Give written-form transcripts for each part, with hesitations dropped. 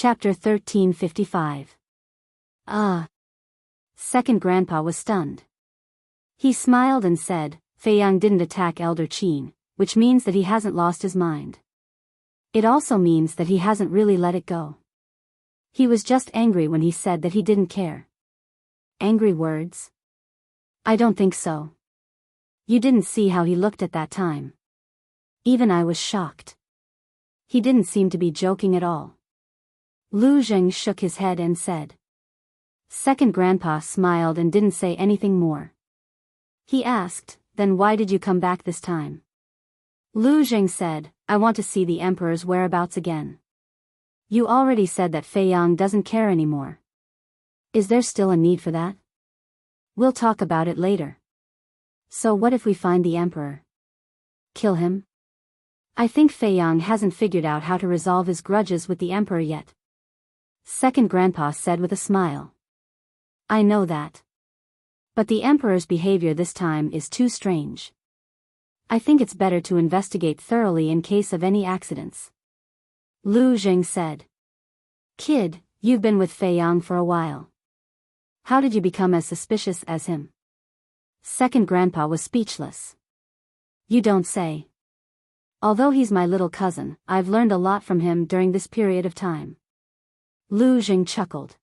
Chapter 1355. Second Grandpa was stunned. He smiled and said, Fei Yang didn't attack Elder Qin, which means that he hasn't lost his mind. It also means that he hasn't really let it go. He was just angry when he said that he didn't care. Angry words? I don't think so. You didn't see how he looked at that time. Even I was shocked. He didn't seem to be joking at all. Lu Zheng shook his head and said. Second Grandpa smiled and didn't say anything more. He asked, then why did you come back this time? Lu Zheng said, I want to see the Emperor's whereabouts again. You already said that Fei Yang doesn't care anymore. Is there still a need for that? We'll talk about it later. So what if we find the Emperor? Kill him? I think Fei Yang hasn't figured out how to resolve his grudges with the Emperor yet. Second Grandpa said with a smile. I know that. But the Emperor's behavior this time is too strange. I think it's better to investigate thoroughly in case of any accidents. Lu Zheng said. Kid, you've been with Fei Yang for a while. How did you become as suspicious as him? Second Grandpa was speechless. You don't say. Although he's my little cousin, I've learned a lot from him during this period of time. Lu Zheng chuckled.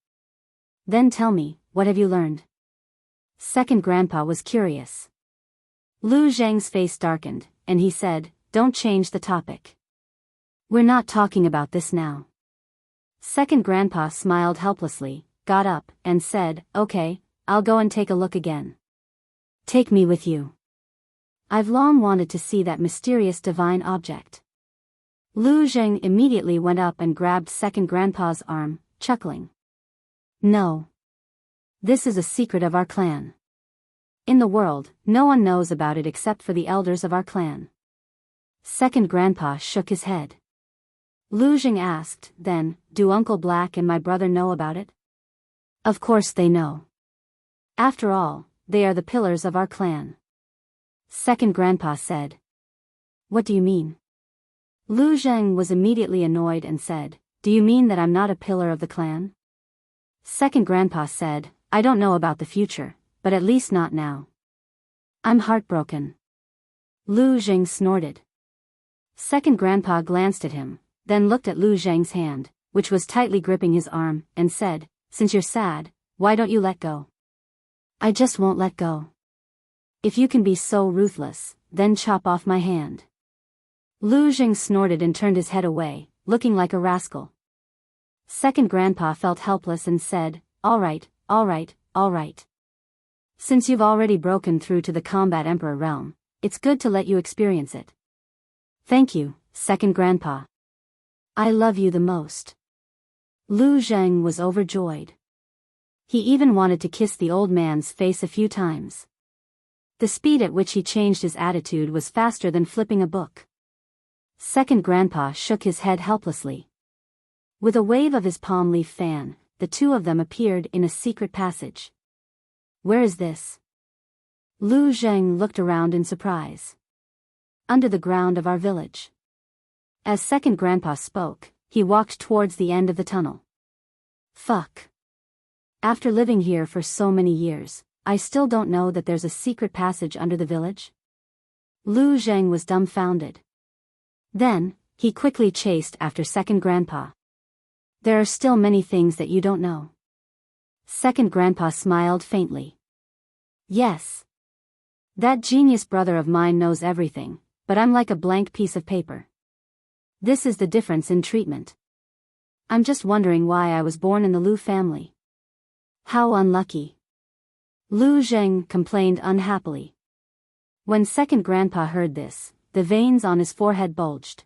Then tell me, what have you learned? Second Grandpa was curious. Lu Zheng's face darkened, and he said, Don't change the topic. We're not talking about this now. Second Grandpa smiled helplessly, got up, and said, Okay, I'll go and take a look again. Take me with you. I've long wanted to see that mysterious divine object. Lu Zheng immediately went up and grabbed Second Grandpa's arm, chuckling. No. This is a secret of our clan. In the world, no one knows about it except for the elders of our clan. Second Grandpa shook his head. Lu Zheng asked, Then, do Uncle Black and my brother know about it? Of course they know. After all, they are the pillars of our clan. Second Grandpa said. What do you mean? Lu Zheng was immediately annoyed and said, Do you mean that I'm not a pillar of the clan? Second Grandpa said, I don't know about the future, but at least not now. I'm heartbroken. Lu Zheng snorted. Second Grandpa glanced at him, then looked at Lu Zheng's hand, which was tightly gripping his arm, and said, Since you're sad, why don't you let go? I just won't let go. If you can be so ruthless, then chop off my hand. Lu Zheng snorted and turned his head away, looking like a rascal. Second Grandpa felt helpless and said, All right. Since you've already broken through to the Combat Emperor realm, it's good to let you experience it. Thank you, Second Grandpa. I love you the most. Lu Zheng was overjoyed. He even wanted to kiss the old man's face a few times. The speed at which he changed his attitude was faster than flipping a book. Second Grandpa shook his head helplessly. With a wave of his palm leaf fan, the two of them appeared in a secret passage. Where is this? Lu Zheng looked around in surprise. Under the ground of our village. As Second Grandpa spoke, he walked towards the end of the tunnel. Fuck. After living here for so many years, I still don't know that there's a secret passage under the village? Lu Zheng was dumbfounded. Then, he quickly chased after Second Grandpa. There are still many things that you don't know. Second Grandpa smiled faintly. Yes. That genius brother of mine knows everything, but I'm like a blank piece of paper. This is the difference in treatment. I'm just wondering why I was born in the Lu family. How unlucky. Lu Zheng complained unhappily. When Second Grandpa heard this, the veins on his forehead bulged.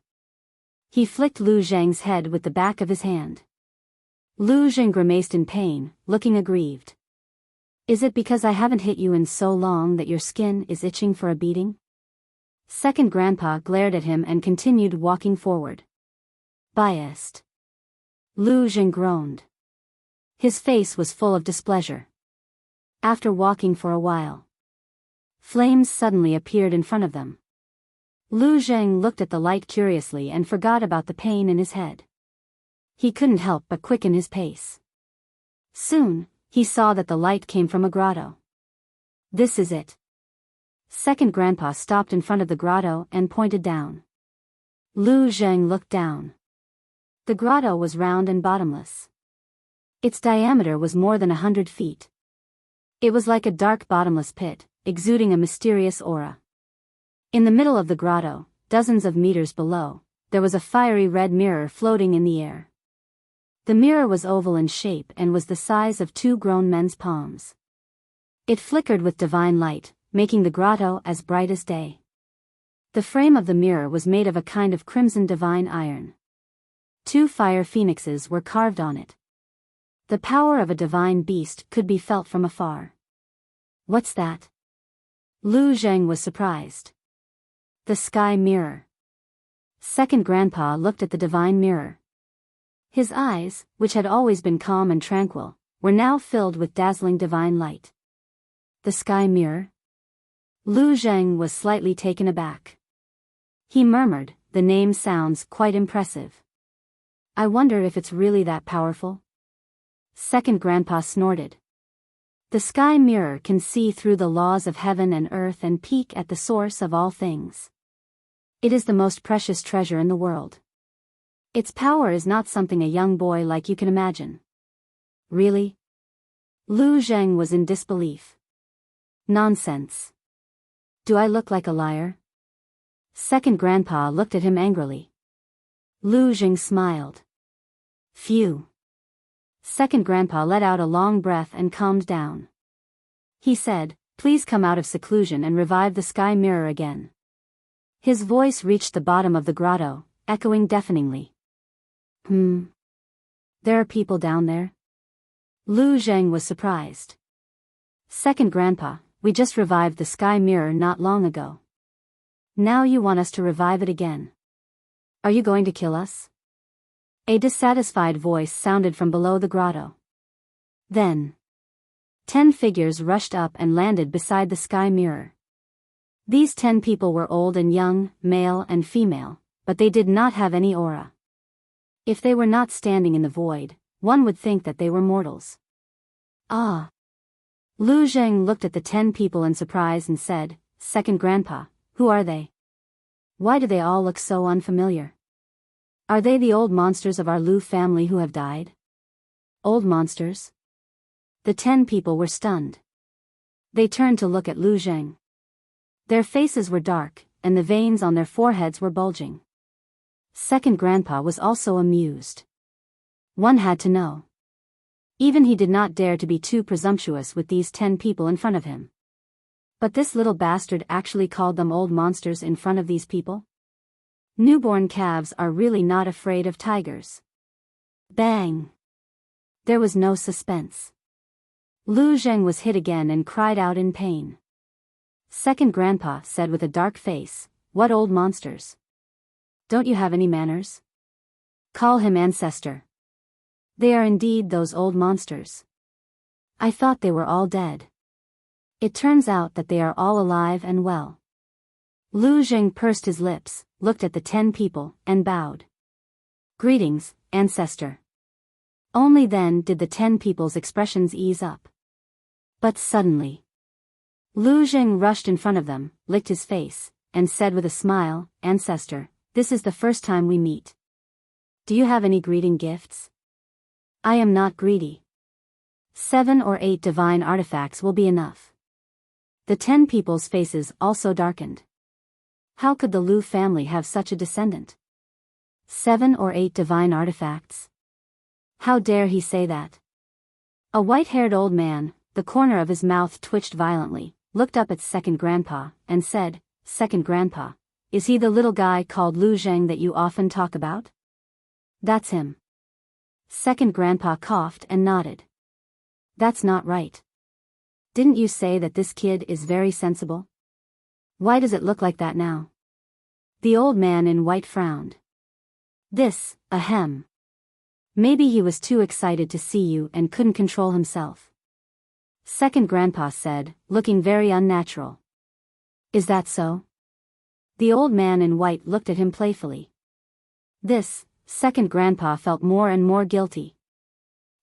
He flicked Lu Zheng's head with the back of his hand. Lu Zheng grimaced in pain, looking aggrieved. Is it because I haven't hit you in so long that your skin is itching for a beating? Second Grandpa glared at him and continued walking forward. Biased. Lu Zheng groaned. His face was full of displeasure. After walking for a while, flames suddenly appeared in front of them. Lu Zheng looked at the light curiously and forgot about the pain in his head. He couldn't help but quicken his pace. Soon, he saw that the light came from a grotto. This is it. Second Grandpa stopped in front of the grotto and pointed down. Lu Zheng looked down. The grotto was round and bottomless. Its diameter was more than 100 feet. It was like a dark bottomless pit, exuding a mysterious aura. In the middle of the grotto, dozens of meters below, there was a fiery red mirror floating in the air. The mirror was oval in shape and was the size of 2 grown men's palms. It flickered with divine light, making the grotto as bright as day. The frame of the mirror was made of a kind of crimson divine iron. 2 fire phoenixes were carved on it. The power of a divine beast could be felt from afar. What's that? Lu Zheng was surprised. The sky mirror. Second Grandpa looked at the divine mirror. His eyes, which had always been calm and tranquil, were now filled with dazzling divine light. The sky mirror? Lu Zheng was slightly taken aback. He murmured, "The name sounds quite impressive. I wonder if it's really that powerful?" Second Grandpa snorted. The sky mirror can see through the laws of heaven and earth and peek at the source of all things. It is the most precious treasure in the world. Its power is not something a young boy like you can imagine. Really? Lu Zheng was in disbelief. Nonsense. Do I look like a liar? Second Grandpa looked at him angrily. Lu Zheng smiled. Phew. Second Grandpa let out a long breath and calmed down. He said, "Please come out of seclusion and revive the sky mirror again." His voice reached the bottom of the grotto, echoing deafeningly. There are people down there? Lu Zheng was surprised. Second Grandpa, we just revived the sky mirror not long ago. Now you want us to revive it again. Are you going to kill us? A dissatisfied voice sounded from below the grotto. Then 10 figures rushed up and landed beside the sky mirror. These 10 people were old and young, male and female, but they did not have any aura. If they were not standing in the void, one would think that they were mortals. Ah! Lu Zheng looked at the 10 people in surprise and said, "Second Grandpa, who are they? Why do they all look so unfamiliar? Are they the old monsters of our Lu family who have died?" Old monsters? The 10 people were stunned. They turned to look at Lu Zheng. Their faces were dark, and the veins on their foreheads were bulging. Second Grandpa was also amused. One had to know. Even he did not dare to be too presumptuous with these 10 people in front of him. But this little bastard actually called them old monsters in front of these people? Newborn calves are really not afraid of tigers. Bang! There was no suspense. Lu Zheng was hit again and cried out in pain. Second Grandpa said with a dark face, "What old monsters? Don't you have any manners? Call him ancestor. They are indeed those old monsters. I thought they were all dead. It turns out that they are all alive and well." Lu Zheng pursed his lips, looked at the 10 people, and bowed. "Greetings, ancestor." Only then did the 10 people's expressions ease up. But suddenly, Lu Zheng rushed in front of them, licked his face, and said with a smile, "Ancestor, this is the first time we meet. Do you have any greeting gifts?" "I am not greedy. 7 or 8 divine artifacts will be enough." The 10 people's faces also darkened. How could the Lu family have such a descendant? 7 or 8 divine artifacts? How dare he say that? A white-haired old man, the corner of his mouth twitched violently, looked up at Second Grandpa, and said, "Second Grandpa, is he the little guy called Lu Zheng that you often talk about?" "That's him." Second Grandpa coughed and nodded. "That's not right. Didn't you say that this kid is very sensible? Why does it look like that now?" The old man in white frowned. "This, ahem. Maybe he was too excited to see you and couldn't control himself." Second Grandpa said, looking very unnatural. "Is that so?" The old man in white looked at him playfully. "This, Second Grandpa felt more and more guilty.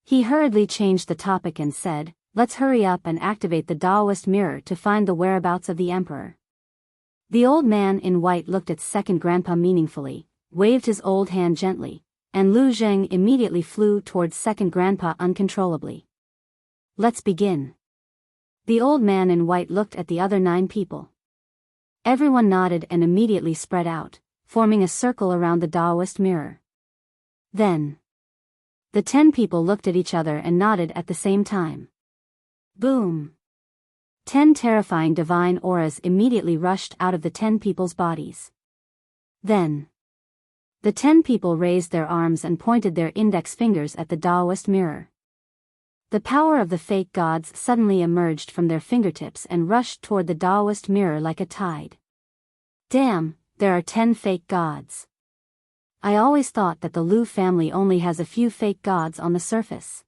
He hurriedly changed the topic and said, "Let's hurry up and activate the Taoist mirror to find the whereabouts of the Emperor." The old man in white looked at Second Grandpa meaningfully, waved his old hand gently, and Lu Zheng immediately flew towards Second Grandpa uncontrollably. "Let's begin." The old man in white looked at the other 9 people. Everyone nodded and immediately spread out, forming a circle around the Taoist mirror. Then, the 10 people looked at each other and nodded at the same time. Boom! 10 terrifying divine auras immediately rushed out of the 10 people's bodies. Then, the 10 people raised their arms and pointed their index fingers at the Taoist mirror. The power of the fake gods suddenly emerged from their fingertips and rushed toward the Taoist mirror like a tide. Damn, there are 10 fake gods. I always thought that the Lu family only has a few fake gods on the surface.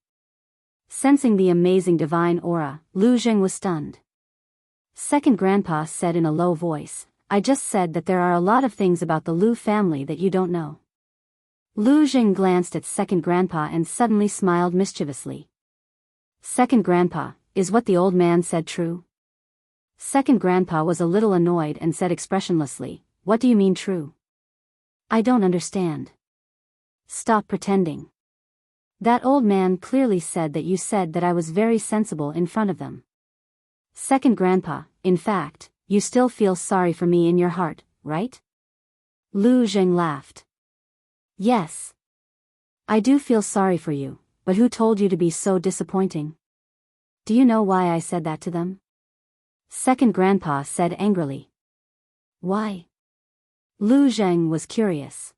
Sensing the amazing divine aura, Lu Zheng was stunned. Second Grandpa said in a low voice, "I just said that there are a lot of things about the Lu family that you don't know." Lu Zheng glanced at Second Grandpa and suddenly smiled mischievously. "Second Grandpa, is what the old man said true?" Second Grandpa was a little annoyed and said expressionlessly, "What do you mean true? I don't understand." "Stop pretending. That old man clearly said that you said that I was very sensible in front of them. Second Grandpa, in fact, you still feel sorry for me in your heart, right?" Lu Zheng laughed. "Yes. I do feel sorry for you, but who told you to be so disappointing? Do you know why I said that to them?" Second Grandpa said angrily. "Why?" Lu Zheng was curious.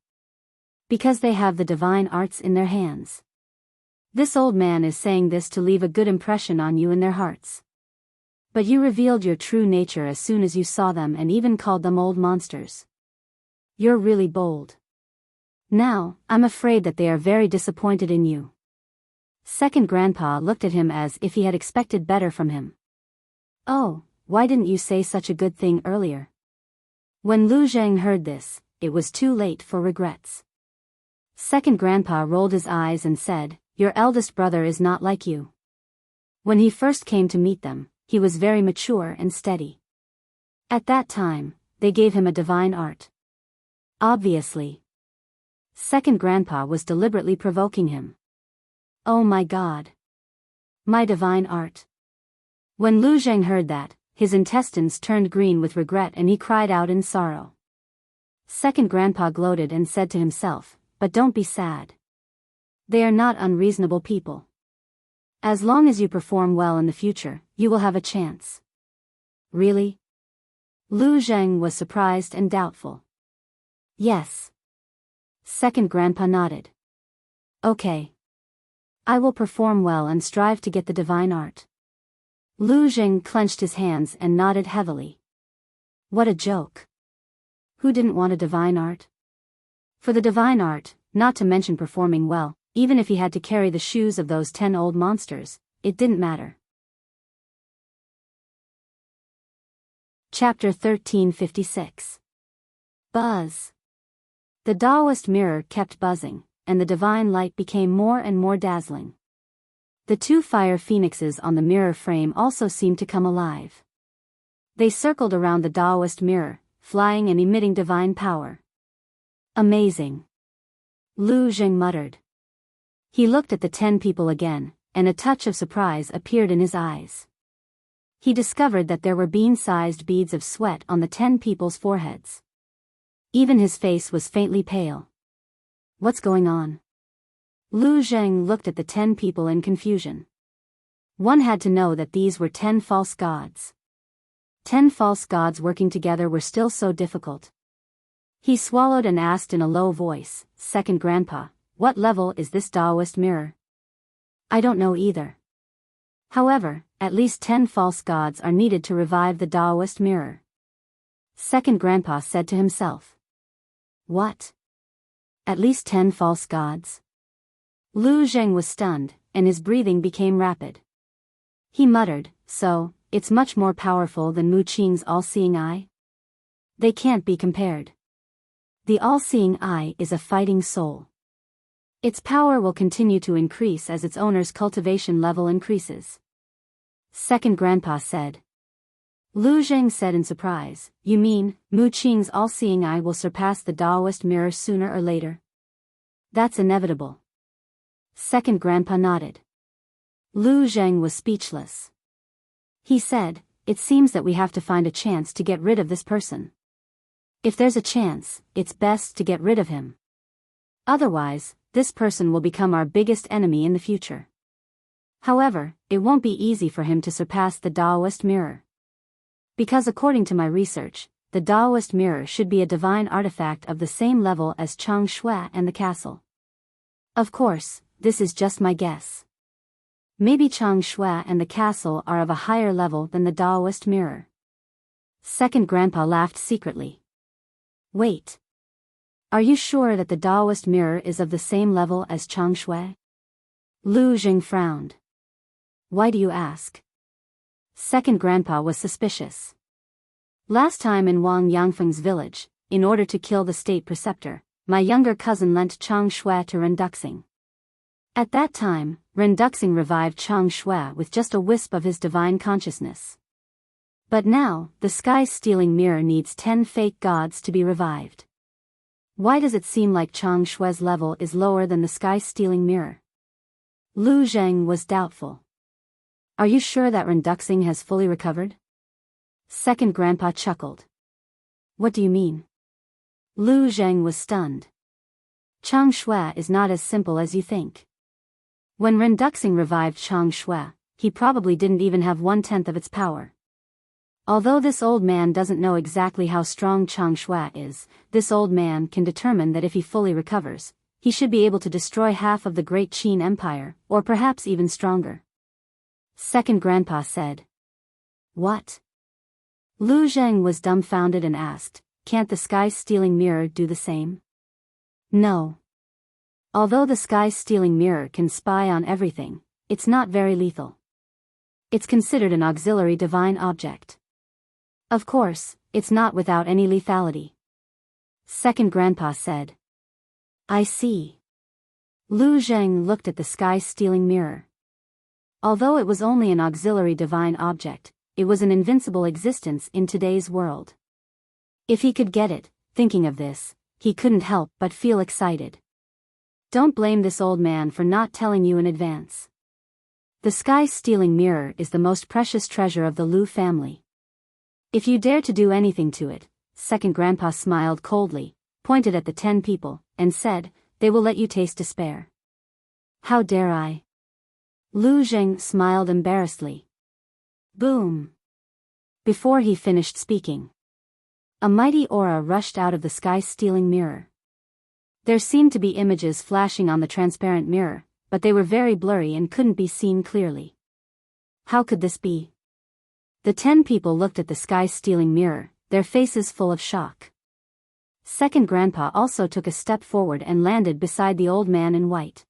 "Because they have the divine arts in their hands. This old man is saying this to leave a good impression on you in their hearts. But you revealed your true nature as soon as you saw them and even called them old monsters. You're really bold. Now, I'm afraid that they are very disappointed in you." Second Grandpa looked at him as if he had expected better from him. "Oh, why didn't you say such a good thing earlier?" When Lu Zheng heard this, it was too late for regrets. Second Grandpa rolled his eyes and said, "Your eldest brother is not like you. When he first came to meet them, he was very mature and steady. At that time, they gave him a divine art. Obviously." Second Grandpa was deliberately provoking him. "Oh my God. My divine art." When Lu Zheng heard that, his intestines turned green with regret and he cried out in sorrow. Second Grandpa gloated and said to himself, "But don't be sad. They are not unreasonable people. As long as you perform well in the future, you will have a chance." "Really?" Lu Zheng was surprised and doubtful. "Yes." Second Grandpa nodded. "Okay. I will perform well and strive to get the divine art." Lu Zheng clenched his hands and nodded heavily. What a joke. Who didn't want a divine art? For the divine art, not to mention performing well, even if he had to carry the shoes of those 10 old monsters, it didn't matter. Chapter 1356. Buzz. The Taoist mirror kept buzzing, and the divine light became more and more dazzling. The 2 fire phoenixes on the mirror frame also seemed to come alive. They circled around the Taoist mirror, flying and emitting divine power. "Amazing," Lu Zheng muttered. He looked at the 10 people again, and a touch of surprise appeared in his eyes. He discovered that there were bean-sized beads of sweat on the 10 people's foreheads. Even his face was faintly pale. What's going on? Lu Zheng looked at the 10 people in confusion. One had to know that these were 10 false gods. 10 false gods working together were still so difficult. He swallowed and asked in a low voice, "Second Grandpa, what level is this Taoist mirror?" "I don't know either. However, at least 10 false gods are needed to revive the Taoist mirror." Second Grandpa said to himself. "What? At least 10 false gods?" Lu Zheng was stunned, and his breathing became rapid. He muttered, "So, it's much more powerful than Mu Qing's all-seeing eye? They can't be compared. The all-seeing eye is a fighting soul. Its power will continue to increase as its owner's cultivation level increases. Second Grandpa said. Lu Zheng said in surprise, you mean, Mu Qing's all-seeing eye will surpass the Taoist mirror sooner or later? That's inevitable. Second Grandpa nodded. Lu Zheng was speechless. He said, it seems that we have to find a chance to get rid of this person. If there's a chance, it's best to get rid of him. Otherwise, this person will become our biggest enemy in the future. However, it won't be easy for him to surpass the Taoist mirror. Because according to my research, the Taoist mirror should be a divine artifact of the same level as Chang Shui and the castle. Of course, this is just my guess. Maybe Chang Shui and the castle are of a higher level than the Taoist mirror. Second Grandpa laughed secretly. Wait. Are you sure that the Taoist mirror is of the same level as Chang Shui? Lu Zheng frowned. Why do you ask? Second Grandpa was suspicious. Last time in Wang Yangfeng's village, in order to kill the state preceptor, my younger cousin lent Chang Shui to Ren Duxing. At that time, Ren Duxing revived Chang Shui with just a wisp of his divine consciousness. But now, the sky-stealing mirror needs 10 fake gods to be revived. Why does it seem like Chang Shui's level is lower than the sky-stealing mirror? Lu Zheng was doubtful. Are you sure that Ren Duxing has fully recovered? Second Grandpa chuckled. What do you mean? Lu Zheng was stunned. Chang Shui is not as simple as you think. When Ren Duxing revived Chang Shui, he probably didn't even have 1/10 of its power. Although this old man doesn't know exactly how strong Chang Shui is, this old man can determine that if he fully recovers, he should be able to destroy half of the Great Qin Empire, or perhaps even stronger. Second Grandpa said. What? Lu Zheng was dumbfounded and asked, can't the sky-stealing mirror do the same? No. Although the sky-stealing mirror can spy on everything, it's not very lethal. It's considered an auxiliary divine object. Of course, it's not without any lethality. Second Grandpa said. I see. Lu Zheng looked at the sky-stealing mirror. Although it was only an auxiliary divine object, it was an invincible existence in today's world. If he could get it, thinking of this, he couldn't help but feel excited. Don't blame this old man for not telling you in advance. The sky-stealing mirror is the most precious treasure of the Lu family. If you dare to do anything to it, Second Grandpa smiled coldly, pointed at the 10 people, and said, they will let you taste despair. How dare I? Lu Zheng smiled embarrassedly. Boom! Before he finished speaking, a mighty aura rushed out of the sky-stealing mirror. There seemed to be images flashing on the transparent mirror, but they were very blurry and couldn't be seen clearly. How could this be? The 10 people looked at the sky-stealing mirror, their faces full of shock. Second Grandpa also took a step forward and landed beside the old man in white.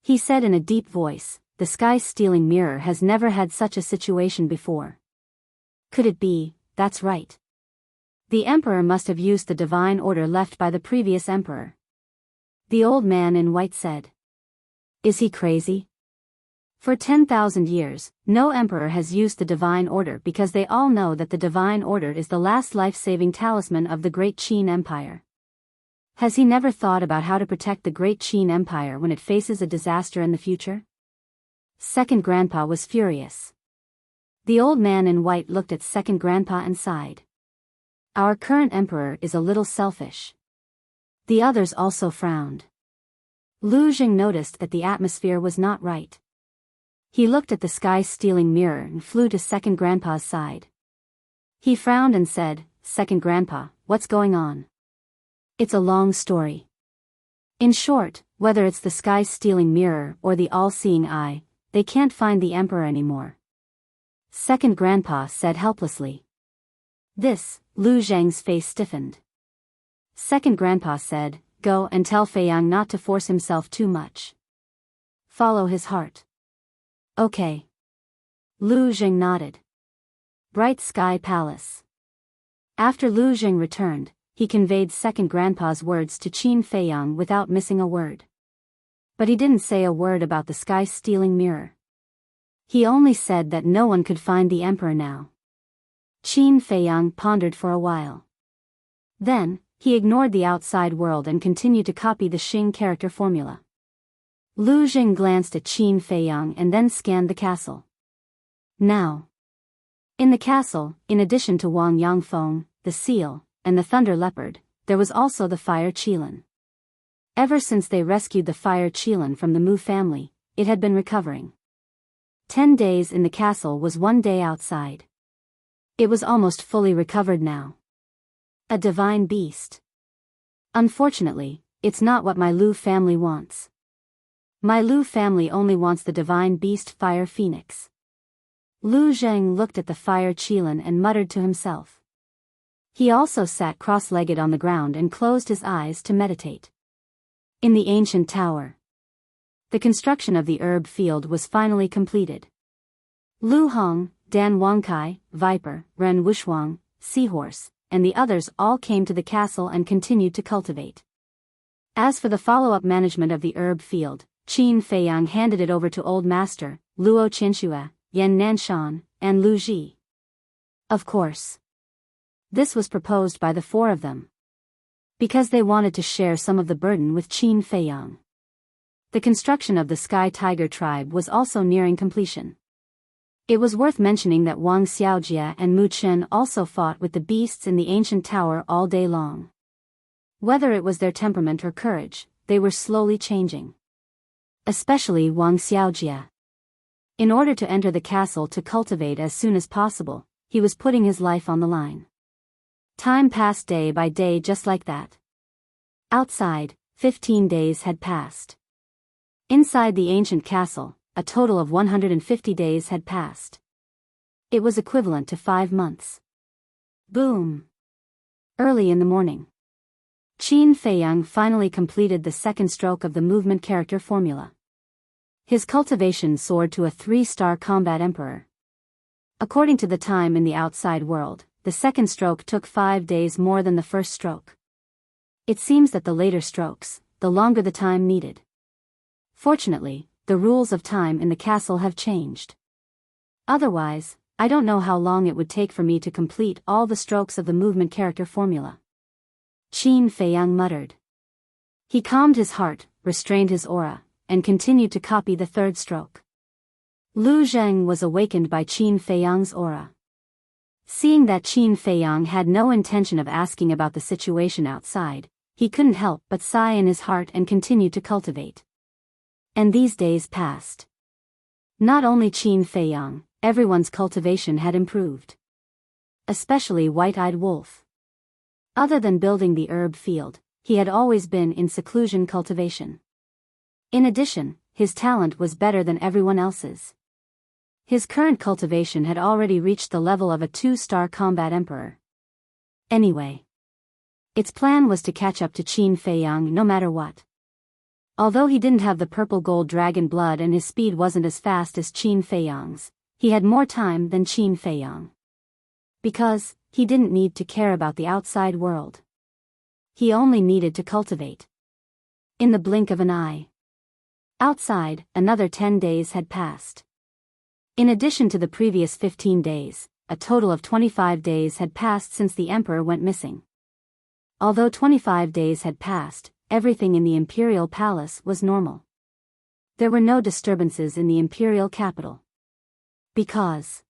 He said in a deep voice, the sky-stealing mirror has never had such a situation before. Could it be, that's right. The emperor must have used the divine order left by the previous emperor. The old man in white said. Is he crazy? For 10,000 years, no emperor has used the divine order because they all know that the divine order is the last life-saving talisman of the Great Qin Empire. Has he never thought about how to protect the Great Qin Empire when it faces a disaster in the future? Second Grandpa was furious. The old man in white looked at Second Grandpa and sighed. Our current emperor is a little selfish. The others also frowned. Lu Zheng noticed that the atmosphere was not right. He looked at the sky-stealing mirror and flew to Second Grandpa's side. He frowned and said, Second Grandpa, what's going on? It's a long story. In short, whether it's the sky-stealing mirror or the all-seeing eye, they can't find the emperor anymore. Second Grandpa said helplessly. This, Lu Zheng's face stiffened. Second Grandpa said, go and tell Feiyang not to force himself too much. Follow his heart. Okay. Lu Zheng nodded. Bright Sky Palace. After Lu Zheng returned, he conveyed Second Grandpa's words to Qin Feiyang without missing a word. But he didn't say a word about the sky-stealing mirror. He only said that no one could find the emperor now. Qin Feiyang pondered for a while. Then, he ignored the outside world and continued to copy the Xing character formula. Lu Jing glanced at Qin Feiyang and then scanned the castle. Now. In the castle, in addition to Wang Yangfeng, the seal, and the thunder leopard, there was also the fire qilin. Ever since they rescued the fire qilin from the Mu family, it had been recovering. 10 days in the castle was 1 day outside. It was almost fully recovered now. A divine beast. Unfortunately, it's not what my Lu family wants. My Lu family only wants the divine beast fire phoenix. Lu Zheng looked at the fire qilin and muttered to himself. He also sat cross-legged on the ground and closed his eyes to meditate. In the ancient tower. The construction of the herb field was finally completed. Lu Hong, Dan Wangkai, Viper, Ren Wushuang, Seahorse, and the others all came to the castle and continued to cultivate. As for the follow-up management of the herb field, Qin Feiyang handed it over to Old Master, Luo Qianxue, Yan Nanshan, and Lu Ji. Of course. This was proposed by the 4 of them. Because they wanted to share some of the burden with Qin Feiyang. The construction of the Sky Tiger tribe was also nearing completion. It was worth mentioning that Wang Xiaojie and Mu Chen also fought with the beasts in the ancient tower all day long. Whether it was their temperament or courage, they were slowly changing. Especially Wang Xiaojie. In order to enter the castle to cultivate as soon as possible, he was putting his life on the line. Time passed day by day just like that. Outside, 15 days had passed. Inside the ancient castle, a total of 150 days had passed. It was equivalent to 5 months. Boom! Early in the morning. Qin Feiyang finally completed the second stroke of the movement character formula. His cultivation soared to a 3-star combat emperor. According to the time in the outside world, the second stroke took 5 days more than the first stroke. It seems that the later strokes, the longer the time needed. Fortunately, the rules of time in the castle have changed. Otherwise, I don't know how long it would take for me to complete all the strokes of the movement character formula. Qin Feiyang muttered. He calmed his heart, restrained his aura, and continued to copy the third stroke. Lu Zheng was awakened by Qin Feiyang's aura. Seeing that Qin Feiyang had no intention of asking about the situation outside, he couldn't help but sigh in his heart and continued to cultivate. And these days passed. Not only Qin Feiyang, everyone's cultivation had improved. Especially White-Eyed Wolf. Other than building the herb field, he had always been in seclusion cultivation. In addition, his talent was better than everyone else's. His current cultivation had already reached the level of a 2-star combat emperor. Anyway. Its plan was to catch up to Qin Feiyang no matter what. Although he didn't have the purple gold dragon blood and his speed wasn't as fast as Qin Feiyang's, he had more time than Qin Feiyang. Because, he didn't need to care about the outside world. He only needed to cultivate. In the blink of an eye. Outside, another 10 days had passed. In addition to the previous 15 days, a total of 25 days had passed since the emperor went missing. Although 25 days had passed, everything in the imperial palace was normal. There were no disturbances in the imperial capital. Because,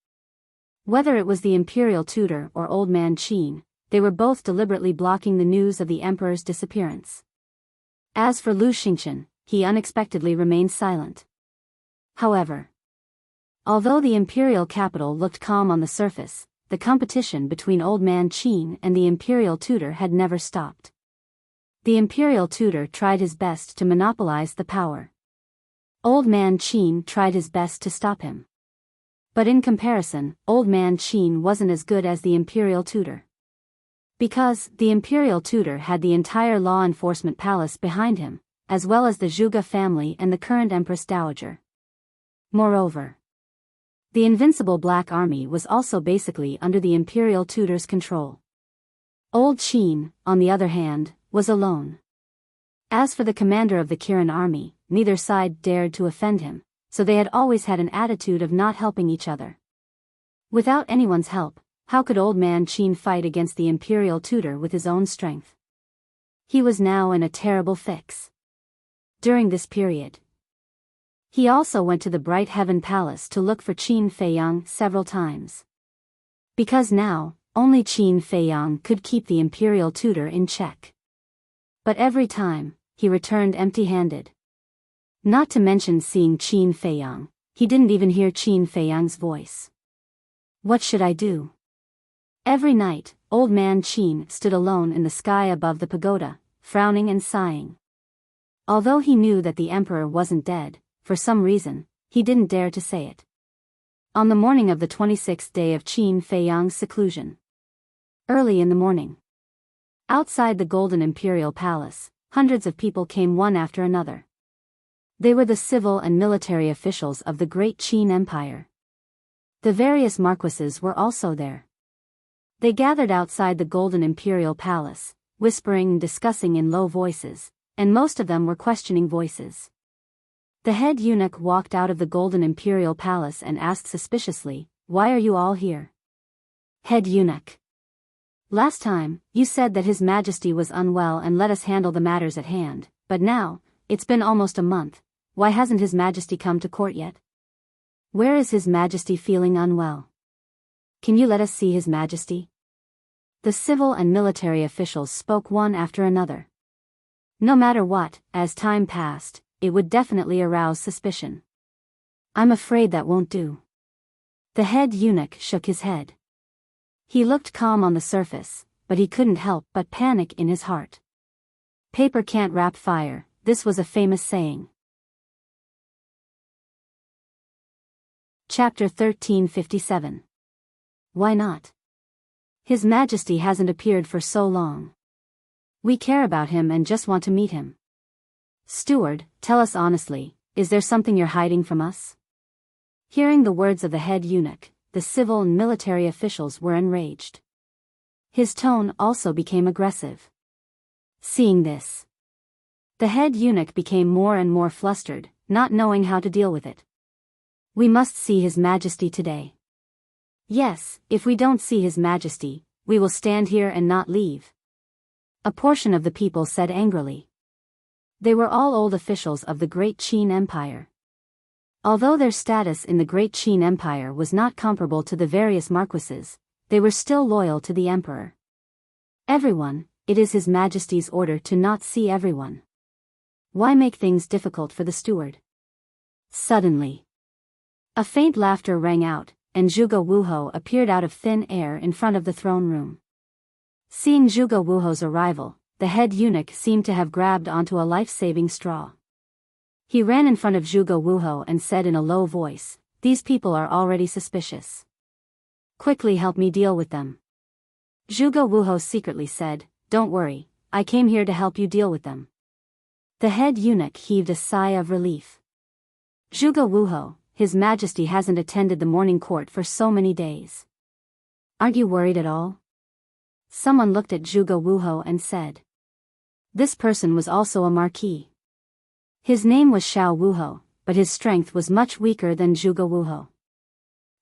whether it was the imperial tutor or old man Qin, they were both deliberately blocking the news of the emperor's disappearance. As for Lu Xingchen, he unexpectedly remained silent. However, although the imperial capital looked calm on the surface, the competition between old man Qin and the imperial tutor had never stopped. The imperial tutor tried his best to monopolize the power. Old man Qin tried his best to stop him. But in comparison, old man Qin wasn't as good as the imperial tutor. Because the imperial tutor had the entire law enforcement palace behind him, as well as the Zhuge family and the current Empress Dowager. Moreover, the invincible Black Army was also basically under the imperial tutor's control. Old Qin, on the other hand, was alone. As for the commander of the Kirin army, neither side dared to offend him, so they had always had an attitude of not helping each other. Without anyone's help, how could old man Qin fight against the imperial tutor with his own strength? He was now in a terrible fix. During this period, he also went to the Bright Heaven Palace to look for Qin Feiyang several times. Because now, only Qin Feiyang could keep the imperial tutor in check. But every time, he returned empty-handed. Not to mention seeing Qin Feiyang, he didn't even hear Qin Feiyang's voice. What should I do? Every night, old man Qin stood alone in the sky above the pagoda, frowning and sighing. Although he knew that the emperor wasn't dead, for some reason, he didn't dare to say it. On the morning of the 26th day of Qin Feiyang's seclusion. Early in the morning. Outside the Golden Imperial Palace, hundreds of people came one after another. They were the civil and military officials of the great Qin Empire. The various marquises were also there. They gathered outside the Golden Imperial Palace, whispering and discussing in low voices, and most of them were questioning voices. The head eunuch walked out of the Golden Imperial Palace and asked suspiciously, "Why are you all here?" Head eunuch. Last time, you said that His Majesty was unwell and let us handle the matters at hand, but now, it's been almost a month, why hasn't His Majesty come to court yet? Where is His Majesty feeling unwell? Can you let us see His Majesty? The civil and military officials spoke one after another. No matter what, as time passed, it would definitely arouse suspicion. I'm afraid that won't do. The head eunuch shook his head. He looked calm on the surface, but he couldn't help but panic in his heart. Paper can't wrap fire, this was a famous saying. Chapter 1357. Why not? His Majesty hasn't appeared for so long. We care about him and just want to meet him. Steward, tell us honestly, is there something you're hiding from us? Hearing the words of the head eunuch, the civil and military officials were enraged. His tone also became aggressive. Seeing this, the head eunuch became more and more flustered, not knowing how to deal with it. We must see His Majesty today. Yes, if we don't see His Majesty, we will stand here and not leave. A portion of the people said angrily. They were all old officials of the Great Qin Empire. Although their status in the Great Qin Empire was not comparable to the various marquises, they were still loyal to the emperor. Everyone, it is His Majesty's order to not see everyone. Why make things difficult for the steward? Suddenly, a faint laughter rang out, and Zhuge Wuho appeared out of thin air in front of the throne room. Seeing Zhuge Wuho's arrival, the head eunuch seemed to have grabbed onto a life-saving straw. He ran in front of Zhuge Wuho and said in a low voice, "These people are already suspicious. Quickly help me deal with them." Zhuge Wuho secretly said, "Don't worry, I came here to help you deal with them." The head eunuch heaved a sigh of relief. Zhuge Wuho, His Majesty hasn't attended the morning court for so many days. Aren't you worried at all? Someone looked at Zhuge Wuho and said. This person was also a marquis. His name was Xiao Wuho, but his strength was much weaker than Zhuge Wuho.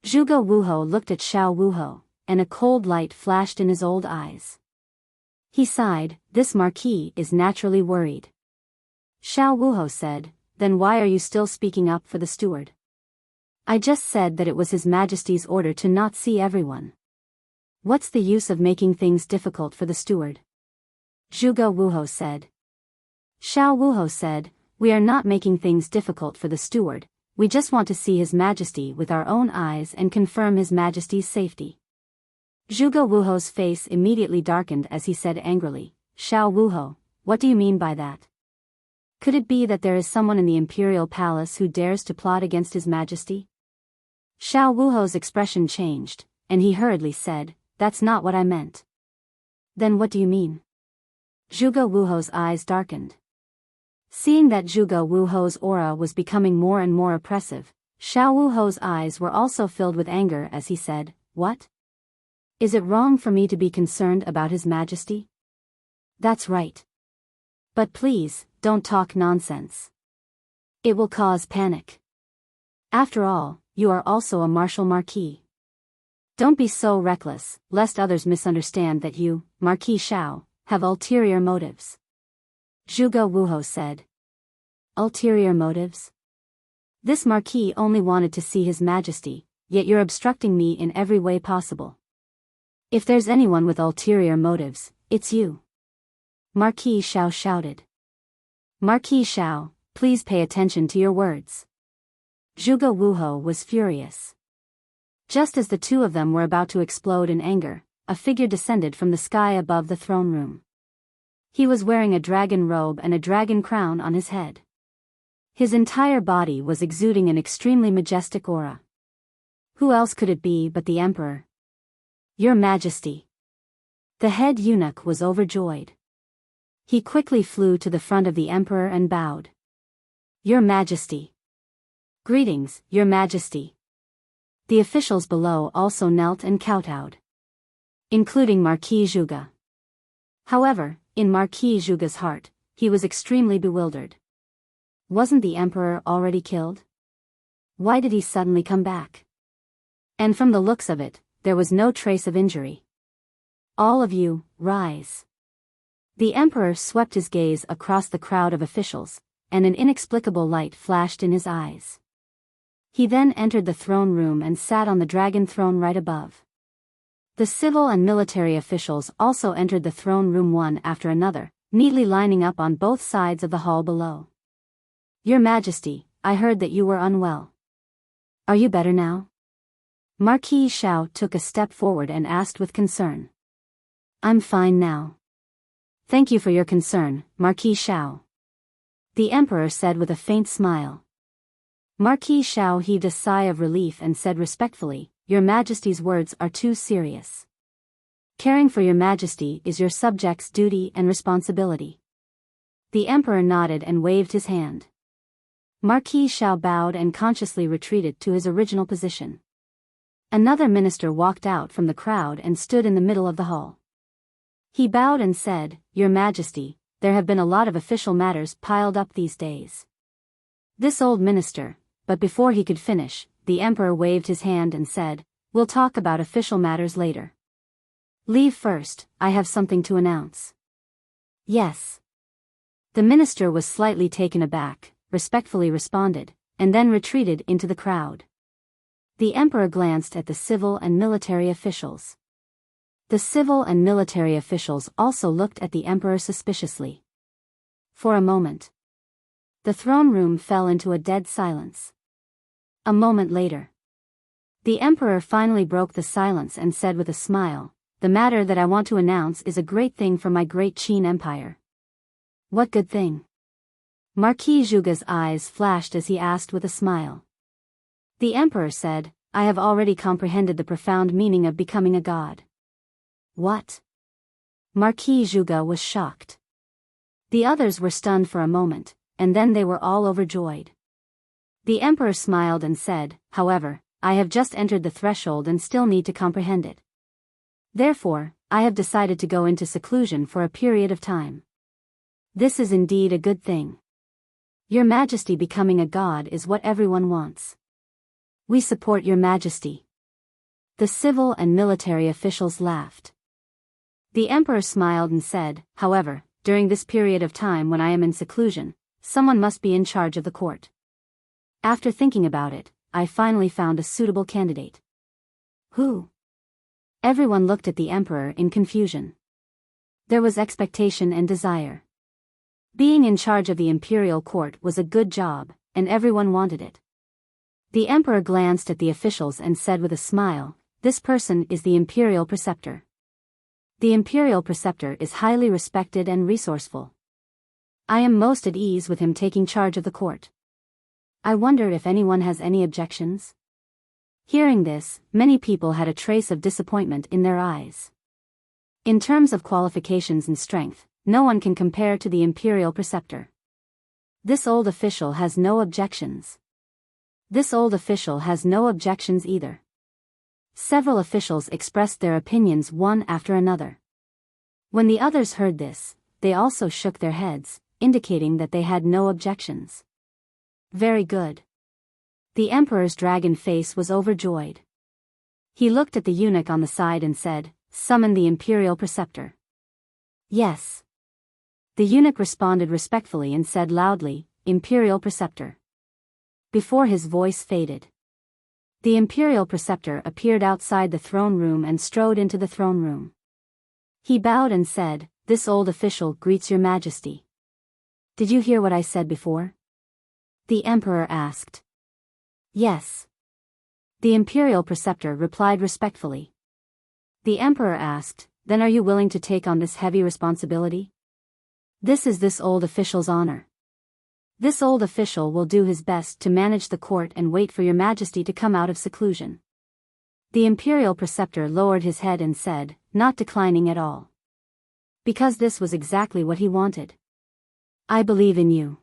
Zhuge Wuho looked at Xiao Wuho, and a cold light flashed in his old eyes. He sighed, this marquis is naturally worried. Xiao Wuho said, then why are you still speaking up for the steward? I just said that it was His Majesty's order to not see everyone. What's the use of making things difficult for the steward? Zhuge Wuho said. Xiao Wuho said, we are not making things difficult for the steward, we just want to see His Majesty with our own eyes and confirm His Majesty's safety. Zhuge Wuho's face immediately darkened as he said angrily, Xiao Wuho, what do you mean by that? Could it be that there is someone in the imperial palace who dares to plot against His Majesty? Xiao Wuho's expression changed, and he hurriedly said, that's not what I meant. Then what do you mean? Zhuge Wuho's eyes darkened. Seeing that Zhuge Wuho's aura was becoming more and more oppressive, Xiao Wuho's eyes were also filled with anger as he said, what? Is it wrong for me to be concerned about His Majesty? That's right. But please, don't talk nonsense. It will cause panic. After all, you are also a martial marquis. Don't be so reckless, lest others misunderstand that you, Marquis Xiao, have ulterior motives. Zhuge Wuho said. Ulterior motives? This marquis only wanted to see his majesty, yet you're obstructing me in every way possible. If there's anyone with ulterior motives, it's you. Marquis Xiao shouted. Marquis Xiao, please pay attention to your words. Zhuge Wuho was furious. Just as the two of them were about to explode in anger, a figure descended from the sky above the throne room. He was wearing a dragon robe and a dragon crown on his head. His entire body was exuding an extremely majestic aura. Who else could it be but the emperor? Your Majesty. The head eunuch was overjoyed. He quickly flew to the front of the emperor and bowed. Your Majesty. Greetings, Your Majesty. The officials below also knelt and kowtowed, including Marquis Zhuge. However, in Marquis Zhuge's heart, he was extremely bewildered. Wasn't the emperor already killed? Why did he suddenly come back? And from the looks of it, there was no trace of injury. All of you, rise. The emperor swept his gaze across the crowd of officials, and an inexplicable light flashed in his eyes. He then entered the throne room and sat on the dragon throne right above. The civil and military officials also entered the throne room one after another, neatly lining up on both sides of the hall below. Your Majesty, I heard that you were unwell. Are you better now? Marquis Xiao took a step forward and asked with concern. I'm fine now. Thank you for your concern, Marquis Xiao. The emperor said with a faint smile. Marquis Xiao heaved a sigh of relief and said respectfully, Your Majesty's words are too serious. Caring for Your Majesty is your subjects' duty and responsibility. The emperor nodded and waved his hand. Marquis Xiao bowed and consciously retreated to his original position. Another minister walked out from the crowd and stood in the middle of the hall. He bowed and said, Your Majesty, there have been a lot of official matters piled up these days. This old minister, but before he could finish, the emperor waved his hand and said, We'll talk about official matters later. Leave first, I have something to announce. Yes. The minister was slightly taken aback, respectfully responded, and then retreated into the crowd. The emperor glanced at the civil and military officials. The civil and military officials also looked at the emperor suspiciously. For a moment, the throne room fell into a dead silence. A moment later, the emperor finally broke the silence and said with a smile, The matter that I want to announce is a great thing for my great Qin Empire. What good thing? Marquis Zhuge's eyes flashed as he asked with a smile. The emperor said, I have already comprehended the profound meaning of becoming a god. What? Marquis Zhuge was shocked. The others were stunned for a moment, and then they were all overjoyed. The emperor smiled and said, However, I have just entered the threshold and still need to comprehend it. Therefore, I have decided to go into seclusion for a period of time. This is indeed a good thing. Your Majesty becoming a god is what everyone wants. We support Your Majesty. The civil and military officials laughed. The emperor smiled and said, However, during this period of time when I am in seclusion, someone must be in charge of the court. After thinking about it, I finally found a suitable candidate. Who? Everyone looked at the emperor in confusion. There was expectation and desire. Being in charge of the imperial court was a good job, and everyone wanted it. The emperor glanced at the officials and said with a smile, This person is the imperial preceptor. The imperial preceptor is highly respected and resourceful. I am most at ease with him taking charge of the court. I wonder if anyone has any objections? Hearing this, many people had a trace of disappointment in their eyes. In terms of qualifications and strength, no one can compare to the imperial preceptor. This old official has no objections. This old official has no objections either. Several officials expressed their opinions one after another. When the others heard this, they also shook their heads, indicating that they had no objections. Very good. The emperor's dragon face was overjoyed. He looked at the eunuch on the side and said, "Summon the imperial preceptor." Yes. The eunuch responded respectfully and said loudly, "Imperial preceptor." Before his voice faded, the imperial preceptor appeared outside the throne room and strode into the throne room. He bowed and said, "This old official greets your majesty." "Did you hear what I said before?" the emperor asked. "Yes." The imperial preceptor replied respectfully. The emperor asked, "Then are you willing to take on this heavy responsibility? This is this old official's honor. This old official will do his best to manage the court and wait for your majesty to come out of seclusion." The imperial preceptor lowered his head and said, not declining at all. Because this was exactly what he wanted. "I believe in you."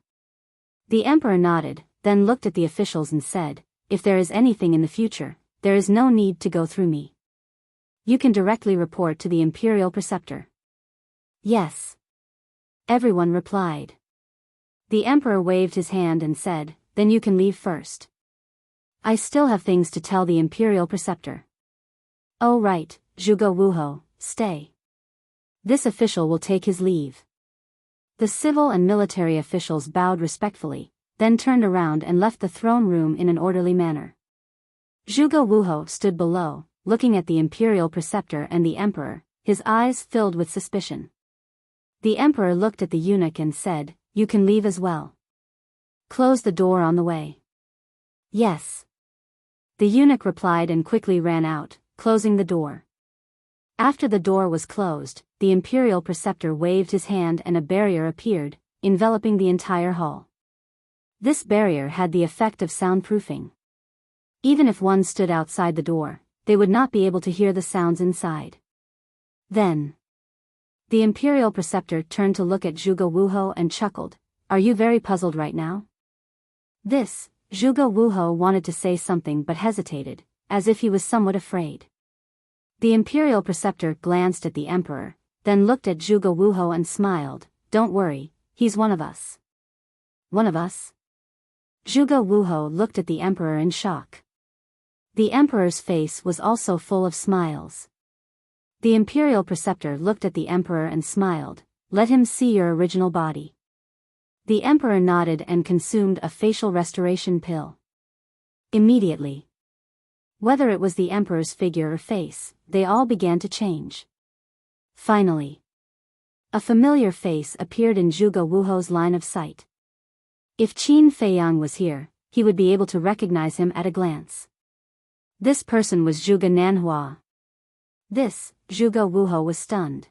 The emperor nodded, then looked at the officials and said, "If there is anything in the future, there is no need to go through me. You can directly report to the imperial preceptor." "Yes." Everyone replied. The emperor waved his hand and said, "Then you can leave first. I still have things to tell the imperial preceptor." "Oh right, Zhuge Wuho, stay. This official will take his leave." The civil and military officials bowed respectfully, then turned around and left the throne room in an orderly manner. Zhuge Wuho stood below, looking at the imperial preceptor and the emperor, his eyes filled with suspicion. The emperor looked at the eunuch and said, "You can leave as well. Close the door on the way." "Yes." The eunuch replied and quickly ran out, closing the door. After the door was closed, the imperial preceptor waved his hand and a barrier appeared, enveloping the entire hall. This barrier had the effect of soundproofing. Even if one stood outside the door, they would not be able to hear the sounds inside. Then, the imperial preceptor turned to look at Zhuge Wuho and chuckled, "Are you very puzzled right now?" Zhuge Wuho wanted to say something but hesitated, as if he was somewhat afraid. The imperial preceptor glanced at the emperor, then looked at Zhuge Wuho and smiled, "Don't worry, he's one of us." "One of us?" Zhuge Wuho looked at the emperor in shock. The emperor's face was also full of smiles. The imperial preceptor looked at the emperor and smiled, "Let him see your original body." The emperor nodded and consumed a facial restoration pill. Immediately, whether it was the emperor's figure or face, they all began to change. Finally, a familiar face appeared in Zhuge Wuho's line of sight. If Qin Feiyang was here, he would be able to recognize him at a glance. This person was Zhuge Nanhua. Zhuge Wuho was stunned.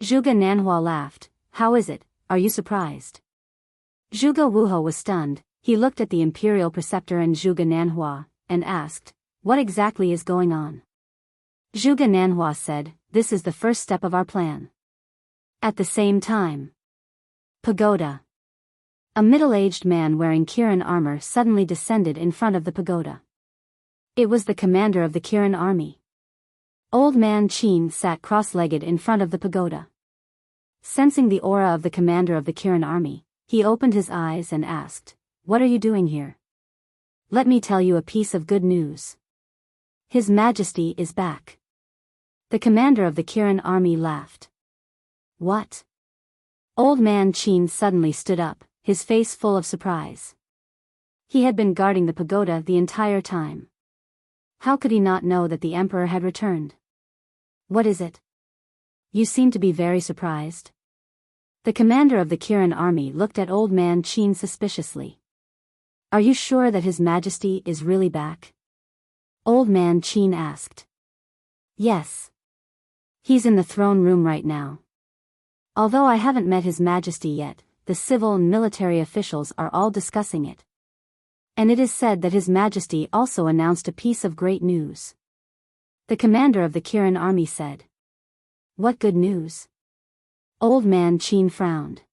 Zhuge Nanhua laughed, "How is it, are you surprised?" Zhuge Wuho was stunned, he looked at the imperial preceptor and Zhuge Nanhua, and asked, "What exactly is going on?" Zhuge Nanhua said, "This is the first step of our plan." At the same time, pagoda. A middle-aged man wearing Kirin armor suddenly descended in front of the pagoda. It was the commander of the Kirin army. Old man Qin sat cross-legged in front of the pagoda. Sensing the aura of the commander of the Kirin army, he opened his eyes and asked, "What are you doing here?" "Let me tell you a piece of good news. His Majesty is back." The commander of the Kirin army laughed. "What?" Old man Qin suddenly stood up, his face full of surprise. He had been guarding the pagoda the entire time. How could he not know that the emperor had returned? "What is it? You seem to be very surprised." The commander of the Kirin army looked at old man Qin suspiciously. "Are you sure that His Majesty is really back?" Old man Qin asked. "Yes. He's in the throne room right now. Although I haven't met His Majesty yet, the civil and military officials are all discussing it. And it is said that His Majesty also announced a piece of great news." The commander of the Kirin army said. "What good news?" Old man Qin frowned.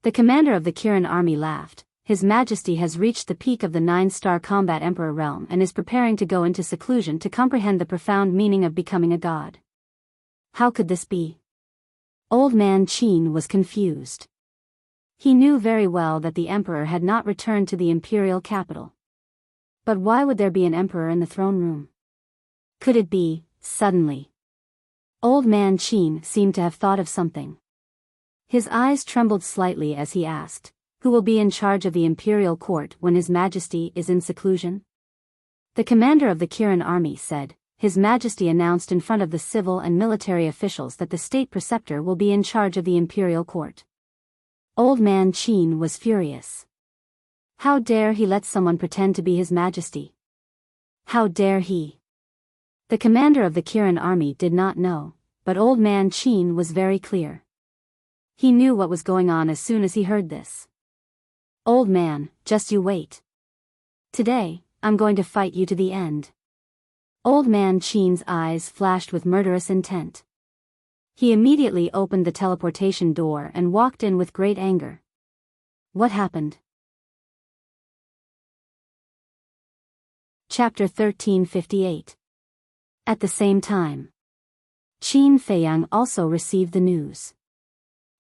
The commander of the Kirin army laughed. "His Majesty has reached the peak of the 9-star combat emperor realm and is preparing to go into seclusion to comprehend the profound meaning of becoming a god." How could this be? Old man Qin was confused. He knew very well that the emperor had not returned to the imperial capital. But why would there be an emperor in the throne room? Could it be, suddenly? Old man Qin seemed to have thought of something. His eyes trembled slightly as he asked, "Who will be in charge of the imperial court when His Majesty is in seclusion?" The commander of the Kirin army said. His Majesty announced in front of the civil and military officials that the state preceptor will be in charge of the imperial court. Old man Qin was furious. How dare he let someone pretend to be His Majesty? How dare he? The commander of the Kirin army did not know, but old man Qin was very clear. He knew what was going on as soon as he heard this. "Old man, just you wait. Today, I'm going to fight you to the end." Old man Qin's eyes flashed with murderous intent. He immediately opened the teleportation door and walked in with great anger. What happened? Chapter 1358. At the same time, Qin Feiyang also received the news.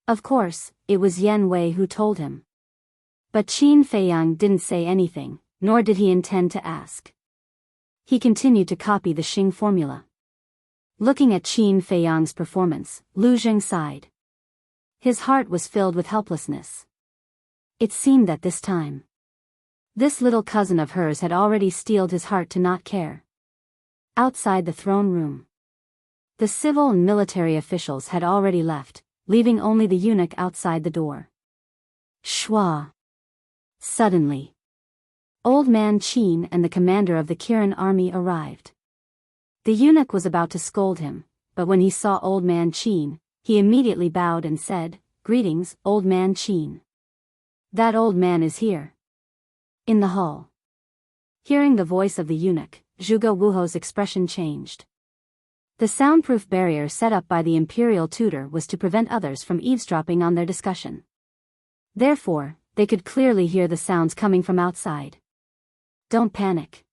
Of course, it was Yan Wei who told him. But Qin Feiyang didn't say anything, nor did he intend to ask. He continued to copy the Xing formula. Looking at Qin Feiyang's performance, Lu Zheng sighed. His heart was filled with helplessness. It seemed that this time, this little cousin of hers had already steeled his heart to not care. Outside the throne room, the civil and military officials had already left, leaving only the eunuch outside the door. Shua! Suddenly, old man Qin and the commander of the Kirin army arrived. The eunuch was about to scold him, but when he saw old man Qin, he immediately bowed and said, "Greetings, old man Qin. That old man is here." In the hall. Hearing the voice of the eunuch, Zhuge Wuho's expression changed. The soundproof barrier set up by the imperial tutor was to prevent others from eavesdropping on their discussion. Therefore, they could clearly hear the sounds coming from outside. "Don't panic."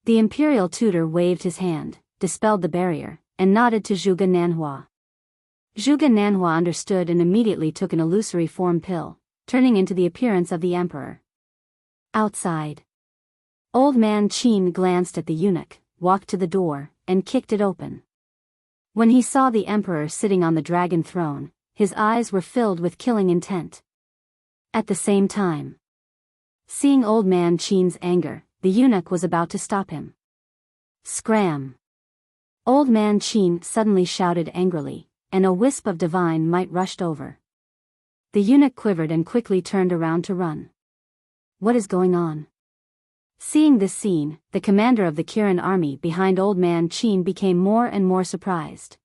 The imperial tutor waved his hand, dispelled the barrier, and nodded to Zhuge Nanhua. Zhuge Nanhua understood and immediately took an illusory form pill, turning into the appearance of the emperor. Outside, old man Qin glanced at the eunuch, walked to the door, and kicked it open. When he saw the emperor sitting on the dragon throne, his eyes were filled with killing intent. At the same time, seeing old man Qin's anger, the eunuch was about to stop him. Scram! Old man Qin suddenly shouted angrily, and a wisp of divine might rushed over. The eunuch quivered and quickly turned around to run. What is going on? Seeing this scene, the commander of the Kirin army behind old man Qin became more and more surprised.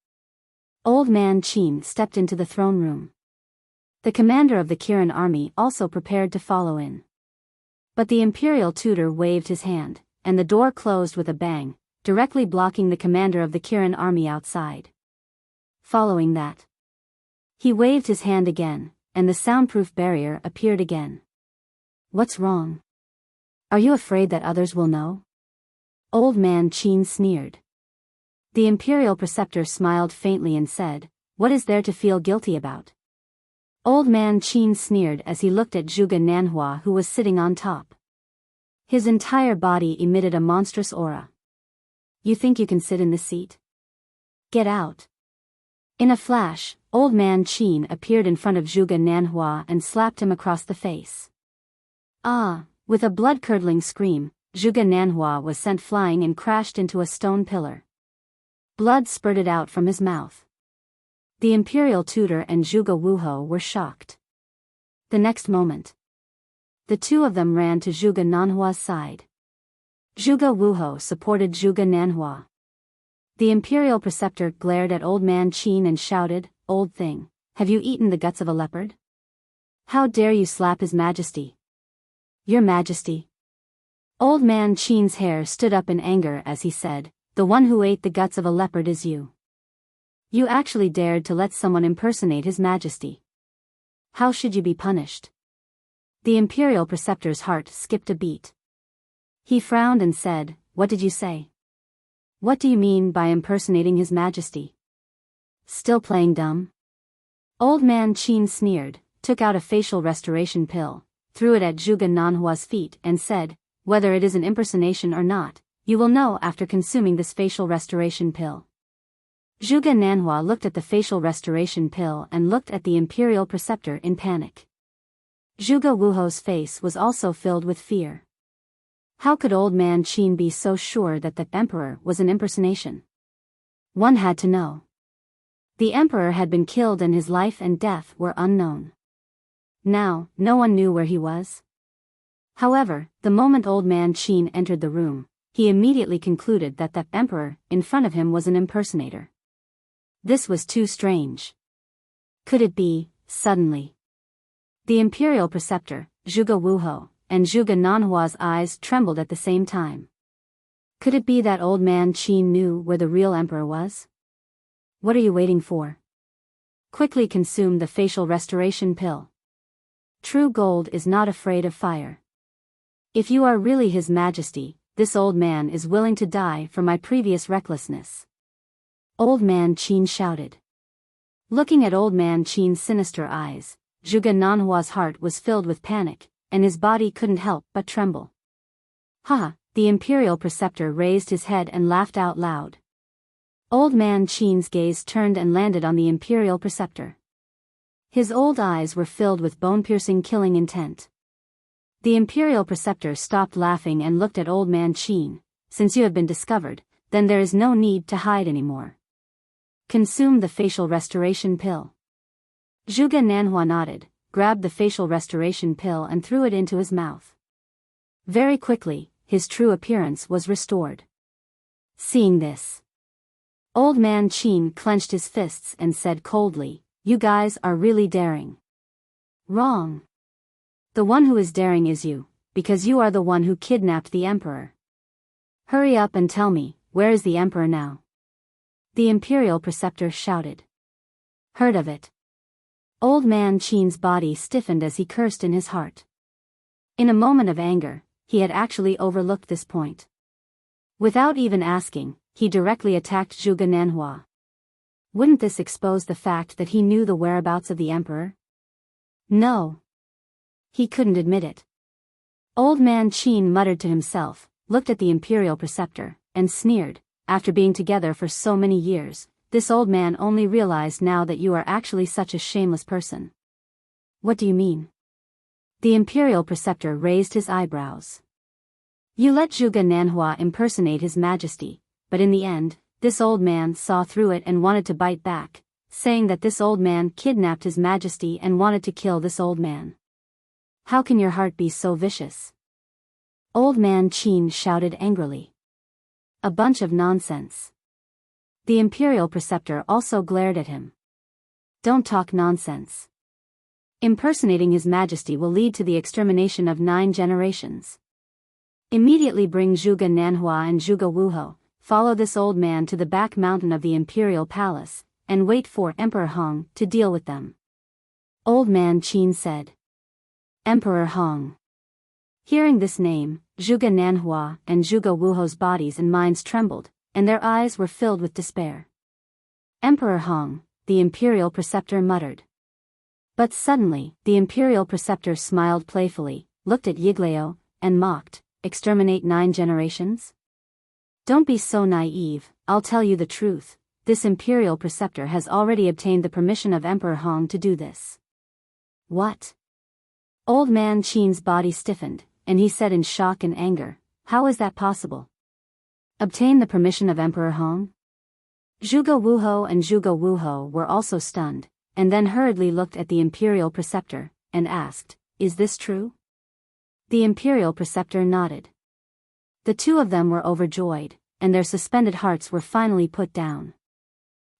Old man Qin stepped into the throne room. The commander of the Kirin army also prepared to follow in. But the imperial tutor waved his hand, and the door closed with a bang, directly blocking the commander of the Kirin army outside. Following that, he waved his hand again, and the soundproof barrier appeared again. What's wrong? Are you afraid that others will know? Old man Qin sneered. The imperial preceptor smiled faintly and said, "What is there to feel guilty about?" Old man Qin sneered as he looked at Zhuge Nanhua, who was sitting on top. His entire body emitted a monstrous aura. "You think you can sit in this seat? Get out." In a flash, old man Qin appeared in front of Zhuge Nanhua and slapped him across the face. Ah! With a blood-curdling scream, Zhuge Nanhua was sent flying and crashed into a stone pillar. Blood spurted out from his mouth. The imperial tutor and Zhuge Wuho were shocked. The next moment, the two of them ran to Zhuge Nanhua's side. Zhuge Wuho supported Zhuge Nanhua. The imperial preceptor glared at old man Qin and shouted, "Old thing, have you eaten the guts of a leopard? How dare you slap His Majesty? Your Majesty." Old man Qin's hair stood up in anger as he said, "The one who ate the guts of a leopard is you. You actually dared to let someone impersonate His Majesty. How should you be punished?" The imperial preceptor's heart skipped a beat. He frowned and said, "What did you say? What do you mean by impersonating His Majesty? Still playing dumb?" Old man Qin sneered, took out a facial restoration pill, threw it at Zhuge Nanhua's feet and said, "Whether it is an impersonation or not, you will know after consuming this facial restoration pill." Zhuge Nanhua looked at the facial restoration pill and looked at the imperial preceptor in panic. Zhuge Wuho's face was also filled with fear. How could old man Qin be so sure that the emperor was an impersonation? One had to know. The emperor had been killed and his life and death were unknown. Now, no one knew where he was. However, the moment old man Qin entered the room, he immediately concluded that the emperor in front of him was an impersonator. This was too strange. Could it be, suddenly? The imperial preceptor, Zhuge Wuho, and Zhuge Nanhua's eyes trembled at the same time. Could it be that old man Qin knew where the real emperor was? What are you waiting for? Quickly consume the facial restoration pill. True gold is not afraid of fire. If you are really His Majesty, this old man is willing to die for my previous recklessness. Old man Qin shouted. Looking at old man Qin's sinister eyes, Zhuge Nanhua's heart was filled with panic, and his body couldn't help but tremble. Ha! The imperial preceptor raised his head and laughed out loud. Old man Qin's gaze turned and landed on the imperial preceptor. His old eyes were filled with bone-piercing killing intent. The imperial preceptor stopped laughing and looked at old man Qin. Since you have been discovered, then there is no need to hide anymore. Consume the facial restoration pill. Zhuge Nanhua nodded, grabbed the facial restoration pill and threw it into his mouth. Very quickly, his true appearance was restored. Seeing this, old man Qin clenched his fists and said coldly, "You guys are really daring." Wrong. The one who is daring is you, because you are the one who kidnapped the emperor. Hurry up and tell me, where is the emperor now? The imperial preceptor shouted. Heard of it. Old man Qin's body stiffened as he cursed in his heart. In a moment of anger, he had actually overlooked this point. Without even asking, he directly attacked Zhuge Nanhua. Wouldn't this expose the fact that he knew the whereabouts of the emperor? No. He couldn't admit it. Old man Qin muttered to himself, looked at the imperial preceptor, and sneered. After being together for so many years, this old man only realized now that you are actually such a shameless person. What do you mean? The imperial preceptor raised his eyebrows. You let Zhuge Nanhua impersonate His Majesty, but in the end, this old man saw through it and wanted to bite back, saying that this old man kidnapped His Majesty and wanted to kill this old man. How can your heart be so vicious? Old man Qin shouted angrily. A bunch of nonsense. The imperial preceptor also glared at him. Don't talk nonsense. Impersonating His Majesty will lead to the extermination of 9 generations. Immediately bring Zhuge Nanhua and Zhuge Wuho, follow this old man to the back mountain of the imperial palace, and wait for Emperor Hong to deal with them. Old man Qin said. Emperor Hong. Hearing this name, Zhuge Nanhua and Zhuge Wuho's bodies and minds trembled, and their eyes were filled with despair. Emperor Hong, the imperial preceptor muttered. But suddenly, the imperial preceptor smiled playfully, looked at Yiglao, and mocked, exterminate 9 generations? Don't be so naive, I'll tell you the truth, this imperial preceptor has already obtained the permission of Emperor Hong to do this. What? Old man Qin's body stiffened, and he said in shock and anger, how is that possible? Obtain the permission of Emperor Hong? Zhuge Wuho and Zhuge Wuho were also stunned, and then hurriedly looked at the imperial preceptor, and asked, is this true? The imperial preceptor nodded. The two of them were overjoyed, and their suspended hearts were finally put down.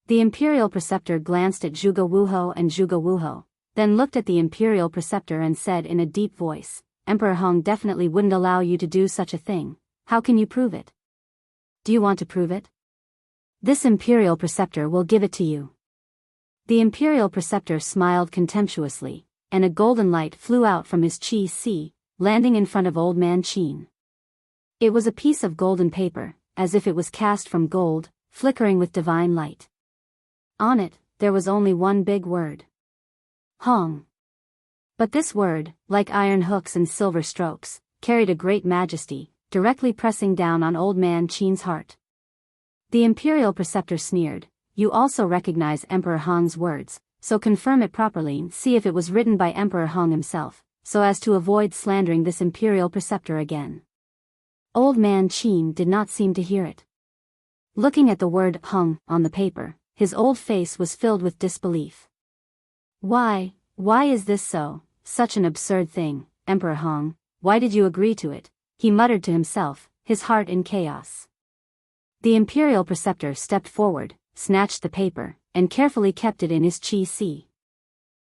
The imperial preceptor glanced at Zhuge Wuho and Zhuge Wuho, then looked at the imperial preceptor and said in a deep voice, Emperor Hong definitely wouldn't allow you to do such a thing. How can you prove it? Do you want to prove it? This imperial preceptor will give it to you. The imperial preceptor smiled contemptuously, and a golden light flew out from his chi, landing in front of old man Qin. It was a piece of golden paper, as if it was cast from gold, flickering with divine light. On it, there was only one big word. Hong. But this word, like iron hooks and silver strokes, carried a great majesty, directly pressing down on old man Qin's heart. The imperial preceptor sneered, "You also recognize Emperor Hong's words, so confirm it properly and see if it was written by Emperor Hong himself, so as to avoid slandering this imperial preceptor again." Old man Qin did not seem to hear it. Looking at the word Hong on the paper, his old face was filled with disbelief. Why is this so? Such an absurd thing, Emperor Hong, why did you agree to it?" he muttered to himself, his heart in chaos. The imperial preceptor stepped forward, snatched the paper, and carefully kept it in his chi-si.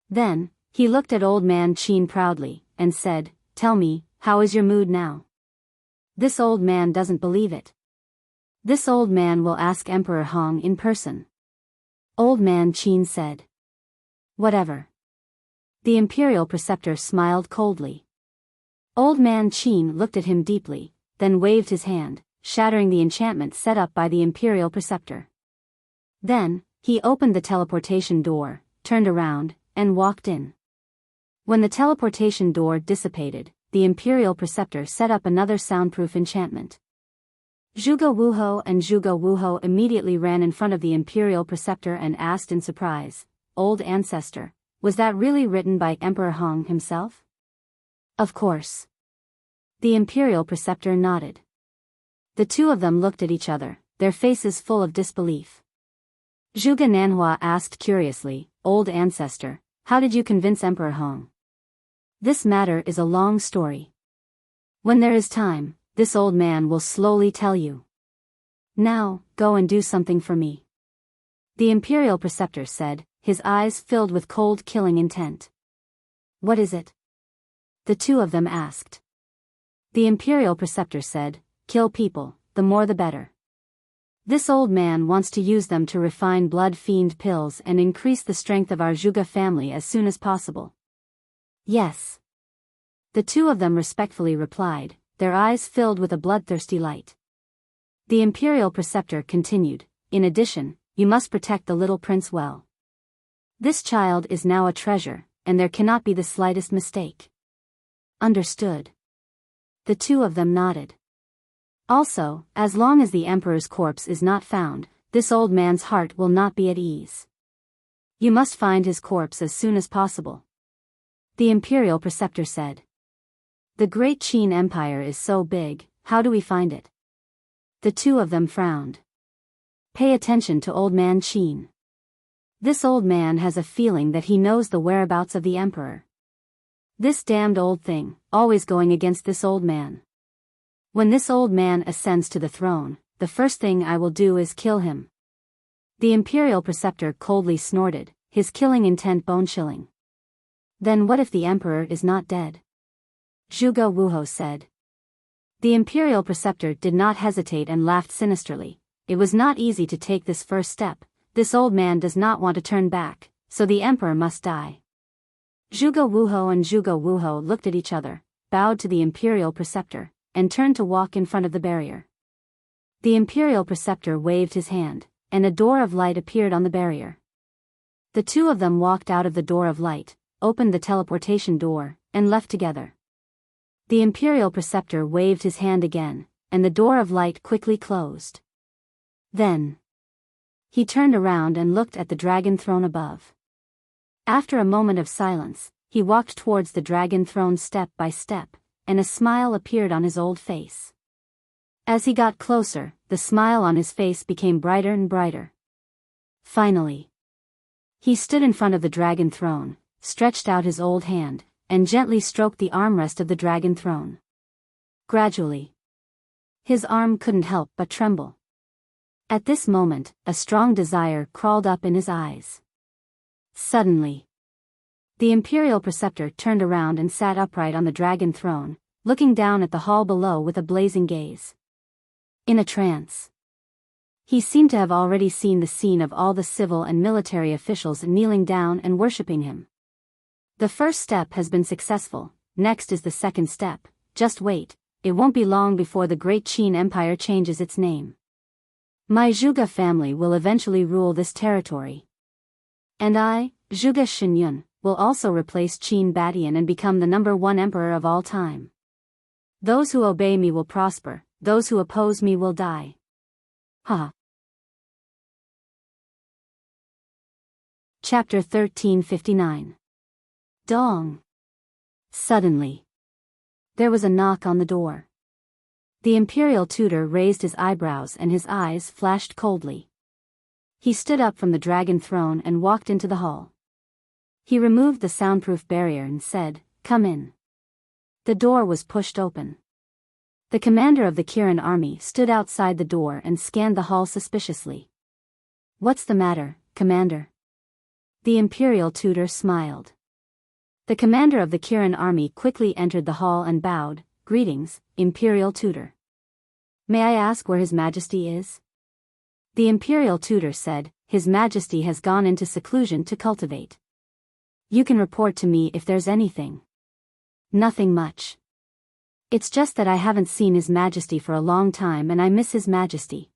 Then, he looked at old man Qin proudly, and said, "Tell me, how is your mood now?" This old man doesn't believe it. This old man will ask Emperor Hong in person. Old man Qin said. Whatever. The imperial preceptor smiled coldly. Old man Qin looked at him deeply, then waved his hand, shattering the enchantment set up by the imperial preceptor. Then, he opened the teleportation door, turned around, and walked in. When the teleportation door dissipated, the imperial preceptor set up another soundproof enchantment. Zhuge Wuho and Zhuge Wuho immediately ran in front of the imperial preceptor and asked in surprise, "Old ancestor, was that really written by Emperor Hong himself?" "Of course." The imperial preceptor nodded. The two of them looked at each other, their faces full of disbelief. Zhuge Nanhua asked curiously, "Old ancestor, how did you convince Emperor Hong?" "This matter is a long story. When there is time, this old man will slowly tell you. Now, go and do something for me." The imperial preceptor said, his eyes filled with cold killing intent. "What is it?" the two of them asked. The imperial preceptor said, "Kill people, the more the better. This old man wants to use them to refine blood fiend pills and increase the strength of our Zhuge family as soon as possible." "Yes." The two of them respectfully replied, their eyes filled with a bloodthirsty light. The imperial preceptor continued, "In addition, you must protect the little prince well. This child is now a treasure, and there cannot be the slightest mistake." "Understood." The two of them nodded. "Also, as long as the emperor's corpse is not found, this old man's heart will not be at ease. You must find his corpse as soon as possible." The imperial preceptor said. "The great Qin Empire is so big, how do we find it?" The two of them frowned. "Pay attention to old man Qin. This old man has a feeling that he knows the whereabouts of the emperor. This damned old thing, always going against this old man. When this old man ascends to the throne, the first thing I will do is kill him." The imperial preceptor coldly snorted, his killing intent bone-chilling. "Then what if the emperor is not dead?" Zhuge Wuho said. The imperial preceptor did not hesitate and laughed sinisterly. "It was not easy to take this first step. This old man does not want to turn back, so the emperor must die." Zhuge Wuho and Zhuge Wuho looked at each other, bowed to the imperial preceptor, and turned to walk in front of the barrier. The imperial preceptor waved his hand, and a door of light appeared on the barrier. The two of them walked out of the door of light, opened the teleportation door, and left together. The imperial preceptor waved his hand again, and the door of light quickly closed. Then, he turned around and looked at the dragon throne above. After a moment of silence, he walked towards the dragon throne step by step, and a smile appeared on his old face. As he got closer, the smile on his face became brighter and brighter. Finally, he stood in front of the dragon throne, stretched out his old hand, and gently stroked the armrest of the dragon throne. Gradually, his arm couldn't help but tremble. At this moment, a strong desire crawled up in his eyes. Suddenly, the imperial preceptor turned around and sat upright on the dragon throne, looking down at the hall below with a blazing gaze. In a trance, he seemed to have already seen the scene of all the civil and military officials kneeling down and worshipping him. "The first step has been successful, next is the second step. Just wait, it won't be long before the great Qin Empire changes its name. My Zhuge family will eventually rule this territory. And I, Zhuge Shinyun, will also replace Qin Badian and become the #1 emperor of all time. Those who obey me will prosper, those who oppose me will die. Ha. Chapter 1359. Dong. Suddenly, there was a knock on the door. The imperial tutor raised his eyebrows and his eyes flashed coldly. He stood up from the dragon throne and walked into the hall. He removed the soundproof barrier and said, "Come in." The door was pushed open. The commander of the Kirin army stood outside the door and scanned the hall suspiciously. "What's the matter, Commander?" The imperial tutor smiled. The commander of the Kirin army quickly entered the hall and bowed. "Greetings, imperial tutor. May I ask where His Majesty is?" The imperial tutor said, "His Majesty has gone into seclusion to cultivate. You can report to me if there's anything." "Nothing much. It's just that I haven't seen His Majesty for a long time and I miss His Majesty."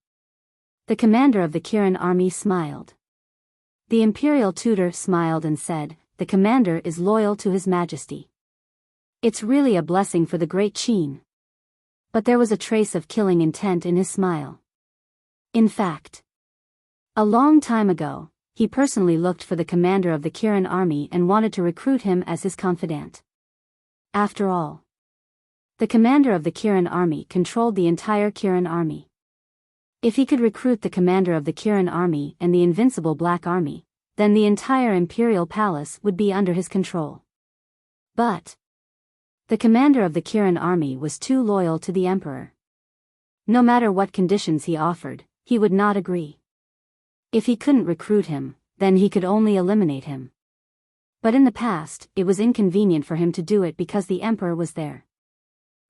The commander of the Kirin army smiled. The imperial tutor smiled and said, "The commander is loyal to His Majesty. It's really a blessing for the great Qin." But there was a trace of killing intent in his smile. In fact, a long time ago, he personally looked for the commander of the Kirin army and wanted to recruit him as his confidant. After all, the commander of the Kirin army controlled the entire Kirin army. If he could recruit the commander of the Kirin army and the invincible Black Army, then the entire imperial palace would be under his control. But the commander of the Kirin army was too loyal to the emperor. No matter what conditions he offered, he would not agree. If he couldn't recruit him, then he could only eliminate him. But in the past, it was inconvenient for him to do it because the emperor was there.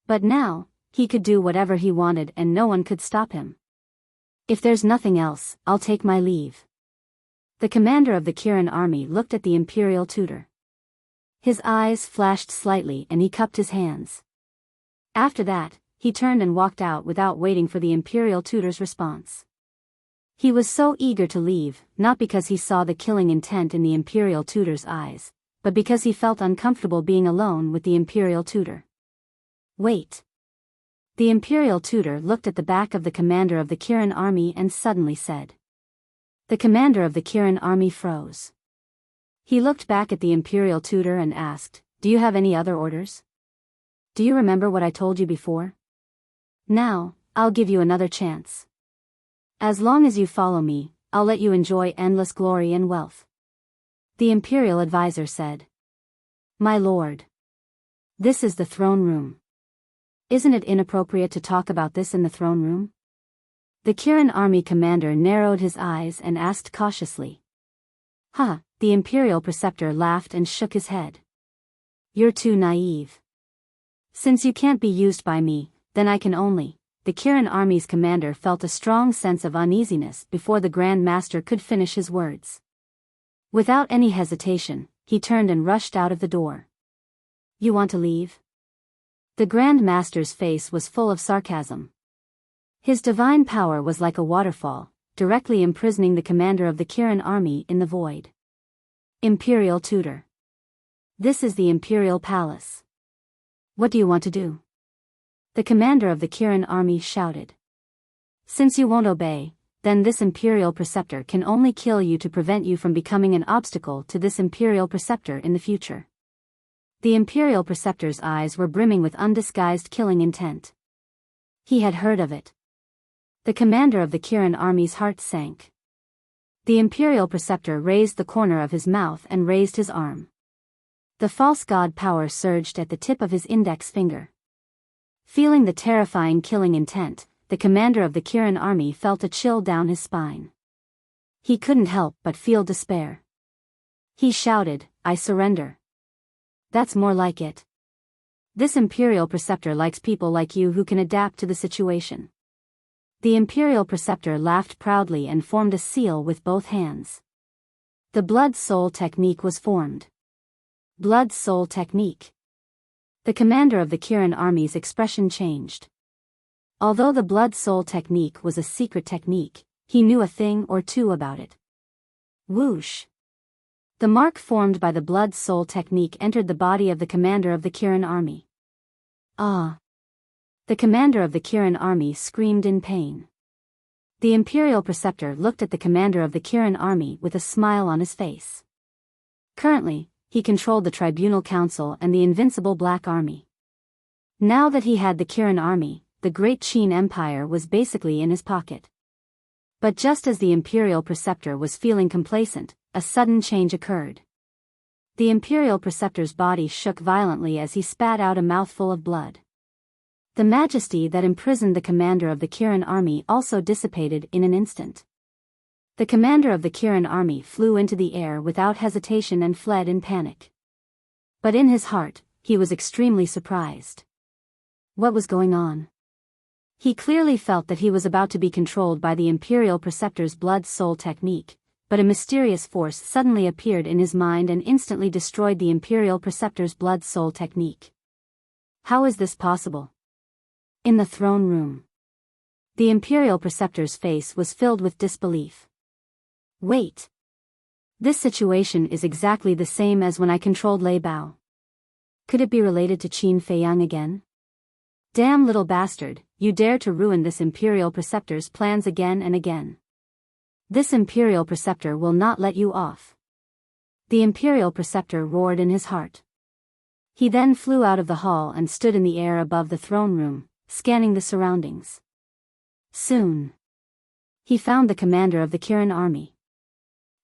But now, he could do whatever he wanted and no one could stop him. "If there's nothing else, I'll take my leave." The commander of the Kirin army looked at the imperial tutor. His eyes flashed slightly and he cupped his hands. After that, he turned and walked out without waiting for the imperial tutor's response. He was so eager to leave, not because he saw the killing intent in the imperial tutor's eyes, but because he felt uncomfortable being alone with the imperial tutor. "Wait." The imperial tutor looked at the back of the commander of the Kirin army and suddenly said. The commander of the Kirin army froze. He looked back at the imperial tutor and asked, "Do you have any other orders? Do you remember what I told you before? Now, I'll give you another chance. As long as you follow me, I'll let you enjoy endless glory and wealth." The imperial advisor said. "My lord. This is the throne room. Isn't it inappropriate to talk about this in the throne room?" The Kirin army commander narrowed his eyes and asked cautiously. "Huh," the imperial preceptor laughed and shook his head. "You're too naive. Since you can't be used by me, then I can only." The Kirin army's commander felt a strong sense of uneasiness before the Grand Master could finish his words. Without any hesitation, he turned and rushed out of the door. "You want to leave?" The Grand Master's face was full of sarcasm. His divine power was like a waterfall, directly imprisoning the commander of the Kirin army in the void. "Imperial tutor. This is the imperial palace. What do you want to do?" The commander of the Kirin army shouted. "Since you won't obey, then this imperial preceptor can only kill you to prevent you from becoming an obstacle to this imperial preceptor in the future." The imperial preceptor's eyes were brimming with undisguised killing intent. He had heard of it. The commander of the Kirin army's heart sank. The imperial preceptor raised the corner of his mouth and raised his arm. The false god power surged at the tip of his index finger. Feeling the terrifying killing intent, the commander of the Kirin army felt a chill down his spine. He couldn't help but feel despair. He shouted, "I surrender." "That's more like it. This imperial preceptor likes people like you who can adapt to the situation." The imperial preceptor laughed proudly and formed a seal with both hands. The blood-soul technique was formed. Blood-soul technique. The commander of the Kirin army's expression changed. Although the blood-soul technique was a secret technique, he knew a thing or two about it. Whoosh! The mark formed by the blood-soul technique entered the body of the commander of the Kirin army. Ah! The commander of the Kirin army screamed in pain. The Imperial Preceptor looked at the commander of the Kirin army with a smile on his face. Currently, he controlled the Tribunal Council and the Invincible Black Army. Now that he had the Kirin army, the Great Qin Empire was basically in his pocket. But just as the Imperial Preceptor was feeling complacent, a sudden change occurred. The Imperial Preceptor's body shook violently as he spat out a mouthful of blood. The majesty that imprisoned the commander of the Kirin army also dissipated in an instant. The commander of the Kirin army flew into the air without hesitation and fled in panic. But in his heart, he was extremely surprised. What was going on? He clearly felt that he was about to be controlled by the Imperial Preceptor's blood-soul technique, but a mysterious force suddenly appeared in his mind and instantly destroyed the Imperial Preceptor's blood-soul technique. How is this possible? In the throne room, the Imperial Preceptor's face was filled with disbelief. Wait. This situation is exactly the same as when I controlled Lei Bao. Could it be related to Qin Feiyang again? Damn little bastard, you dare to ruin this Imperial Preceptor's plans again and again. This Imperial Preceptor will not let you off. The Imperial Preceptor roared in his heart. He then flew out of the hall and stood in the air above the throne room, scanning the surroundings. Soon, he found the commander of the Kirin army.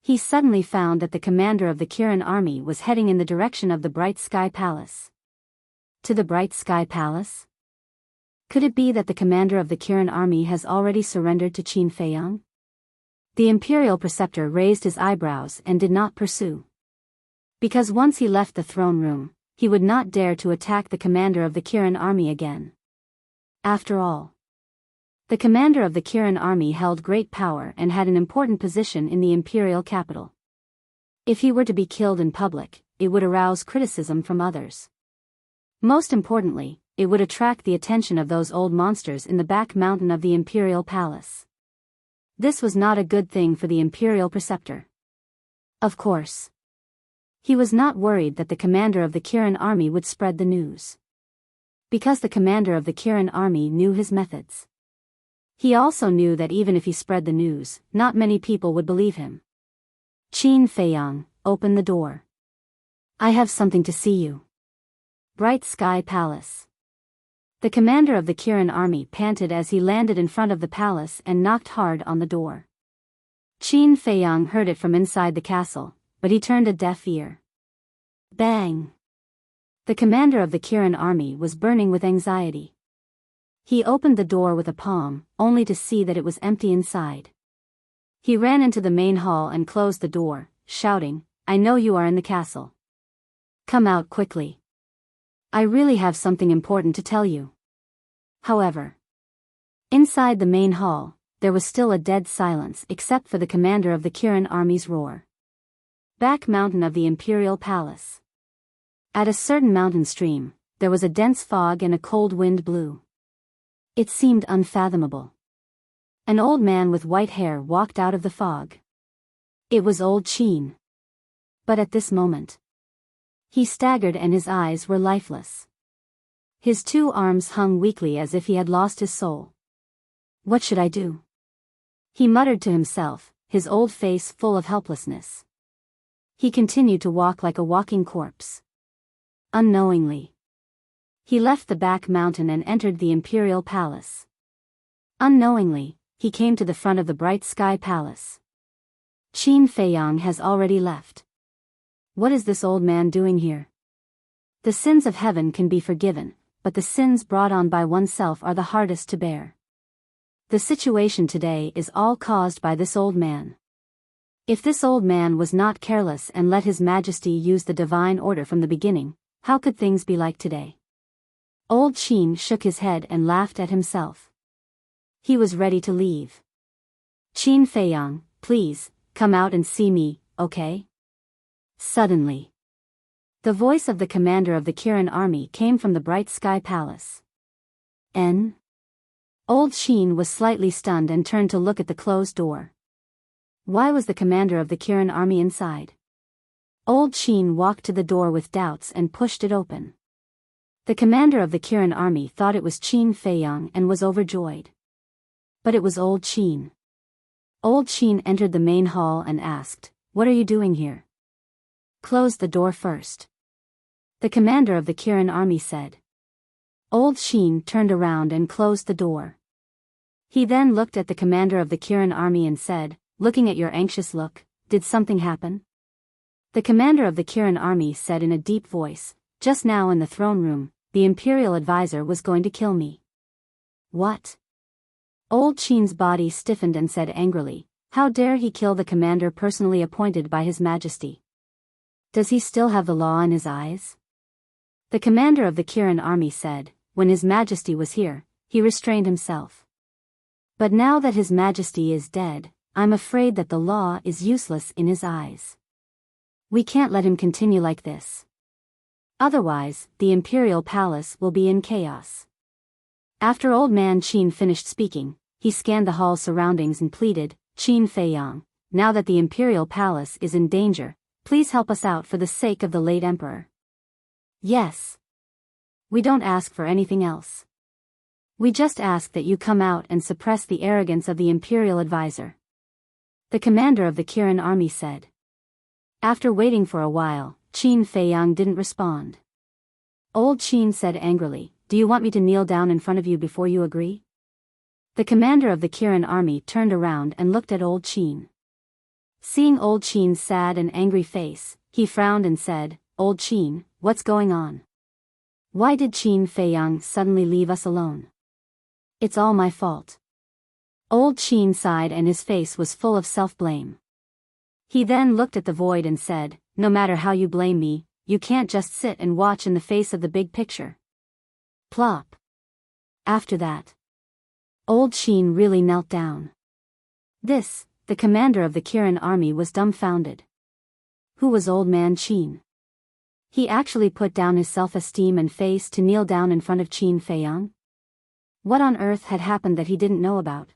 He suddenly found that the commander of the Kirin army was heading in the direction of the Bright Sky Palace. To the Bright Sky Palace? Could it be that the commander of the Kirin army has already surrendered to Qin Feiyang? The Imperial Preceptor raised his eyebrows and did not pursue. Because once he left the throne room, he would not dare to attack the commander of the Kirin army again. After all, the commander of the Kirin army held great power and had an important position in the imperial capital. If he were to be killed in public, it would arouse criticism from others. Most importantly, it would attract the attention of those old monsters in the back mountain of the imperial palace. This was not a good thing for the Imperial Preceptor. Of course, he was not worried that the commander of the Kirin army would spread the news. Because the commander of the Kirin army knew his methods. He also knew that even if he spread the news, not many people would believe him. Qin Feiyang, open the door. I have something to see you. Bright Sky Palace. The commander of the Kirin army panted as he landed in front of the palace and knocked hard on the door. Qin Feiyang heard it from inside the castle, but he turned a deaf ear. Bang! The commander of the Kirin army was burning with anxiety. He opened the door with a palm, only to see that it was empty inside. He ran into the main hall and closed the door, shouting, I know you are in the castle. Come out quickly. I really have something important to tell you. However, inside the main hall, there was still a dead silence except for the commander of the Kirin army's roar. Back mountain of the Imperial Palace. At a certain mountain stream, there was a dense fog and a cold wind blew. It seemed unfathomable. An old man with white hair walked out of the fog. It was old Qin. But at this moment, he staggered and his eyes were lifeless. His two arms hung weakly as if he had lost his soul. What should I do? He muttered to himself, his old face full of helplessness. He continued to walk like a walking corpse. Unknowingly, he left the back mountain and entered the Imperial Palace. Unknowingly, he came to the front of the Bright Sky Palace. Qin Feiyang has already left. What is this old man doing here? The sins of heaven can be forgiven, but the sins brought on by oneself are the hardest to bear. The situation today is all caused by this old man. If this old man was not careless and let His Majesty use the divine order from the beginning, how could things be like today? Old Qin shook his head and laughed at himself. He was ready to leave. Qin Feiyang, please, come out and see me, okay? Suddenly, the voice of the commander of the Kirin army came from the Bright Sky Palace. N? Old Qin was slightly stunned and turned to look at the closed door. Why was the commander of the Kirin army inside? Old Qin walked to the door with doubts and pushed it open. The commander of the Kirin army thought it was Qin Feiyang and was overjoyed. But it was Old Qin. Old Qin entered the main hall and asked, "What are you doing here?" "Close the door first," the commander of the Kirin army said. Old Qin turned around and closed the door. He then looked at the commander of the Kirin army and said, "Looking at your anxious look, did something happen?" The commander of the Kirin army said in a deep voice, "Just now in the throne room, the imperial advisor was going to kill me." "What?" Old Qin's body stiffened and said angrily, "How dare he kill the commander personally appointed by His Majesty? Does he still have the law in his eyes?" The commander of the Kirin army said, "When His Majesty was here, he restrained himself. But now that His Majesty is dead, I'm afraid that the law is useless in his eyes. We can't let him continue like this. Otherwise, the imperial palace will be in chaos." After Old Man Qin finished speaking, he scanned the hall's surroundings and pleaded, "Qin Feiyang, now that the imperial palace is in danger, please help us out for the sake of the late emperor." "Yes. We don't ask for anything else. We just ask that you come out and suppress the arrogance of the imperial advisor," the commander of the Kirin army said. After waiting for a while, Qin Feiyang didn't respond. Old Qin said angrily, "Do you want me to kneel down in front of you before you agree?" The commander of the Kirin army turned around and looked at Old Qin. Seeing Old Qin's sad and angry face, he frowned and said, "Old Qin, what's going on? Why did Qin Feiyang suddenly leave us alone? It's all my fault." Old Qin sighed and his face was full of self-blame. He then looked at the void and said, "No matter how you blame me, you can't just sit and watch in the face of the big picture." Plop. After that, Old Qin really knelt down. The commander of the Kirin army was dumbfounded. Who was Old Man Qin? He actually put down his self-esteem and face to kneel down in front of Qin Feiyang? What on earth had happened that he didn't know about?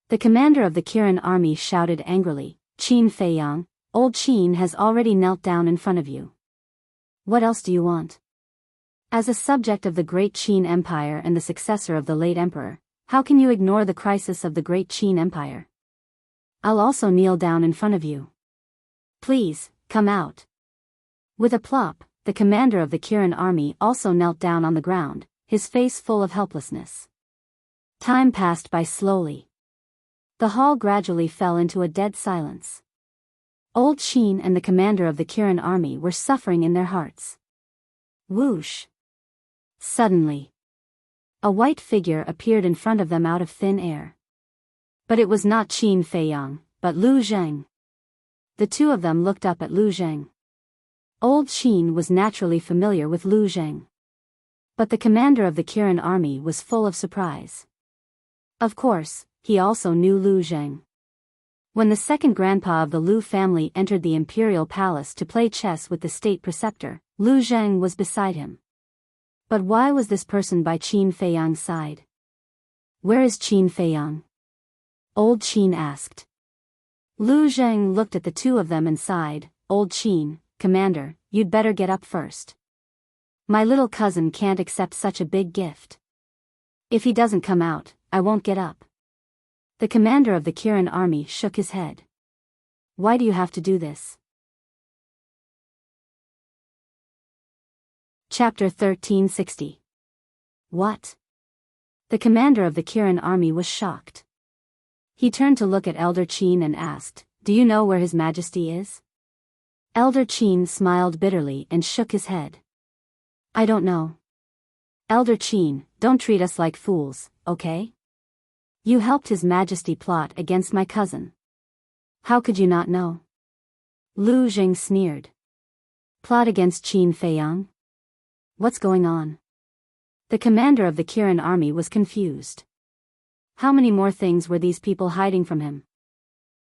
The commander of the Kirin army shouted angrily, "Qin Feiyang, Old Qin has already knelt down in front of you. What else do you want? As a subject of the great Qin Empire and the successor of the late emperor, how can you ignore the crisis of the great Qin Empire? I'll also kneel down in front of you. Please, come out." With a plop, the commander of the Kirin army also knelt down on the ground, his face full of helplessness. Time passed by slowly. The hall gradually fell into a dead silence. Old Qin and the commander of the Kirin army were suffering in their hearts. Whoosh! Suddenly, a white figure appeared in front of them out of thin air. But it was not Qin Feiyang, but Lu Zheng. The two of them looked up at Lu Zheng. Old Qin was naturally familiar with Lu Zheng. But the commander of the Kirin army was full of surprise. Of course, he also knew Lu Zheng. When the second grandpa of the Lu family entered the imperial palace to play chess with the state preceptor, Lu Zheng was beside him. But why was this person by Qin Feiyang's side? "Where is Qin Feiyang?" Old Qin asked. Lu Zheng looked at the two of them and sighed, "Old Qin, Commander, you'd better get up first. My little cousin can't accept such a big gift. If he doesn't come out, I won't get up." The commander of the Kirin army shook his head. "Why do you have to do this?" Chapter 1360. What? The commander of the Kirin army was shocked. He turned to look at Elder Qin and asked, "Do you know where His Majesty is?" Elder Qin smiled bitterly and shook his head. "I don't know." "Elder Qin, don't treat us like fools, okay? You helped His Majesty plot against my cousin. How could you not know?" Lu Zheng sneered. "Plot against Qin Feiyang? What's going on?" The commander of the Kirin army was confused. How many more things were these people hiding from him?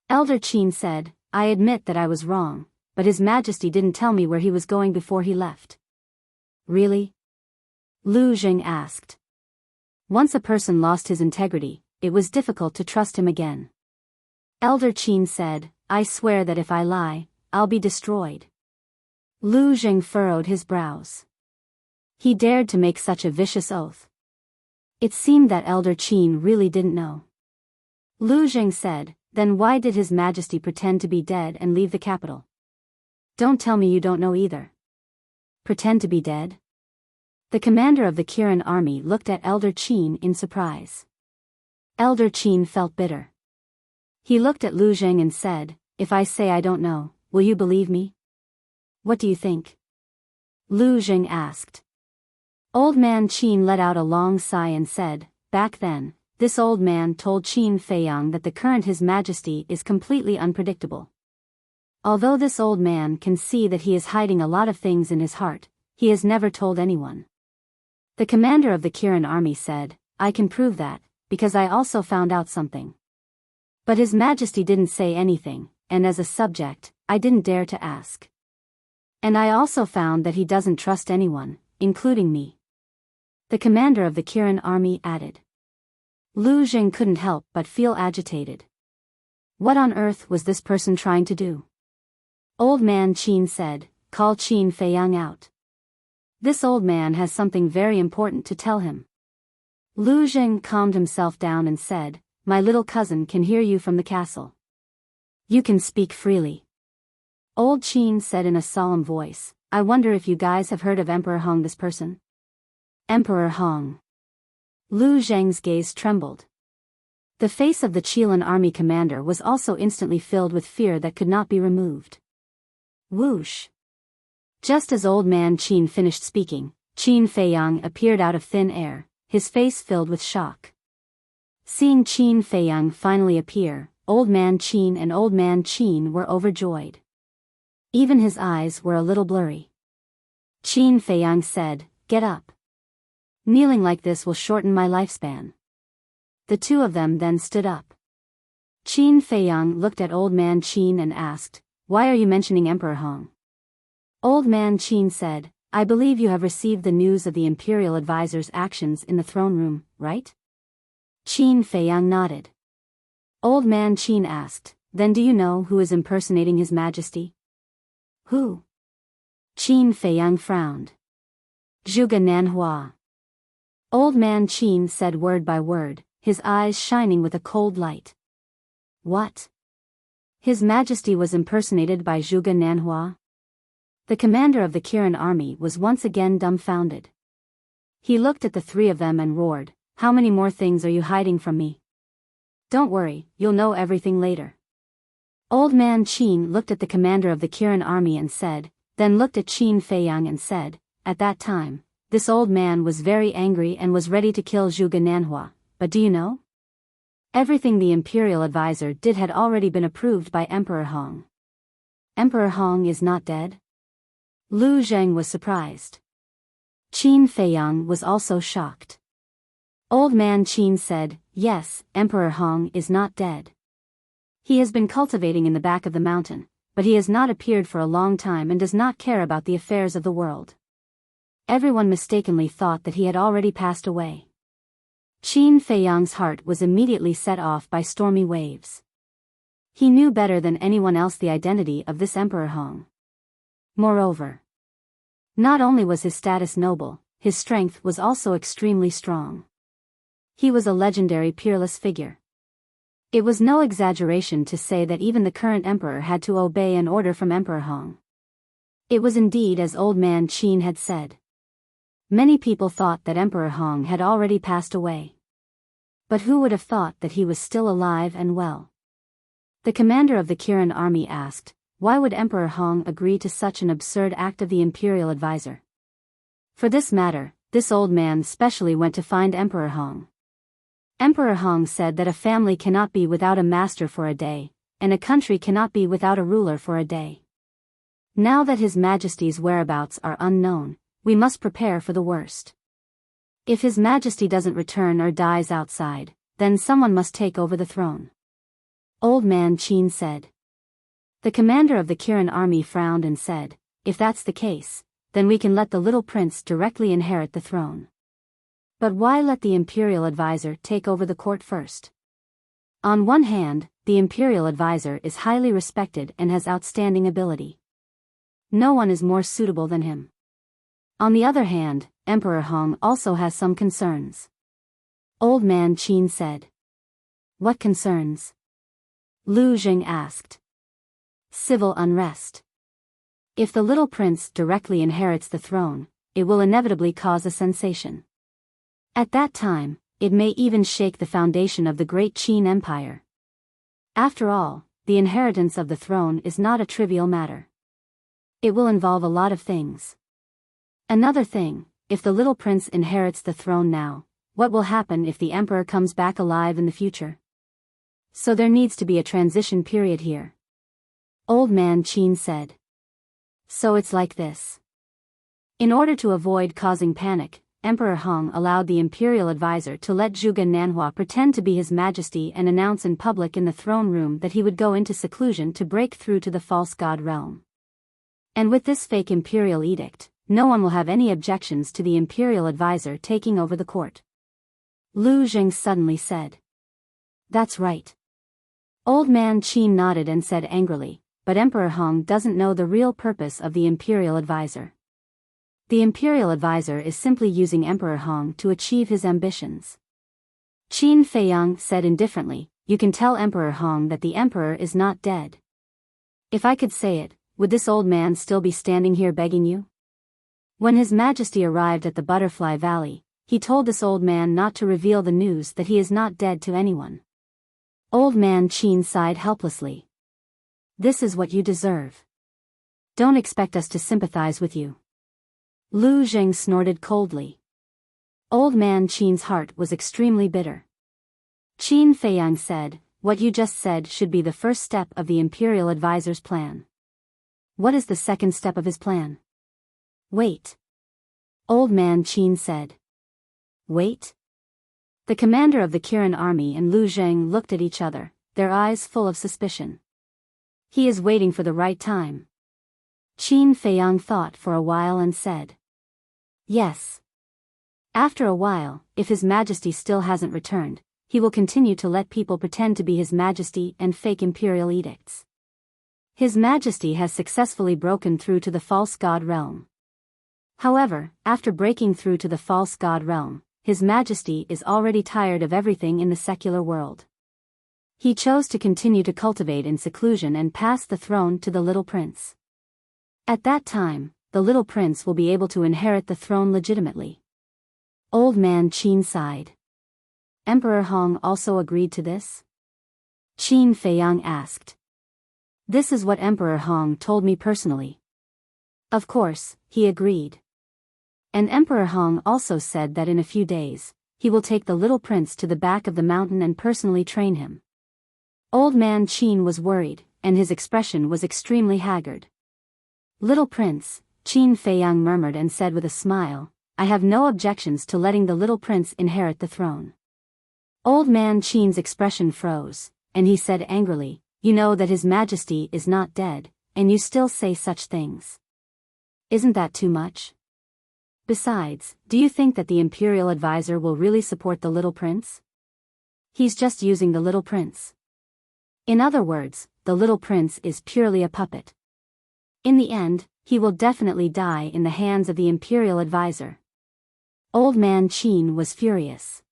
Elder Qin said, "I admit that I was wrong, but His Majesty didn't tell me where he was going before he left." "Really?" Lu Zheng asked. Once a person lost his integrity, it was difficult to trust him again. Elder Qin said, "I swear that if I lie, I'll be destroyed." Lu Zheng furrowed his brows. He dared to make such a vicious oath. It seemed that Elder Qin really didn't know. Lu Zheng said, "Then why did His Majesty pretend to be dead and leave the capital? Don't tell me you don't know either." Pretend to be dead? The commander of the Kirin army looked at Elder Qin in surprise. Elder Qin felt bitter. He looked at Lu Zheng and said, "If I say I don't know, will you believe me? What do you think?" Lu Zheng asked. Old man Qin let out a long sigh and said, "Back then, this old man told Qin Feiyang that the current His Majesty is completely unpredictable. Although this old man can see that he is hiding a lot of things in his heart, he has never told anyone." The commander of the Kirin army said, "I can prove that, because I also found out something. But His Majesty didn't say anything, and as a subject, I didn't dare to ask. And I also found that he doesn't trust anyone, including me." The commander of the Kirin army added. Lu Zheng couldn't help but feel agitated. What on earth was this person trying to do? Old man Qin said, "Call Qin Feiyang out. This old man has something very important to tell him." Lu Zheng calmed himself down and said, "My little cousin can hear you from the castle. You can speak freely." Old Qin said in a solemn voice, "I wonder if you guys have heard of Emperor Hong, this person?" Emperor Hong. Lu Zheng's gaze trembled. The face of the Qilin army commander was also instantly filled with fear that could not be removed. Whoosh! Just as old man Qin finished speaking, Qin Feiyang appeared out of thin air, his face filled with shock. Seeing Qin Feiyang finally appear, old man Qin and old man Qin were overjoyed. Even his eyes were a little blurry. Qin Feiyang said, "Get up. Kneeling like this will shorten my lifespan." The two of them then stood up. Qin Feiyang looked at old man Qin and asked, "Why are you mentioning Emperor Hong?" Old man Qin said, "I believe you have received the news of the imperial advisor's actions in the throne room, right?" Qin Feiyang nodded. Old man Qin asked, "Then do you know who is impersonating His Majesty?" "Who?" Qin Feiyang frowned. "Zhuge Nanhua." Old man Qin said word by word, his eyes shining with a cold light. "What? His Majesty was impersonated by Zhuge Nanhua?" The commander of the Kirin army was once again dumbfounded. He looked at the three of them and roared, "How many more things are you hiding from me? Don't worry, you'll know everything later." Old man Qin looked at the commander of the Kirin army and said, then looked at Qin Feiyang and said, "At that time, this old man was very angry and was ready to kill Zhuge Nanhua, but do you know? Everything the imperial advisor did had already been approved by Emperor Hong. Emperor Hong is not dead?" Lu Zheng was surprised. Qin Feiyang was also shocked. Old man Qin said, "Yes, Emperor Hong is not dead. He has been cultivating in the back of the mountain, but he has not appeared for a long time and does not care about the affairs of the world." Everyone mistakenly thought that he had already passed away. Qin Feiyang's heart was immediately set off by stormy waves. He knew better than anyone else the identity of this Emperor Hong. Moreover, not only was his status noble, his strength was also extremely strong. He was a legendary peerless figure. It was no exaggeration to say that even the current emperor had to obey an order from Emperor Hong. It was indeed as old man Qin had said. Many people thought that Emperor Hong had already passed away. But who would have thought that he was still alive and well? The commander of the Kirin army asked, why would Emperor Hong agree to such an absurd act of the imperial advisor? For this matter, this old man specially went to find Emperor Hong. Emperor Hong said that a family cannot be without a master for a day, and a country cannot be without a ruler for a day. Now that His Majesty's whereabouts are unknown, we must prepare for the worst. If His Majesty doesn't return or dies outside, then someone must take over the throne. Old man Qin said. The commander of the Kirin army frowned and said, if that's the case, then we can let the little prince directly inherit the throne. But why let the imperial advisor take over the court first? On one hand, the imperial advisor is highly respected and has outstanding ability. No one is more suitable than him. On the other hand, Emperor Hong also has some concerns. Old Man Qin said. What concerns? Lu Jing asked. Civil unrest. If the little prince directly inherits the throne, it will inevitably cause a sensation. At that time, it may even shake the foundation of the great Qin Empire. After all, the inheritance of the throne is not a trivial matter. It will involve a lot of things. Another thing, if the little prince inherits the throne now, what will happen if the emperor comes back alive in the future? So there needs to be a transition period here. Old Man Qin said. So it's like this. In order to avoid causing panic, Emperor Hong allowed the imperial advisor to let Zhuge Nanhua pretend to be His Majesty and announce in public in the throne room that he would go into seclusion to break through to the false god realm. And with this fake imperial edict, no one will have any objections to the imperial advisor taking over the court. Lu Jing suddenly said. That's right. Old Man Qin nodded and said angrily, but Emperor Hong doesn't know the real purpose of the imperial advisor. The imperial advisor is simply using Emperor Hong to achieve his ambitions. Qin Feiyang said indifferently, you can tell Emperor Hong that the emperor is not dead. If I could say it, would this old man still be standing here begging you? When His Majesty arrived at the Butterfly Valley, he told this old man not to reveal the news that he is not dead to anyone. Old Man Qin sighed helplessly. This is what you deserve. Don't expect us to sympathize with you. Lu Jing snorted coldly. Old Man Qin's heart was extremely bitter. Qin Feiyang said, what you just said should be the first step of the imperial advisor's plan. What is the second step of his plan? Wait. Old Man Qin said. Wait? The commander of the Kirin army and Lu Zheng looked at each other, their eyes full of suspicion. He is waiting for the right time. Qin Feiyang thought for a while and said. Yes. After a while, if His Majesty still hasn't returned, he will continue to let people pretend to be His Majesty and fake imperial edicts. His Majesty has successfully broken through to the false god realm. However, after breaking through to the false god realm, His Majesty is already tired of everything in the secular world. He chose to continue to cultivate in seclusion and pass the throne to the little prince. At that time, the little prince will be able to inherit the throne legitimately. Old Man Qin sighed. Emperor Hong also agreed to this? Qin Feiyang asked. This is what Emperor Hong told me personally. Of course, he agreed. And Emperor Hong also said that in a few days, he will take the little prince to the back of the mountain and personally train him. Old Man Qin was worried, and his expression was extremely haggard. Little prince, Qin Feiyang murmured and said with a smile, I have no objections to letting the little prince inherit the throne. Old Man Qin's expression froze, and he said angrily, you know that His Majesty is not dead, and you still say such things. Isn't that too much? Besides, do you think that the imperial advisor will really support the little prince? He's just using the little prince. In other words, the little prince is purely a puppet. In the end, he will definitely die in the hands of the imperial advisor. Old Man Qin was furious.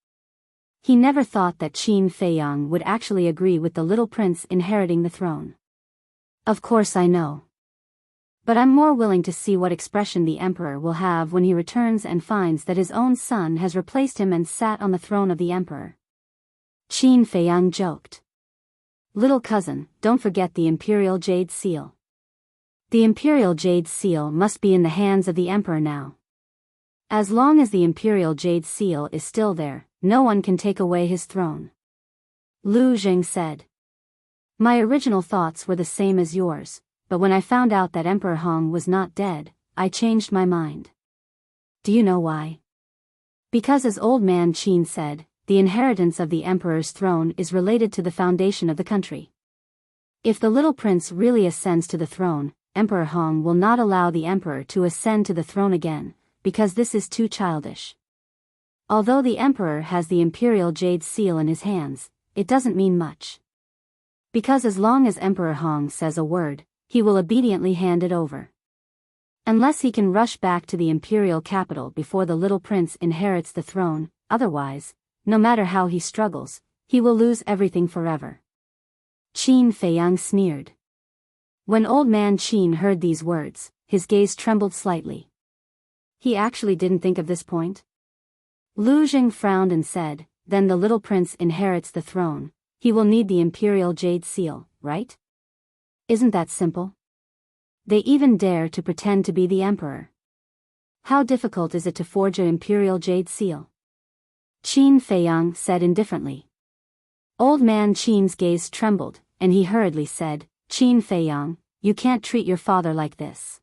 He never thought that Qin Feiyang would actually agree with the little prince inheriting the throne. Of course I know. But I'm more willing to see what expression the emperor will have when he returns and finds that his own son has replaced him and sat on the throne of the emperor. Qin Feiyang joked. Little cousin, don't forget the imperial jade seal. The imperial jade seal must be in the hands of the emperor now. As long as the imperial jade seal is still there, no one can take away his throne. Lu Jing said. My original thoughts were the same as yours, but when I found out that Emperor Hong was not dead, I changed my mind. Do you know why? Because as Old Man Qin said, the inheritance of the emperor's throne is related to the foundation of the country. If the little prince really ascends to the throne, Emperor Hong will not allow the emperor to ascend to the throne again, because this is too childish. Although the emperor has the imperial jade seal in his hands, it doesn't mean much. Because as long as Emperor Hong says a word, he will obediently hand it over. Unless he can rush back to the imperial capital before the little prince inherits the throne, otherwise, no matter how he struggles, he will lose everything forever. Qin Feiyang sneered. When old man Qin heard these words, his gaze trembled slightly. He actually didn't think of this point. Lu Jing frowned and said, then the little prince inherits the throne. He will need the imperial jade seal, right? Isn't that simple? They even dare to pretend to be the emperor. How difficult is it to forge an imperial jade seal? Qin Feiyang said indifferently. Old man Qin's gaze trembled, and he hurriedly said, Qin Feiyang, you can't treat your father like this.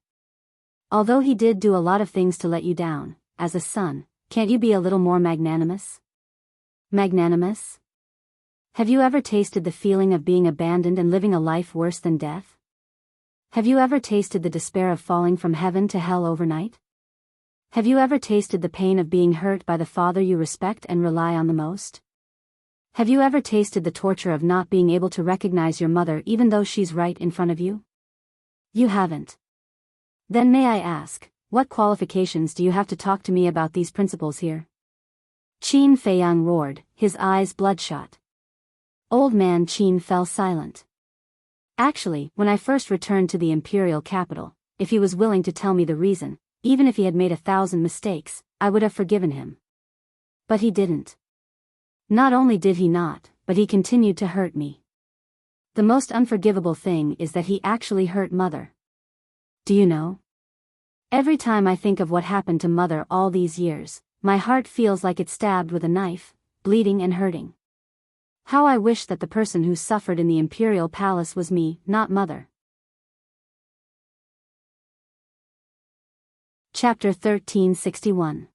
Although he did do a lot of things to let you down, as a son, can't you be a little more magnanimous? Magnanimous? Have you ever tasted the feeling of being abandoned and living a life worse than death? Have you ever tasted the despair of falling from heaven to hell overnight? Have you ever tasted the pain of being hurt by the father you respect and rely on the most? Have you ever tasted the torture of not being able to recognize your mother even though she's right in front of you? You haven't. Then may I ask, what qualifications do you have to talk to me about these principles here? Qin Feiyang roared, his eyes bloodshot. Old man Qin fell silent. Actually, when I first returned to the imperial capital, if he was willing to tell me the reason, even if he had made 1,000 mistakes, I would have forgiven him. But he didn't. Not only did he not, but he continued to hurt me. The most unforgivable thing is that he actually hurt Mother. Do you know? Every time I think of what happened to Mother all these years, my heart feels like it's stabbed with a knife, bleeding and hurting. How I wish that the person who suffered in the imperial palace was me, not Mother. Chapter 1361.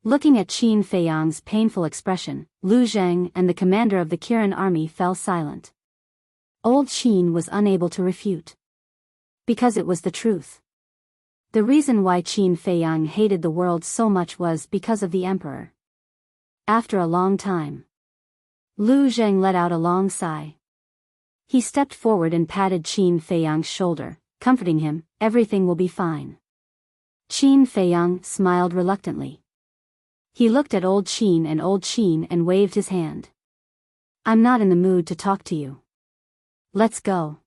Looking at Qin Feiyang's painful expression, Lu Zheng and the commander of the Kirin army fell silent. Old Qin was unable to refute. Because it was the truth. The reason why Qin Feiyang hated the world so much was because of the emperor. After a long time, Lu Zheng let out a long sigh. He stepped forward and patted Qin Feiyang's shoulder, comforting him, everything will be fine. Qin Feiyang smiled reluctantly. He looked at old Qin and waved his hand. I'm not in the mood to talk to you. Let's go.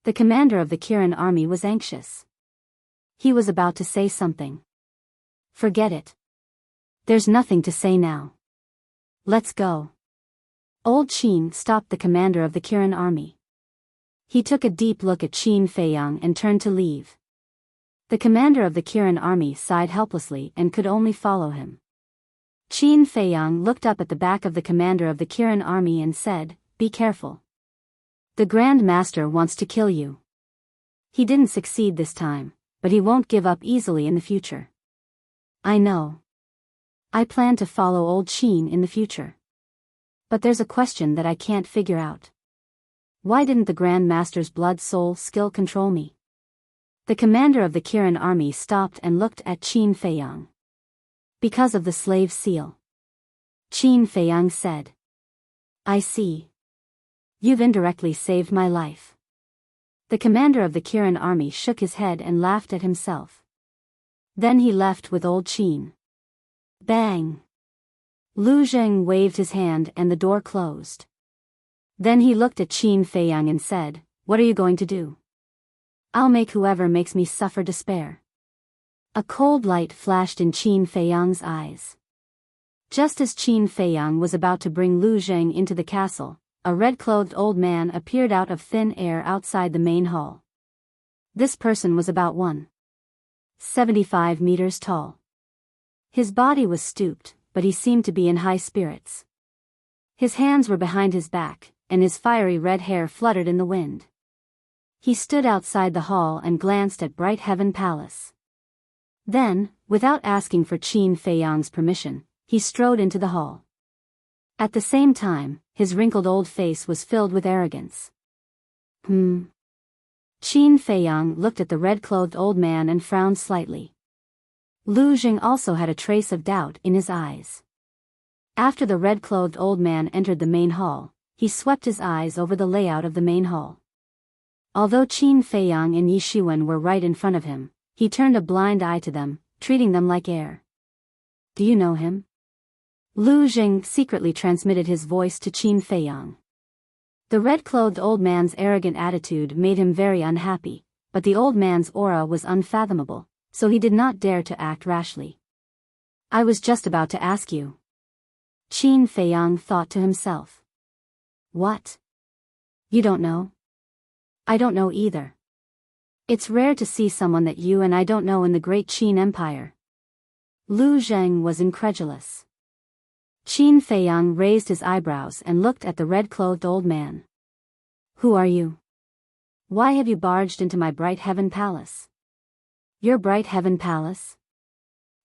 The commander of the Kirin army was anxious. He was about to say something. Forget it. There's nothing to say now. Let's go. Old Qin stopped the commander of the Kirin army. He took a deep look at Qin Feiyang and turned to leave. The commander of the Kirin army sighed helplessly and could only follow him. Qin Feiyang looked up at the back of the commander of the Kirin army and said, be careful. The Grand Master wants to kill you. He didn't succeed this time, but he won't give up easily in the future. I know. I plan to follow old Qin in the future. But there's a question that I can't figure out. Why didn't the Grand Master's blood soul skill control me? The commander of the Kirin army stopped and looked at Qin Feiyang. Because of the slave seal. Qin Feiyang said. I see. You've indirectly saved my life. The commander of the Kirin army shook his head and laughed at himself. Then he left with old Qin. Bang! Lu Zheng waved his hand and the door closed. Then he looked at Qin Feiyang and said, what are you going to do? I'll make whoever makes me suffer despair. A cold light flashed in Qin Feiyang's eyes. Just as Qin Feiyang was about to bring Lu Zheng into the castle, a red-clothed old man appeared out of thin air outside the main hall. This person was about 1.75 meters tall. His body was stooped, but he seemed to be in high spirits. His hands were behind his back, and his fiery red hair fluttered in the wind. He stood outside the hall and glanced at Bright Heaven Palace. Then, without asking for Qin Feiyang's permission, he strode into the hall. At the same time, his wrinkled old face was filled with arrogance. Qin Feiyang looked at the red-clothed old man and frowned slightly. Lu Jing also had a trace of doubt in his eyes. After the red-clothed old man entered the main hall, he swept his eyes over the layout of the main hall. Although Qin Feiyang and Yi Shiwen were right in front of him, he turned a blind eye to them, treating them like air. Do you know him? Lu Jing secretly transmitted his voice to Qin Feiyang. The red-clothed old man's arrogant attitude made him very unhappy, but the old man's aura was unfathomable, so he did not dare to act rashly. I was just about to ask you. Qin Feiyang thought to himself. What? You don't know? I don't know either. It's rare to see someone that you and I don't know in the great Qin Empire. Lu Zheng was incredulous. Qin Feiyang raised his eyebrows and looked at the red-clothed old man. Who are you? Why have you barged into my bright heaven palace? Your bright heaven palace?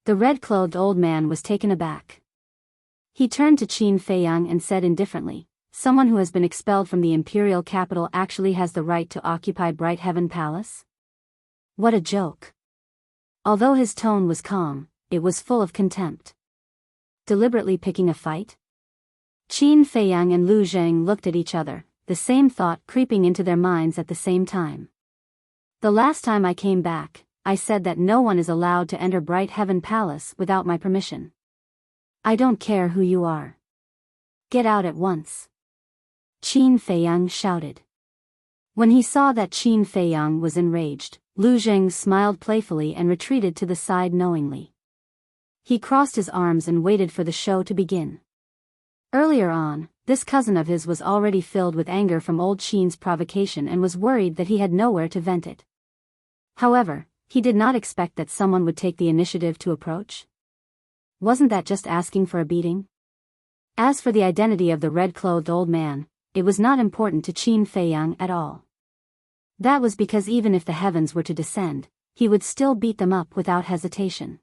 The red-clothed old man was taken aback. He turned to Qin Feiyang and said indifferently, someone who has been expelled from the imperial capital actually has the right to occupy bright heaven palace? What a joke. Although his tone was calm, it was full of contempt. Deliberately picking a fight? Qin Feiyang and Lu Zheng looked at each other, the same thought creeping into their minds at the same time. The last time I came back, I said that no one is allowed to enter Bright Heaven Palace without my permission. I don't care who you are. Get out at once. Qin Feiyang shouted. When he saw that Qin Feiyang was enraged, Lu Zheng smiled playfully and retreated to the side knowingly. He crossed his arms and waited for the show to begin. Earlier on, this cousin of his was already filled with anger from old Qin's provocation and was worried that he had nowhere to vent it. However, he did not expect that someone would take the initiative to approach. Wasn't that just asking for a beating? As for the identity of the red-clothed old man, it was not important to Qin Feiyang at all. That was because even if the heavens were to descend, he would still beat them up without hesitation.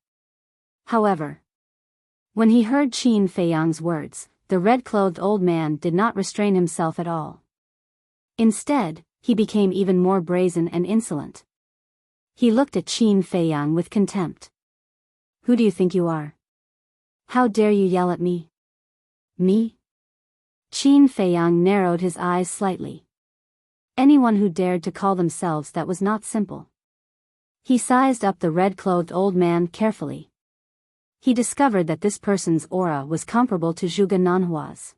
However, when he heard Qin Feiyang's words, the red-clothed old man did not restrain himself at all. Instead, he became even more brazen and insolent. He looked at Qin Feiyang with contempt. Who do you think you are? How dare you yell at me? Me? Qin Feiyang narrowed his eyes slightly. Anyone who dared to call themselves that was not simple. He sized up the red-clothed old man carefully. He discovered that this person's aura was comparable to Zhuge Nanhua's.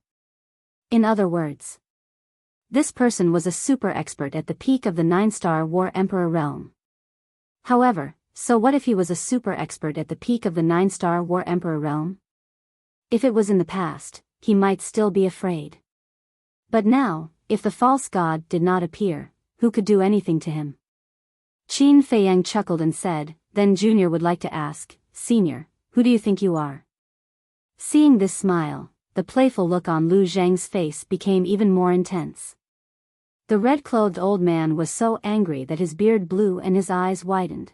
In other words, this person was a super expert at the peak of the 9-star War Emperor realm. However, so what if he was a super expert at the peak of the 9-star War Emperor realm? If it was in the past, he might still be afraid. But now, if the false god did not appear, who could do anything to him? Qin Feiyang chuckled and said, then Junior would like to ask, Senior, who do you think you are? Seeing this smile, the playful look on Lu Zheng's face became even more intense. The red-clothed old man was so angry that his beard blew and his eyes widened.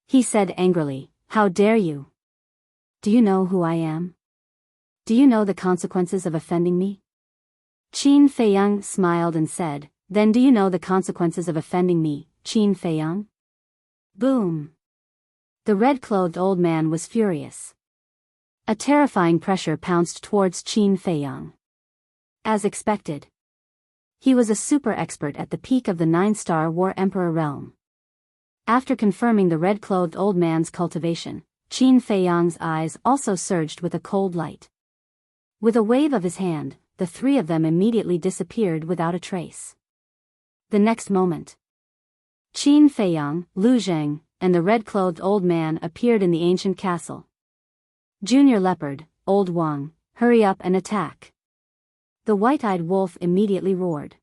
He said angrily, how dare you? Do you know who I am? Do you know the consequences of offending me? Qin Feiyang smiled and said, then do you know the consequences of offending me, Qin Feiyang? Boom! The red-clothed old man was furious. A terrifying pressure pounced towards Qin Feiyang. As expected, he was a super expert at the peak of the 9-star War Emperor realm. After confirming the red-clothed old man's cultivation, Qin Feiyang's eyes also surged with a cold light. With a wave of his hand, the three of them immediately disappeared without a trace. The next moment, Qin Feiyang, Lu Zheng, and the red-clothed old man appeared in the ancient castle. Junior Leopard, Old Wang, hurry up and attack. The white-eyed wolf immediately roared.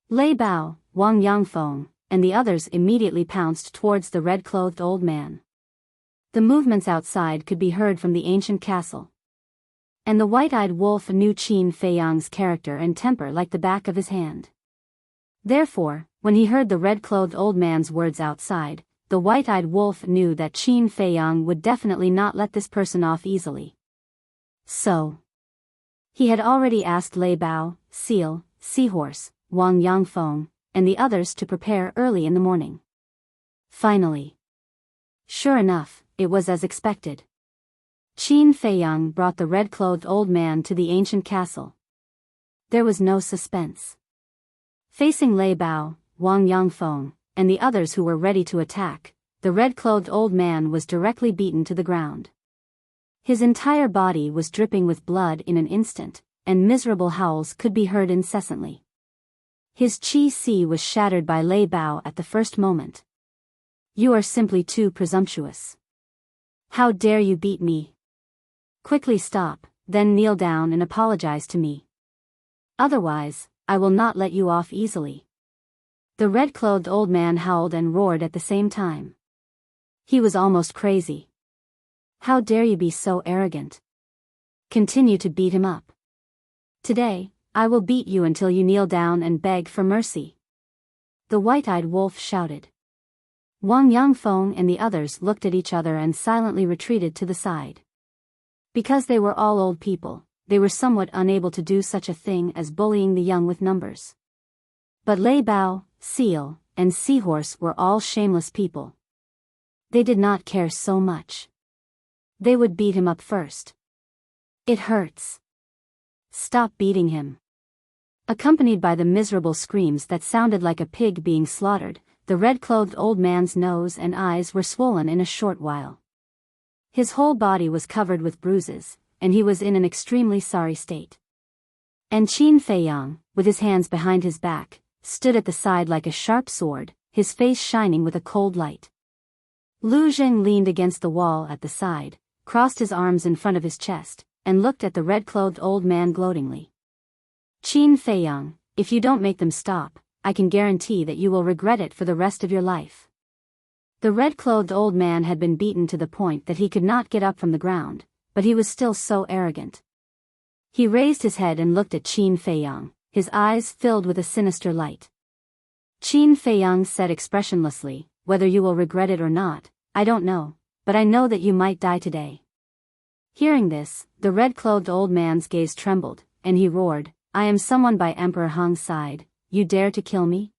Lei Bao, Wang Yangfeng, and the others immediately pounced towards the red-clothed old man. The movements outside could be heard from the ancient castle. And the white-eyed wolf knew Qin Feiyang's character and temper like the back of his hand. Therefore, when he heard the red-clothed old man's words outside, the white-eyed wolf knew that Qin Feiyang would definitely not let this person off easily. So, he had already asked Lei Bao, Seal, Seahorse, Wang Yangfeng, and the others to prepare early in the morning. Finally, sure enough, it was as expected. Qin Feiyang brought the red-clothed old man to the ancient castle. There was no suspense. Facing Lei Bao, Wang Yangfeng, and the others who were ready to attack, the red-clothed old man was directly beaten to the ground. His entire body was dripping with blood in an instant, and miserable howls could be heard incessantly. His chi was shattered by Lei Bao at the first moment. "You are simply too presumptuous. How dare you beat me? Quickly stop, then kneel down and apologize to me. Otherwise, I will not let you off easily." The red-clothed old man howled and roared at the same time. He was almost crazy. "How dare you be so arrogant? Continue to beat him up. Today, I will beat you until you kneel down and beg for mercy." The white-eyed wolf shouted. Wang Yangfeng and the others looked at each other and silently retreated to the side. Because they were all old people, they were somewhat unable to do such a thing as bullying the young with numbers. But Lei Bao, Seal, and Seahorse were all shameless people. They did not care so much. They would beat him up first. "It hurts. Stop beating him." Accompanied by the miserable screams that sounded like a pig being slaughtered, the red-clothed old man's nose and eyes were swollen in a short while. His whole body was covered with bruises, and he was in an extremely sorry state. And Qin Feiyang, with his hands behind his back, stood at the side like a sharp sword, his face shining with a cold light. Lu Zheng leaned against the wall at the side, crossed his arms in front of his chest, and looked at the red-clothed old man gloatingly. "Qin Feiyang, if you don't make them stop, I can guarantee that you will regret it for the rest of your life." The red-clothed old man had been beaten to the point that he could not get up from the ground, but he was still so arrogant. He raised his head and looked at Qin Feiyang, his eyes filled with a sinister light. Qin Feiyang said expressionlessly, "Whether you will regret it or not, I don't know, but I know that you might die today." Hearing this, the red-clothed old man's gaze trembled, and he roared, "I am someone by Emperor Hong's side, you dare to kill me?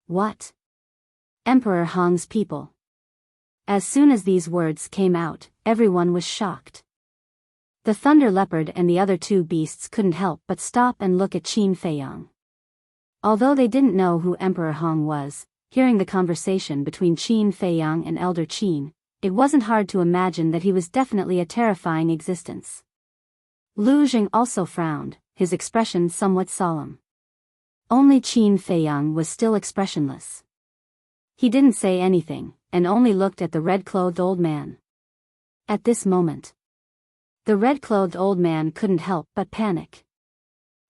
What? Emperor Hong's people?" As soon as these words came out, everyone was shocked. The thunder leopard and the other two beasts couldn't help but stop and look at Qin Feiyang. Although they didn't know who Emperor Hong was, hearing the conversation between Qin Feiyang and Elder Qin, it wasn't hard to imagine that he was definitely a terrifying existence. Lu Zheng also frowned, his expression somewhat solemn. Only Qin Feiyang was still expressionless. He didn't say anything, and only looked at the red-clothed old man. At this moment, the red-clothed old man couldn't help but panic.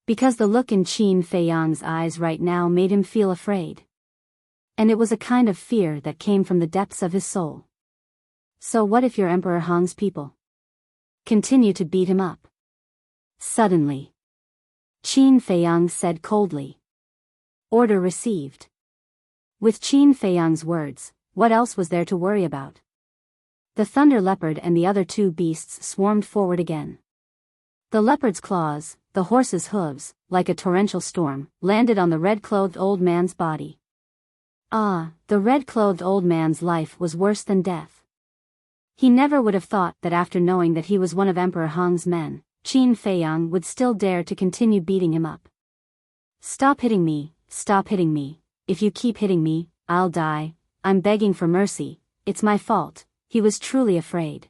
Because the look in Qin Feiyang's eyes right now made him feel afraid. And it was a kind of fear that came from the depths of his soul. So what if you're Emperor Hong's people? Continue to beat him up. Suddenly, Qin Feiyang said coldly. Order received. With Qin Feiyang's words, what else was there to worry about? The thunder leopard and the other two beasts swarmed forward again. The leopard's claws, the horse's hooves, like a torrential storm, landed on the red-clothed old man's body. Ah, the red-clothed old man's life was worse than death. He never would have thought that after knowing that he was one of Emperor Hong's men, Qin Feiyang would still dare to continue beating him up. "Stop hitting me, stop hitting me. If you keep hitting me, I'll die. I'm begging for mercy, it's my fault." He was truly afraid.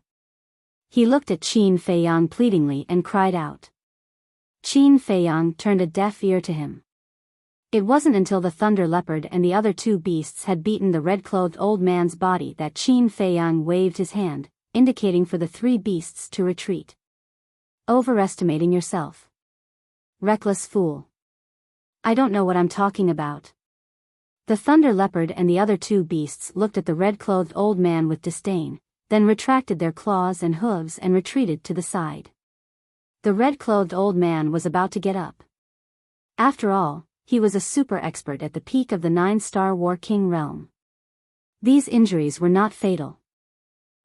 He looked at Qin Feiyang pleadingly and cried out. Qin Feiyang turned a deaf ear to him. It wasn't until the thunder leopard and the other two beasts had beaten the red-clothed old man's body that Qin Feiyang waved his hand, indicating for the three beasts to retreat. "Overestimating yourself. Reckless fool. I don't know what I'm talking about." The thunder leopard and the other two beasts looked at the red-clothed old man with disdain, then retracted their claws and hooves and retreated to the side. The red-clothed old man was about to get up. After all, he was a super expert at the peak of the 9-star War King realm. These injuries were not fatal.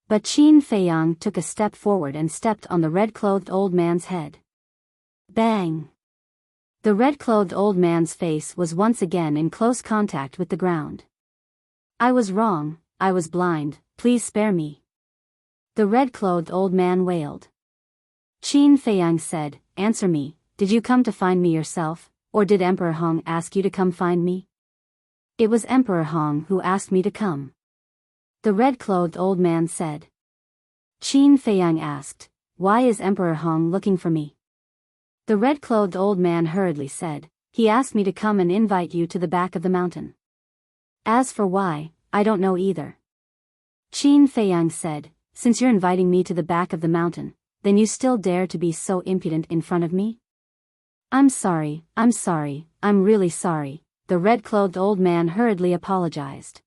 But Qin Feiyang took a step forward and stepped on the red-clothed old man's head. Bang! The red-clothed old man's face was once again in close contact with the ground. "I was wrong, I was blind, please spare me." The red-clothed old man wailed. Qin Feiyang said, "Answer me, did you come to find me yourself, or did Emperor Hong ask you to come find me?" "It was Emperor Hong who asked me to come." The red-clothed old man said. Qin Feiyang asked, "Why is Emperor Hong looking for me?" The red-clothed old man hurriedly said, "He asked me to come and invite you to the back of the mountain. As for why, I don't know either." Qin Feiyang said, "Since you're inviting me to the back of the mountain, then you still dare to be so impudent in front of me?" I'm sorry, I'm really sorry," the red-clothed old man hurriedly apologized.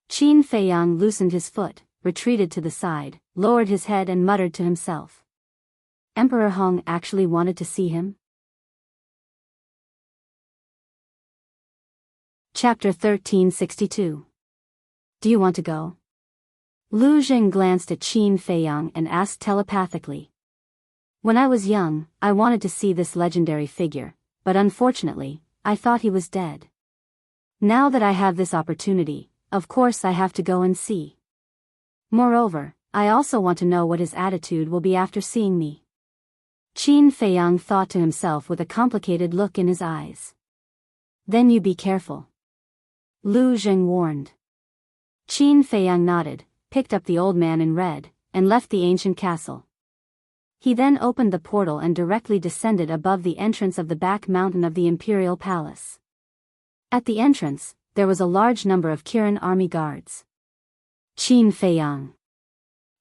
Qin Feiyang loosened his foot, retreated to the side, lowered his head and muttered to himself. Emperor Hong actually wanted to see him? Chapter 1362. Do you want to go? Lu Jing glanced at Qin Feiyang and asked telepathically. When I was young, I wanted to see this legendary figure, but unfortunately, I thought he was dead. Now that I have this opportunity, of course I have to go and see. Moreover, I also want to know what his attitude will be after seeing me. Qin Feiyang thought to himself with a complicated look in his eyes. Then you be careful, Lu Jing warned. Qin Feiyang nodded, picked up the old man in red, and left the ancient castle. He then opened the portal and directly descended above the entrance of the back mountain of the imperial palace. At the entrance, there was a large number of Kirin army guards. Qin Feiyang.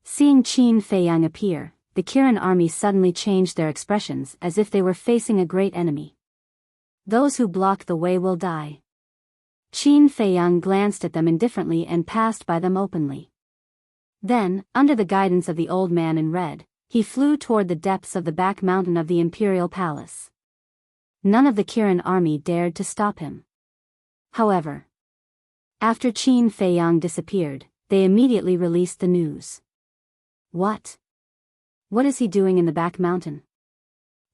Seeing Qin Feiyang appear, the Kirin army suddenly changed their expressions as if they were facing a great enemy. Those who block the way will die. Qin Feiyang glanced at them indifferently and passed by them openly. Then, under the guidance of the old man in red, he flew toward the depths of the back mountain of the imperial palace. None of the Kirin army dared to stop him. However, after Qin Feiyang disappeared, they immediately released the news. What? What is he doing in the back mountain?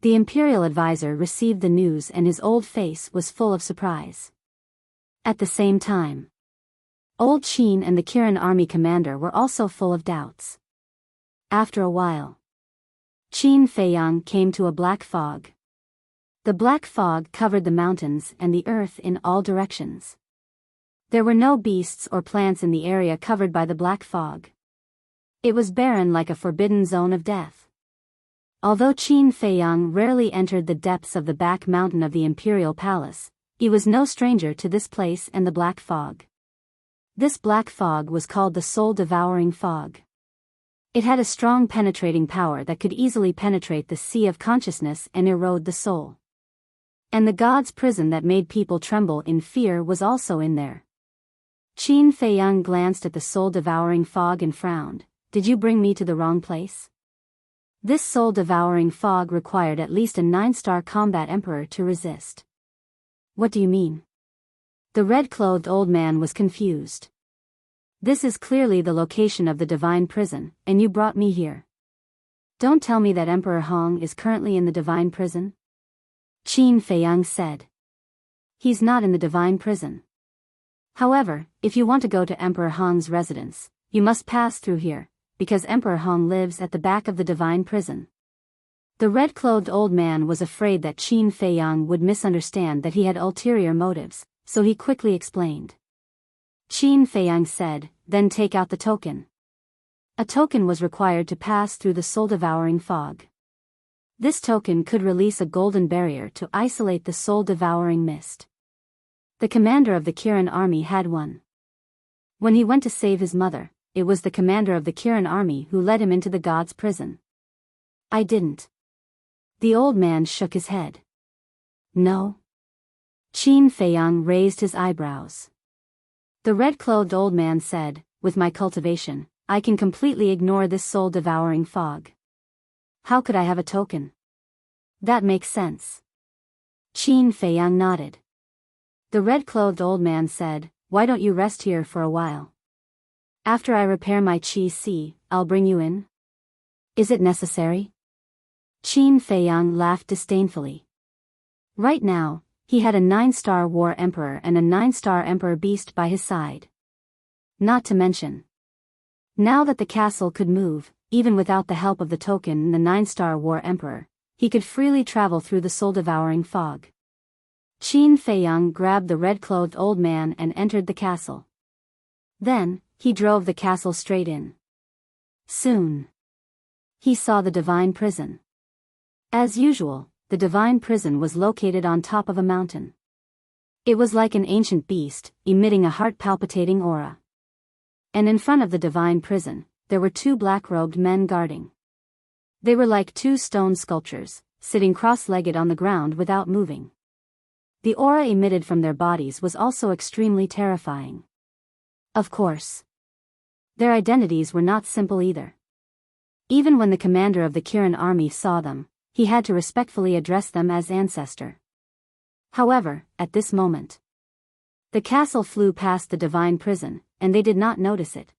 The imperial advisor received the news and his old face was full of surprise. At the same time, old Qin and the Kirin army commander were also full of doubts. After a while, Qin Feiyang came to a black fog. The black fog covered the mountains and the earth in all directions. There were no beasts or plants in the area covered by the black fog. It was barren like a forbidden zone of death. Although Qin Feiyang rarely entered the depths of the back mountain of the imperial palace, he was no stranger to this place and the black fog. This black fog was called the soul-devouring fog. It had a strong penetrating power that could easily penetrate the sea of consciousness and erode the soul. And the god's prison that made people tremble in fear was also in there. Qin Feiyang glanced at the soul-devouring fog and frowned. Did you bring me to the wrong place? This soul-devouring fog required at least a 9-star combat emperor to resist. What do you mean? The red-clothed old man was confused. This is clearly the location of the divine prison, and you brought me here. Don't tell me that Emperor Hong is currently in the divine prison? Qin Feiyang said. He's not in the divine prison. However, if you want to go to Emperor Hong's residence, you must pass through here, because Emperor Hong lives at the back of the divine prison. The red-clothed old man was afraid that Qin Feiyang would misunderstand that he had ulterior motives, so he quickly explained. Qin Feiyang said, then take out the token. A token was required to pass through the soul-devouring fog. This token could release a golden barrier to isolate the soul-devouring mist. The commander of the Kirin army had one. When he went to save his mother, it was the commander of the Kirin army who led him into the god's prison. I didn't. The old man shook his head. No. Qin Feiyang raised his eyebrows. The red-clothed old man said, with my cultivation, I can completely ignore this soul-devouring fog. How could I have a token? That makes sense. Qin Feiyang nodded. The red-clothed old man said, why don't you rest here for a while? After I repair my qi, I'll bring you in. Is it necessary? Qin Feiyang laughed disdainfully. Right now, he had a 9-star war emperor and a 9-star emperor beast by his side. Not to mention, now that the castle could move, even without the help of the token and the 9-star war emperor, he could freely travel through the soul-devouring fog. Qin Feiyang grabbed the red-clothed old man and entered the castle. Then, he drove the castle straight in. Soon, he saw the divine prison. As usual, the divine prison was located on top of a mountain. It was like an ancient beast, emitting a heart-palpitating aura. And in front of the divine prison, there were two black-robed men guarding. They were like two stone sculptures, sitting cross-legged on the ground without moving. The aura emitted from their bodies was also extremely terrifying. Of course, their identities were not simple either. Even when the commander of the Kirin army saw them, he had to respectfully address them as ancestor. However, at this moment, the castle flew past the divine prison, and they did not notice it.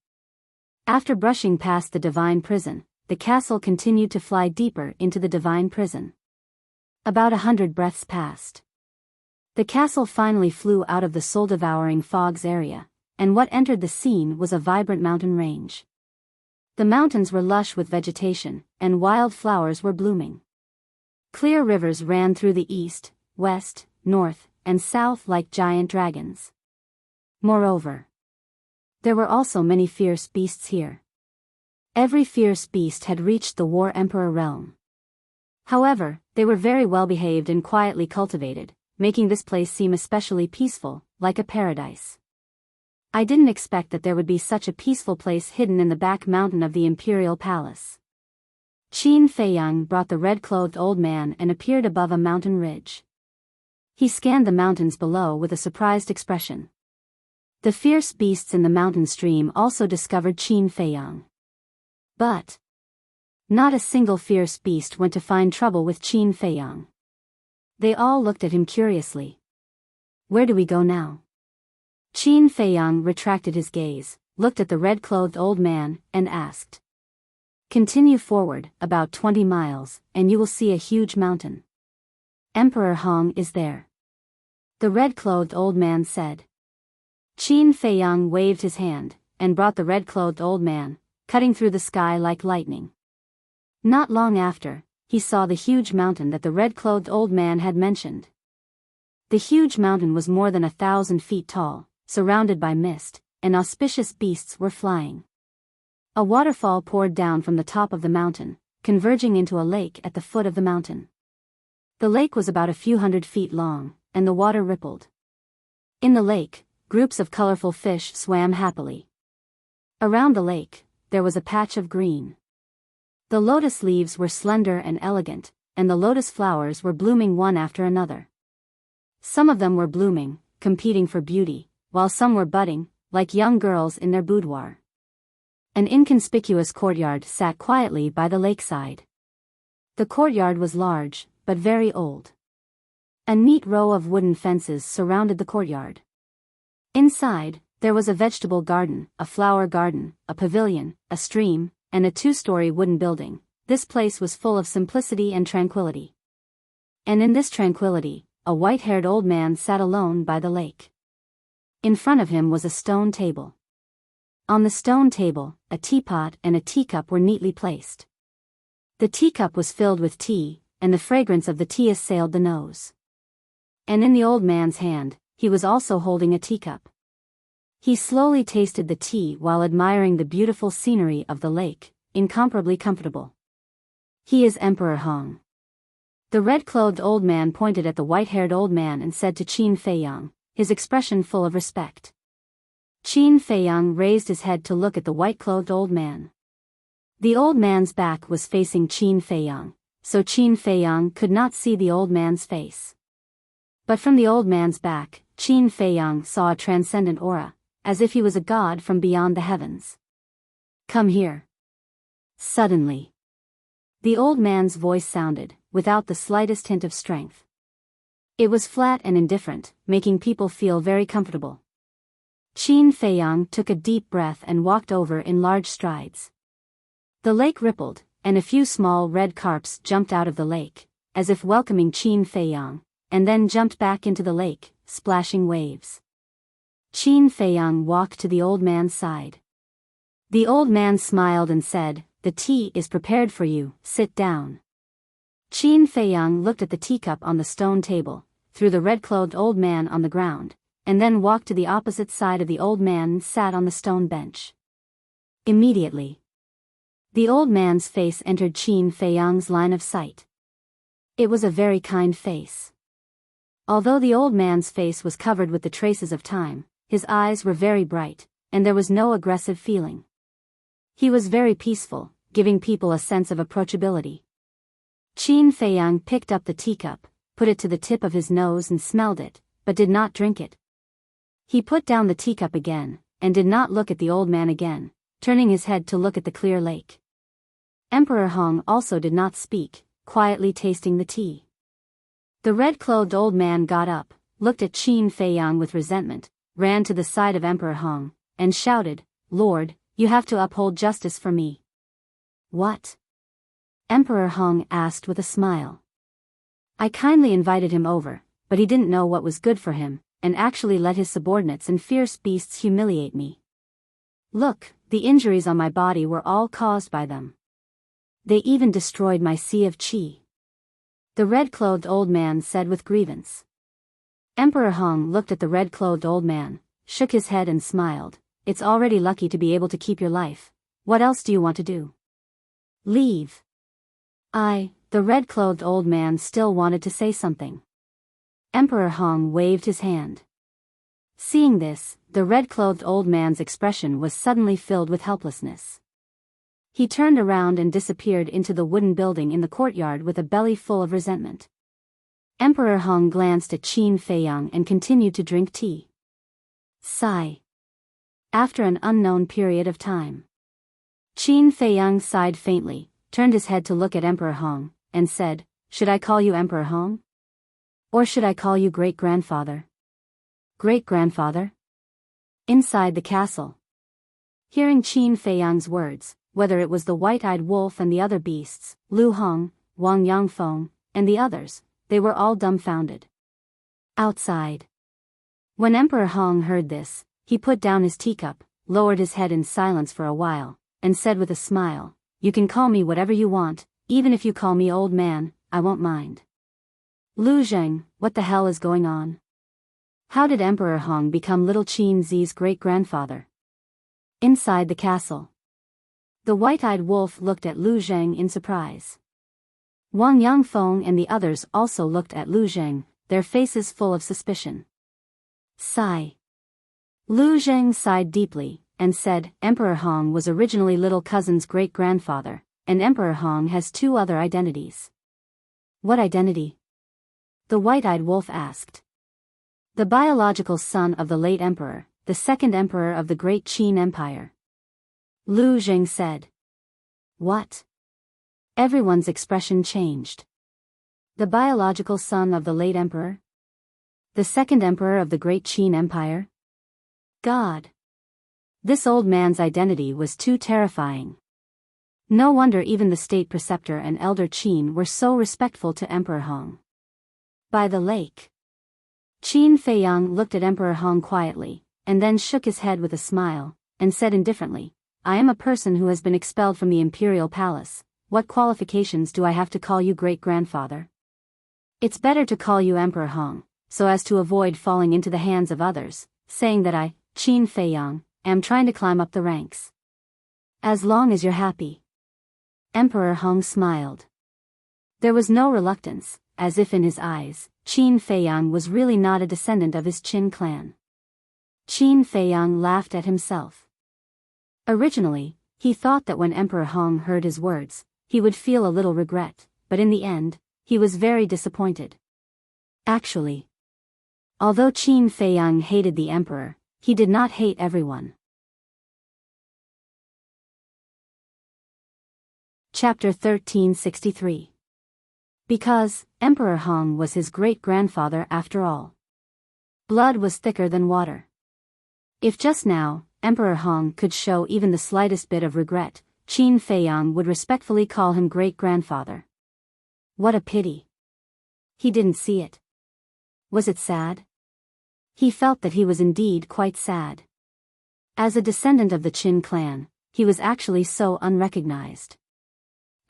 After brushing past the divine prison, the castle continued to fly deeper into the divine prison. About 100 breaths passed. The castle finally flew out of the soul-devouring fog's area, and what entered the scene was a vibrant mountain range. The mountains were lush with vegetation, and wild flowers were blooming. Clear rivers ran through the east, west, north, and south like giant dragons. Moreover, there were also many fierce beasts here. Every fierce beast had reached the War Emperor realm. However, they were very well behaved and quietly cultivated, making this place seem especially peaceful, like a paradise. I didn't expect that there would be such a peaceful place hidden in the back mountain of the imperial palace. Qin Feiyang brought the red-clothed old man and appeared above a mountain ridge. He scanned the mountains below with a surprised expression. The fierce beasts in the mountain stream also discovered Qin Feiyang. But not a single fierce beast went to find trouble with Qin Feiyang. They all looked at him curiously. Where do we go now? Qin Feiyang retracted his gaze, looked at the red-clothed old man, and asked. Continue forward, about 20 miles, and you will see a huge mountain. Emperor Hong is there. The red-clothed old man said. Qin Feiyang waved his hand, and brought the red-clothed old man, cutting through the sky like lightning. Not long after, he saw the huge mountain that the red-clothed old man had mentioned. The huge mountain was more than 1,000 feet tall, surrounded by mist, and auspicious beasts were flying. A waterfall poured down from the top of the mountain, converging into a lake at the foot of the mountain. The lake was about a few hundred feet long, and the water rippled. In the lake, groups of colorful fish swam happily. Around the lake, there was a patch of green. The lotus leaves were slender and elegant, and the lotus flowers were blooming one after another. Some of them were blooming, competing for beauty, while some were budding, like young girls in their boudoir. An inconspicuous courtyard sat quietly by the lakeside. The courtyard was large, but very old. A neat row of wooden fences surrounded the courtyard. Inside, there was a vegetable garden, a flower garden, a pavilion, a stream, and a 2-story wooden building. This place was full of simplicity and tranquility. And in this tranquility, a white-haired old man sat alone by the lake. In front of him was a stone table. On the stone table, a teapot and a teacup were neatly placed. The teacup was filled with tea, and the fragrance of the tea assailed the nose. And in the old man's hand, he was also holding a teacup. He slowly tasted the tea while admiring the beautiful scenery of the lake, incomparably comfortable. He is Emperor Hong. The red-clothed old man pointed at the white-haired old man and said to Qin Feiyang, his expression full of respect. Qin Feiyang raised his head to look at the white-clothed old man. The old man's back was facing Qin Feiyang, so Qin Feiyang could not see the old man's face. But from the old man's back, Qin Feiyang saw a transcendent aura, as if he was a god from beyond the heavens. Come here. Suddenly, the old man's voice sounded, without the slightest hint of strength. It was flat and indifferent, making people feel very comfortable. Qin Feiyang took a deep breath and walked over in large strides. The lake rippled, and a few small red carps jumped out of the lake, as if welcoming Qin Feiyang, and then jumped back into the lake, splashing waves. Qin Feiyang walked to the old man's side. The old man smiled and said, "The tea is prepared for you, sit down." Qin Feiyang looked at the teacup on the stone table, threw the red-clothed old man on the ground, and then walked to the opposite side of the old man and sat on the stone bench. Immediately, the old man's face entered Qin Feiyang's line of sight. It was a very kind face. Although the old man's face was covered with the traces of time, his eyes were very bright, and there was no aggressive feeling. He was very peaceful, giving people a sense of approachability. Qin Feiyang picked up the teacup, put it to the tip of his nose and smelled it, but did not drink it. He put down the teacup again, and did not look at the old man again, turning his head to look at the clear lake. Emperor Hong also did not speak, quietly tasting the tea. The red-clothed old man got up, looked at Qin Feiyang with resentment, ran to the side of Emperor Hong, and shouted, "Lord, you have to uphold justice for me." "What?" Emperor Hong asked with a smile. "I kindly invited him over, but he didn't know what was good for him, and actually let his subordinates and fierce beasts humiliate me. Look, the injuries on my body were all caused by them. They even destroyed my sea of qi," the red-clothed old man said with grievance. Emperor Hong looked at the red-clothed old man, shook his head and smiled. "It's already lucky to be able to keep your life. What else do you want to do? Leave." The red-clothed old man still wanted to say something. Emperor Hong waved his hand. Seeing this, the red-clothed old man's expression was suddenly filled with helplessness. He turned around and disappeared into the wooden building in the courtyard with a belly full of resentment. Emperor Hong glanced at Qin Feiyang and continued to drink tea. Sigh. After an unknown period of time, Qin Feiyang sighed faintly, turned his head to look at Emperor Hong, and said, "Should I call you Emperor Hong? Or should I call you great-grandfather?" "Great-grandfather?" Inside the castle. Hearing Qin Feiyang's words, whether it was the white-eyed wolf and the other beasts, Lu Hong, Wang Yangfeng, and the others, they were all dumbfounded. Outside. When Emperor Hong heard this, he put down his teacup, lowered his head in silence for a while, and said with a smile, "You can call me whatever you want, even if you call me old man, I won't mind." "Lu Zheng, what the hell is going on? How did Emperor Hong become little Qin Zi's great-grandfather?" Inside the castle. The white-eyed wolf looked at Lu Zheng in surprise. Wang Yangfeng and the others also looked at Lu Zheng, their faces full of suspicion. Sigh. Lu Zheng sighed deeply, and said, "Emperor Hong was originally little cousin's great-grandfather, and Emperor Hong has two other identities." "What identity?" the white-eyed wolf asked. "The biological son of the late emperor, the second emperor of the Great Qin Empire," Lu Zheng said. "What?" Everyone's expression changed. "The biological son of the late emperor? The second emperor of the Great Qin Empire? God! This old man's identity was too terrifying. No wonder even the state preceptor and elder Qin were so respectful to Emperor Hong. By the lake. Qin Feiyang looked at Emperor Hong quietly, and then shook his head with a smile, and said indifferently, "I am a person who has been expelled from the imperial palace. What qualifications do I have to call you great-grandfather? It's better to call you Emperor Hong, so as to avoid falling into the hands of others, saying that I, Qin Feiyang, am trying to climb up the ranks. As long as you're happy." Emperor Hong smiled. There was no reluctance, as if in his eyes, Qin Feiyang was really not a descendant of his Qin clan. Qin Feiyang laughed at himself. Originally, he thought that when Emperor Hong heard his words, he would feel a little regret, but in the end, he was very disappointed. Actually, although Qin Feiyang hated the emperor, he did not hate everyone. Chapter 1363. Because Emperor Hong was his great-grandfather after all. Blood was thicker than water. If just now, Emperor Hong could show even the slightest bit of regret, Qin Feiyang would respectfully call him great-grandfather. What a pity. He didn't see it. Was it sad? He felt that he was indeed quite sad. As a descendant of the Qin clan, he was actually so unrecognized.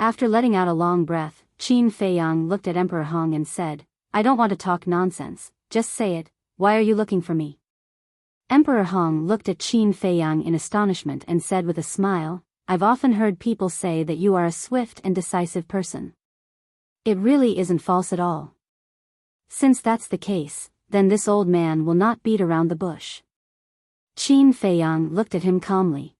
After letting out a long breath, Qin Feiyang looked at Emperor Hong and said, "I don't want to talk nonsense, just say it, why are you looking for me?" Emperor Hong looked at Qin Feiyang in astonishment and said with a smile, "I've often heard people say that you are a swift and decisive person. It really isn't false at all. Since that's the case, then this old man will not beat around the bush." Qin Feiyang looked at him calmly.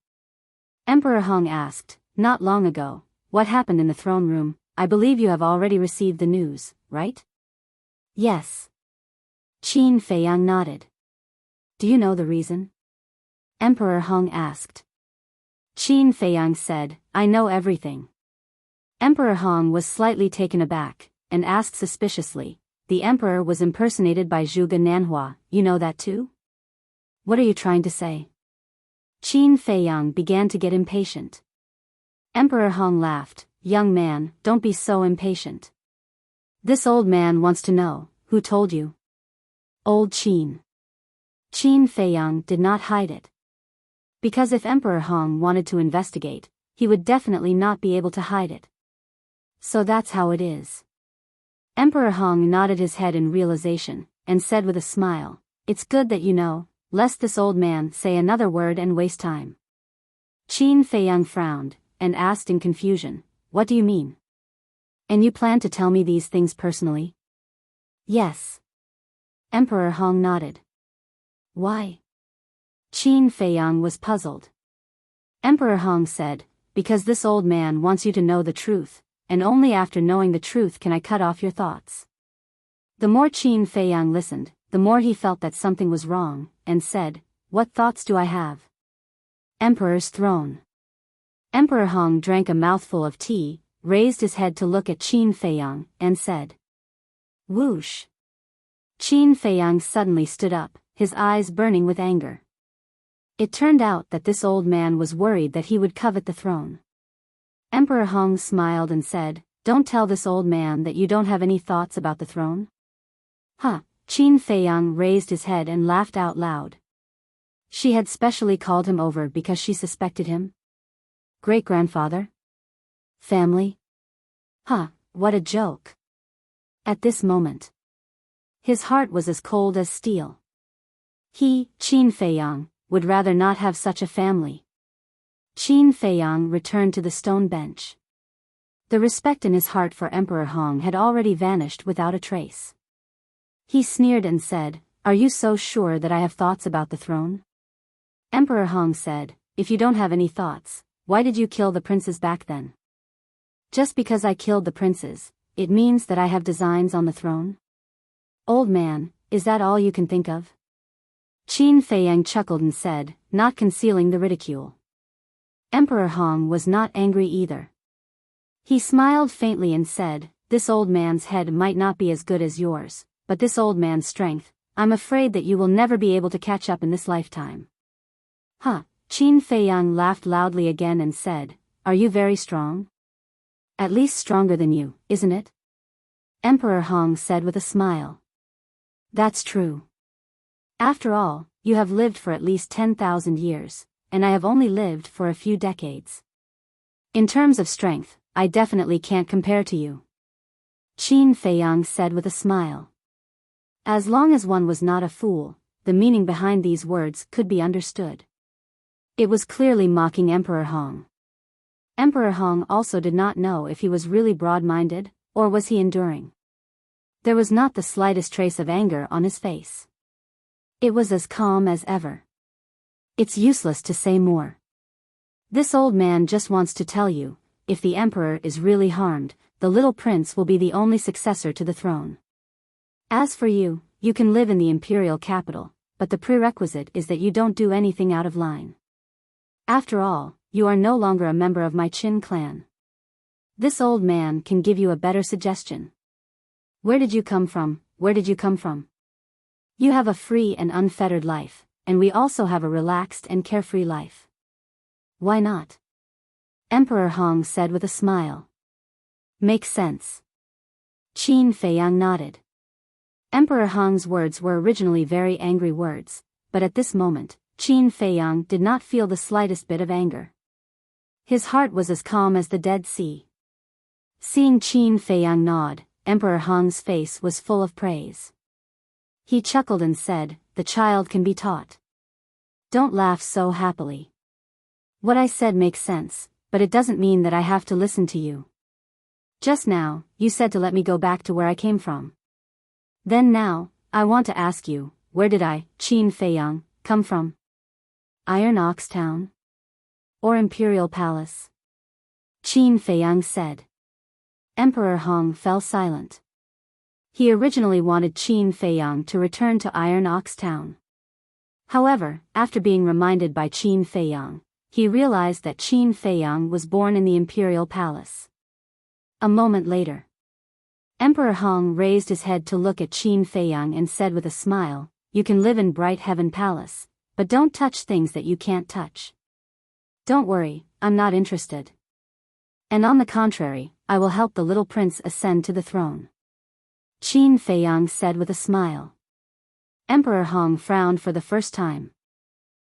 Emperor Hong asked, "Not long ago, what happened in the throne room? I believe you have already received the news, right?" "Yes." Qin Feiyang nodded. "Do you know the reason?" Emperor Hong asked. Qin Feiyang said, "I know everything." Emperor Hong was slightly taken aback, and asked suspiciously, "The emperor was impersonated by Zhuge Nanhua, you know that too? What are you trying to say?" Qin Feiyang began to get impatient. Emperor Hong laughed, "Young man, don't be so impatient. This old man wants to know, who told you?" "Old Qin." Qin Feiyang did not hide it. Because if Emperor Hong wanted to investigate, he would definitely not be able to hide it. "So that's how it is." Emperor Hong nodded his head in realization, and said with a smile, "It's good that you know, lest this old man say another word and waste time." Qin Feiyang frowned, and asked in confusion, "What do you mean? And you plan to tell me these things personally?" "Yes." Emperor Hong nodded. "Why?" Qin Feiyang was puzzled. Emperor Hong said, "Because this old man wants you to know the truth, and only after knowing the truth can I cut off your thoughts." The more Qin Feiyang listened, the more he felt that something was wrong, and said, "What thoughts do I have?" "Emperor's throne." Emperor Hong drank a mouthful of tea, raised his head to look at Qin Feiyang, and said, "Whoosh." Qin Feiyang suddenly stood up, his eyes burning with anger. It turned out that this old man was worried that he would covet the throne. Emperor Hong smiled and said, "Don't tell this old man that you don't have any thoughts about the throne." "Huh." Qin Feiyang raised his head and laughed out loud. She had specially called him over because she suspected him? Great-grandfather? Family? Huh, what a joke. At this moment, his heart was as cold as steel. He, Qin Feiyang, would rather not have such a family. Qin Feiyang returned to the stone bench. The respect in his heart for Emperor Hong had already vanished without a trace. He sneered and said, "Are you so sure that I have thoughts about the throne?" Emperor Hong said, "If you don't have any thoughts, why did you kill the princes back then?" "Just because I killed the princes, it means that I have designs on the throne?" "Old man, is that all you can think of?" Qin Feiyang chuckled and said, not concealing the ridicule. Emperor Hong was not angry either. He smiled faintly and said, "This old man's head might not be as good as yours, but this old man's strength, I'm afraid that you will never be able to catch up in this lifetime." "Huh." Qin Feiyang laughed loudly again and said, "Are you very strong?" "At least stronger than you, isn't it?" Emperor Hong said with a smile. "That's true. After all, you have lived for at least 10,000 years, and I have only lived for a few decades. In terms of strength, I definitely can't compare to you." Qin Feiyang said with a smile. As long as one was not a fool, the meaning behind these words could be understood. It was clearly mocking Emperor Hong. Emperor Hong also did not know if he was really broad-minded, or was he enduring. There was not the slightest trace of anger on his face. It was as calm as ever. "It's useless to say more. This old man just wants to tell you, if the emperor is really harmed, the little prince will be the only successor to the throne. As for you, you can live in the imperial capital, but the prerequisite is that you don't do anything out of line. After all, you are no longer a member of my Qin clan. This old man can give you a better suggestion. Where did you come from? Where did you come from? You have a free and unfettered life, and we also have a relaxed and carefree life. Why not?" Emperor Hong said with a smile. "Makes sense." Qin Feiyang nodded. Emperor Hong's words were originally very angry words, but at this moment, Qin Feiyang did not feel the slightest bit of anger. His heart was as calm as the Dead Sea. Seeing Qin Feiyang nod, Emperor Hong's face was full of praise. He chuckled and said, "The child can be taught. Don't laugh so happily. What I said makes sense, but it doesn't mean that I have to listen to you. Just now, you said to let me go back to where I came from. Then now, I want to ask you, where did I, Qin Feiyang, come from? Iron Ox Town? Or Imperial Palace? Qin Feiyang said. Emperor Hong fell silent. He originally wanted Qin Feiyang to return to Iron Ox Town. However, after being reminded by Qin Feiyang, he realized that Qin Feiyang was born in the Imperial Palace. A moment later, Emperor Hong raised his head to look at Qin Feiyang and said with a smile, "You can live in Bright Heaven Palace, but don't touch things that you can't touch. Don't worry, I'm not interested. And on the contrary, I will help the little prince ascend to the throne." Qin Feiyang said with a smile. Emperor Hong frowned for the first time.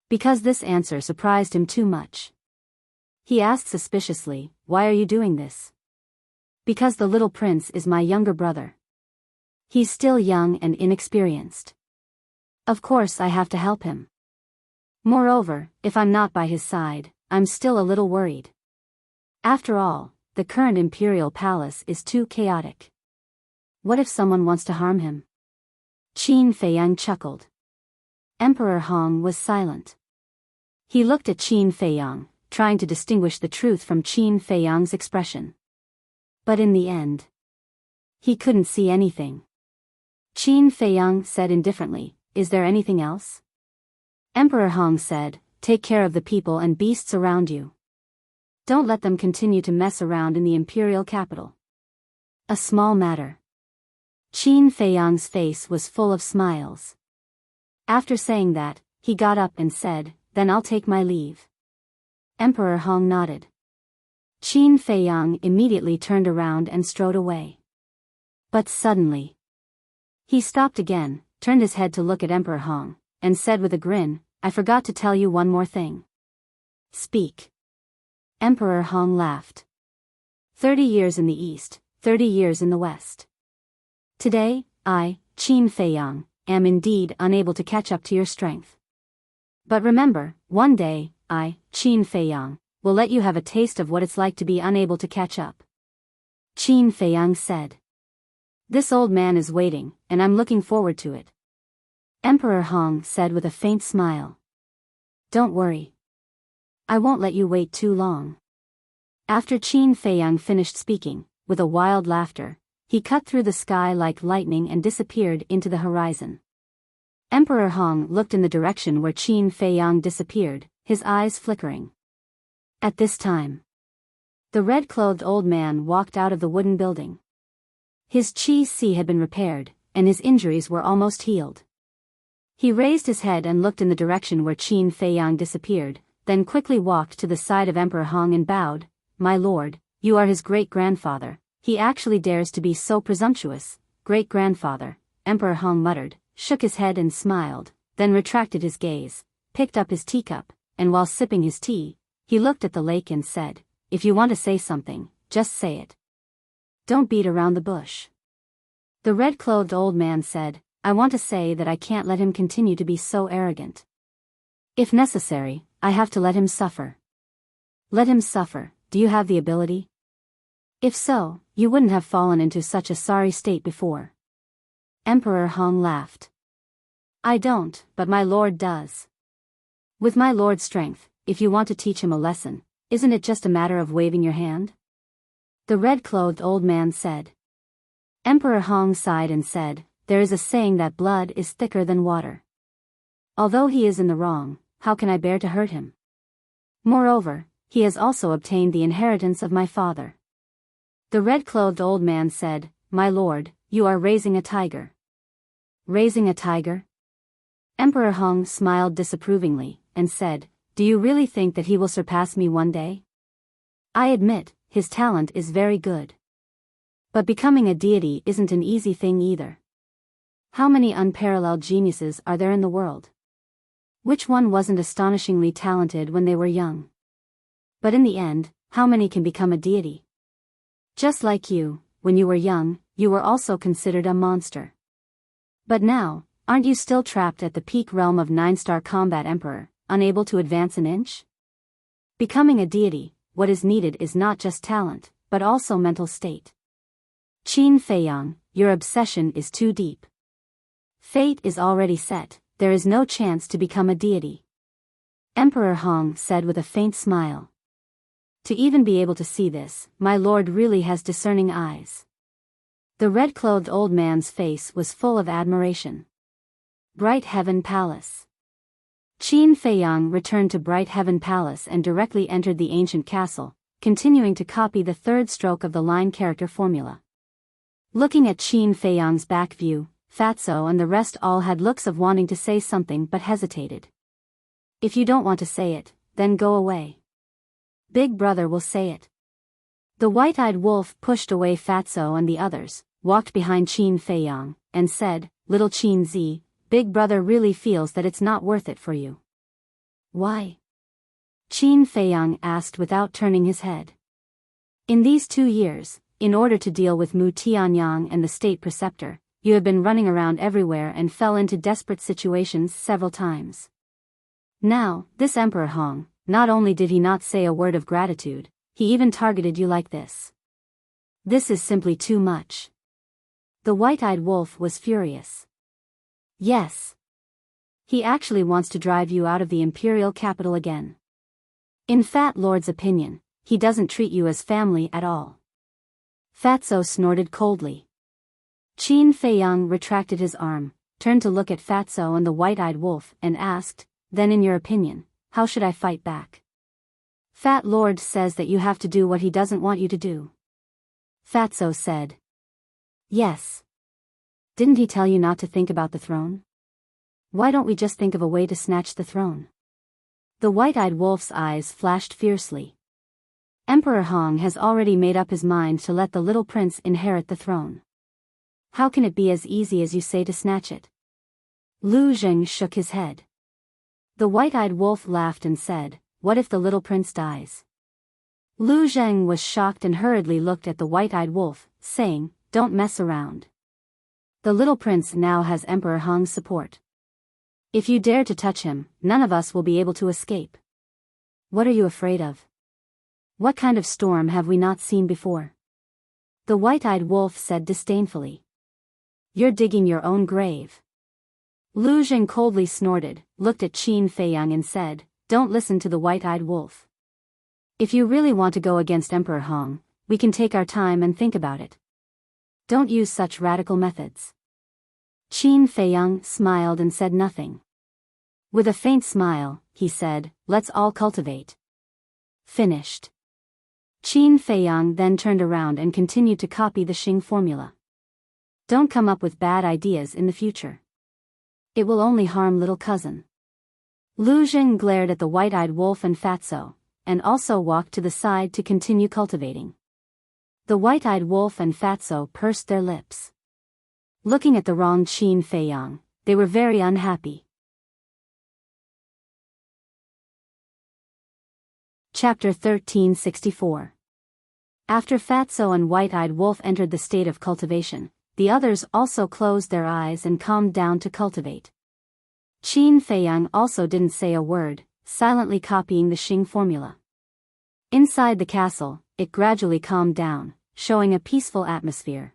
Because this answer surprised him too much. He asked suspiciously, "Why are you doing this?" "Because the little prince is my younger brother. He's still young and inexperienced. Of course I have to help him. Moreover, if I'm not by his side, I'm still a little worried. After all, the current imperial palace is too chaotic. What if someone wants to harm him?" Qin Feiyang chuckled. Emperor Hong was silent. He looked at Qin Feiyang, trying to distinguish the truth from Qin Feiyang's expression. But in the end, he couldn't see anything. Qin Feiyang said indifferently, "Is there anything else?" Emperor Hong said, "Take care of the people and beasts around you. Don't let them continue to mess around in the imperial capital. A small matter." Qin Feiyang's face was full of smiles. After saying that, he got up and said, "Then I'll take my leave." Emperor Hong nodded. Qin Feiyang immediately turned around and strode away. But suddenly, he stopped again, turned his head to look at Emperor Hong, and said with a grin, "I forgot to tell you one more thing." "Speak." Emperor Hong laughed. 30 years in the east, 30 years in the west. Today, I, Qin Feiyang, am indeed unable to catch up to your strength. But remember, one day, I, Qin Feiyang, will let you have a taste of what it's like to be unable to catch up. Qin Feiyang said. This old man is waiting, and I'm looking forward to it. Emperor Hong said with a faint smile. Don't worry. I won't let you wait too long. After Qin Feiyang finished speaking, with a wild laughter, he cut through the sky like lightning and disappeared into the horizon. Emperor Hong looked in the direction where Qin Feiyang disappeared, his eyes flickering. At this time, the red-clothed old man walked out of the wooden building. His qi had been repaired, and his injuries were almost healed. He raised his head and looked in the direction where Qin Feiyang disappeared, then quickly walked to the side of Emperor Hong and bowed. My lord, you are his great-grandfather. He actually dares to be so presumptuous. Great-grandfather, Emperor Hong muttered, shook his head and smiled, then retracted his gaze, picked up his teacup, and while sipping his tea, he looked at the lake and said, if you want to say something, just say it. Don't beat around the bush. The red-clothed old man said, I want to say that I can't let him continue to be so arrogant. If necessary, I have to let him suffer. Let him suffer. Do you have the ability? If so, you wouldn't have fallen into such a sorry state before. Emperor Hong laughed. I don't, but my lord does. With my lord's strength, if you want to teach him a lesson, isn't it just a matter of waving your hand? The red-clothed old man said. Emperor Hong sighed and said, there is a saying that blood is thicker than water. Although he is in the wrong, how can I bear to hurt him? Moreover, he has also obtained the inheritance of my father. The red-clothed old man said, my lord, you are raising a tiger. Raising a tiger? Emperor Hong smiled disapprovingly, and said, do you really think that he will surpass me one day? I admit, his talent is very good. But becoming a deity isn't an easy thing either. How many unparalleled geniuses are there in the world? Which one wasn't astonishingly talented when they were young? But in the end, how many can become a deity? Just like you, when you were young, you were also considered a monster. But now, aren't you still trapped at the peak realm of 9-star combat emperor, unable to advance an inch? Becoming a deity, what is needed is not just talent, but also mental state. Qin Feiyang, your obsession is too deep. Fate is already set, there is no chance to become a deity. Emperor Hong said with a faint smile. To even be able to see this, my lord really has discerning eyes. The red-clothed old man's face was full of admiration. Bright Heaven Palace. Qin Feiyang returned to Bright Heaven Palace and directly entered the ancient castle, continuing to copy the third stroke of the line character formula. Looking at Qin Feiyang's back view, Fatso and the rest all had looks of wanting to say something but hesitated. If you don't want to say it, then go away. Big brother will say it. The white-eyed wolf pushed away Fatso and the others, walked behind Qin Feiyang, and said, Little Qin Zi, Big brother really feels that it's not worth it for you. Why? Qin Feiyang asked without turning his head. In these 2 years, in order to deal with Mu Tianyang and the state preceptor, you have been running around everywhere and fell into desperate situations several times. Now, this Emperor Hong, not only did he not say a word of gratitude, he even targeted you like this. This is simply too much. The white-eyed wolf was furious. Yes. He actually wants to drive you out of the imperial capital again. In Fat Lord's opinion, he doesn't treat you as family at all. Fatso snorted coldly. Qin Feiyang retracted his arm, turned to look at Fatso and the white-eyed wolf and asked, Then in your opinion, how should I fight back? Fat Lord says that you have to do what he doesn't want you to do. Fatso said. Yes. Didn't he tell you not to think about the throne? Why don't we just think of a way to snatch the throne? The white-eyed wolf's eyes flashed fiercely. Emperor Hong has already made up his mind to let the little prince inherit the throne. How can it be as easy as you say to snatch it? Lu Zheng shook his head. The white-eyed wolf laughed and said, What if the little prince dies? Lu Zheng was shocked and hurriedly looked at the white-eyed wolf, saying, Don't mess around. The little prince now has Emperor Hong's support. If you dare to touch him, none of us will be able to escape. What are you afraid of? What kind of storm have we not seen before? The white-eyed wolf said disdainfully. You're digging your own grave. Lu Zheng coldly snorted, looked at Qin Feiyang and said, Don't listen to the white-eyed wolf. If you really want to go against Emperor Hong, we can take our time and think about it. Don't use such radical methods. Qin Feiyang smiled and said nothing. With a faint smile, he said, Let's all cultivate. Finished. Qin Feiyang then turned around and continued to copy the Xing formula. Don't come up with bad ideas in the future. It will only harm little cousin. Lu Zheng glared at the white-eyed wolf and Fatso, and also walked to the side to continue cultivating. The white-eyed wolf and Fatso pursed their lips. Looking at the wrong Qin Feiyang, they were very unhappy. Chapter 1364. After Fatso and white-eyed wolf entered the state of cultivation, the others also closed their eyes and calmed down to cultivate. Qin Feiyang also didn't say a word, silently copying the Xing formula. Inside the castle, it gradually calmed down, showing a peaceful atmosphere.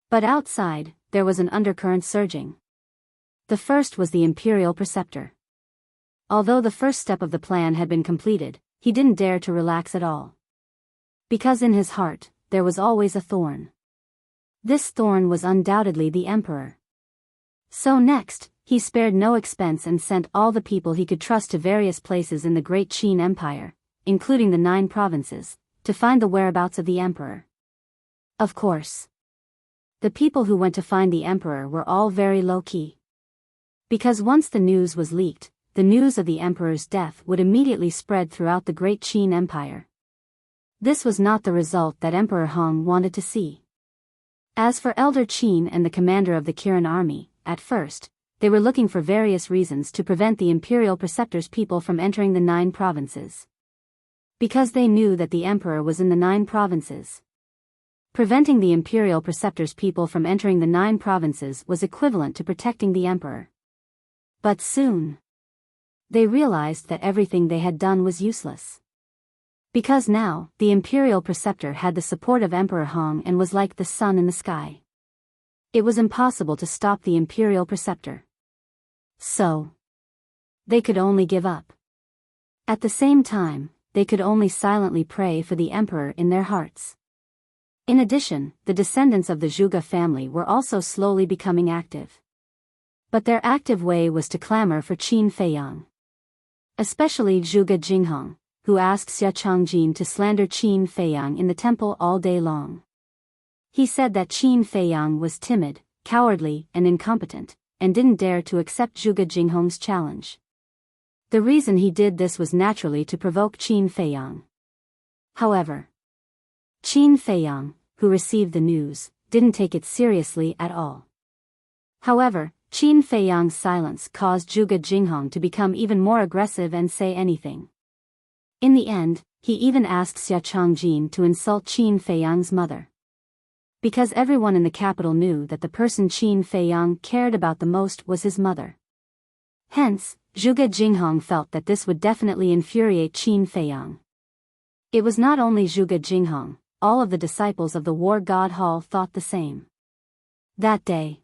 But outside, there was an undercurrent surging. The first was the imperial preceptor. Although the first step of the plan had been completed, he didn't dare to relax at all. Because in his heart, there was always a thorn. This thorn was undoubtedly the emperor. So next, he spared no expense and sent all the people he could trust to various places in the great Qin Empire, including the 9 provinces, to find the whereabouts of the emperor. Of course. The people who went to find the emperor were all very low-key. Because once the news was leaked, the news of the emperor's death would immediately spread throughout the great Qin Empire. This was not the result that Emperor Hong wanted to see. As for Elder Qin and the commander of the Kirin army, at first, they were looking for various reasons to prevent the imperial preceptor's people from entering the 9 provinces. Because they knew that the emperor was in the 9 provinces. Preventing the imperial preceptor's people from entering the 9 provinces was equivalent to protecting the emperor. But soon, They realized that everything they had done was useless. Because now, the imperial preceptor had the support of Emperor Hong and was like the sun in the sky. It was impossible to stop the imperial preceptor. So, they could only give up. At the same time, they could only silently pray for the emperor in their hearts. In addition, the descendants of the Zhuge family were also slowly becoming active. But their active way was to clamor for Qin Feiyang. Especially Zhuge Jinghong, who asked Xia Changjin to slander Qin Feiyang in the temple all day long. He said that Qin Feiyang was timid, cowardly, and incompetent, and didn't dare to accept Zhuge Jinghong's challenge. The reason he did this was naturally to provoke Qin Feiyang. However, Qin Feiyang, who received the news, didn't take it seriously at all. However, Qin Feiyang's silence caused Zhuge Jinghong to become even more aggressive and say anything. In the end, he even asked Xia Changjin to insult Qin Feiyang's mother. Because everyone in the capital knew that the person Qin Feiyang cared about the most was his mother. Hence, Zhuge Jinghong felt that this would definitely infuriate Qin Feiyang. It was not only Zhuge Jinghong, all of the disciples of the War God Hall thought the same. That day,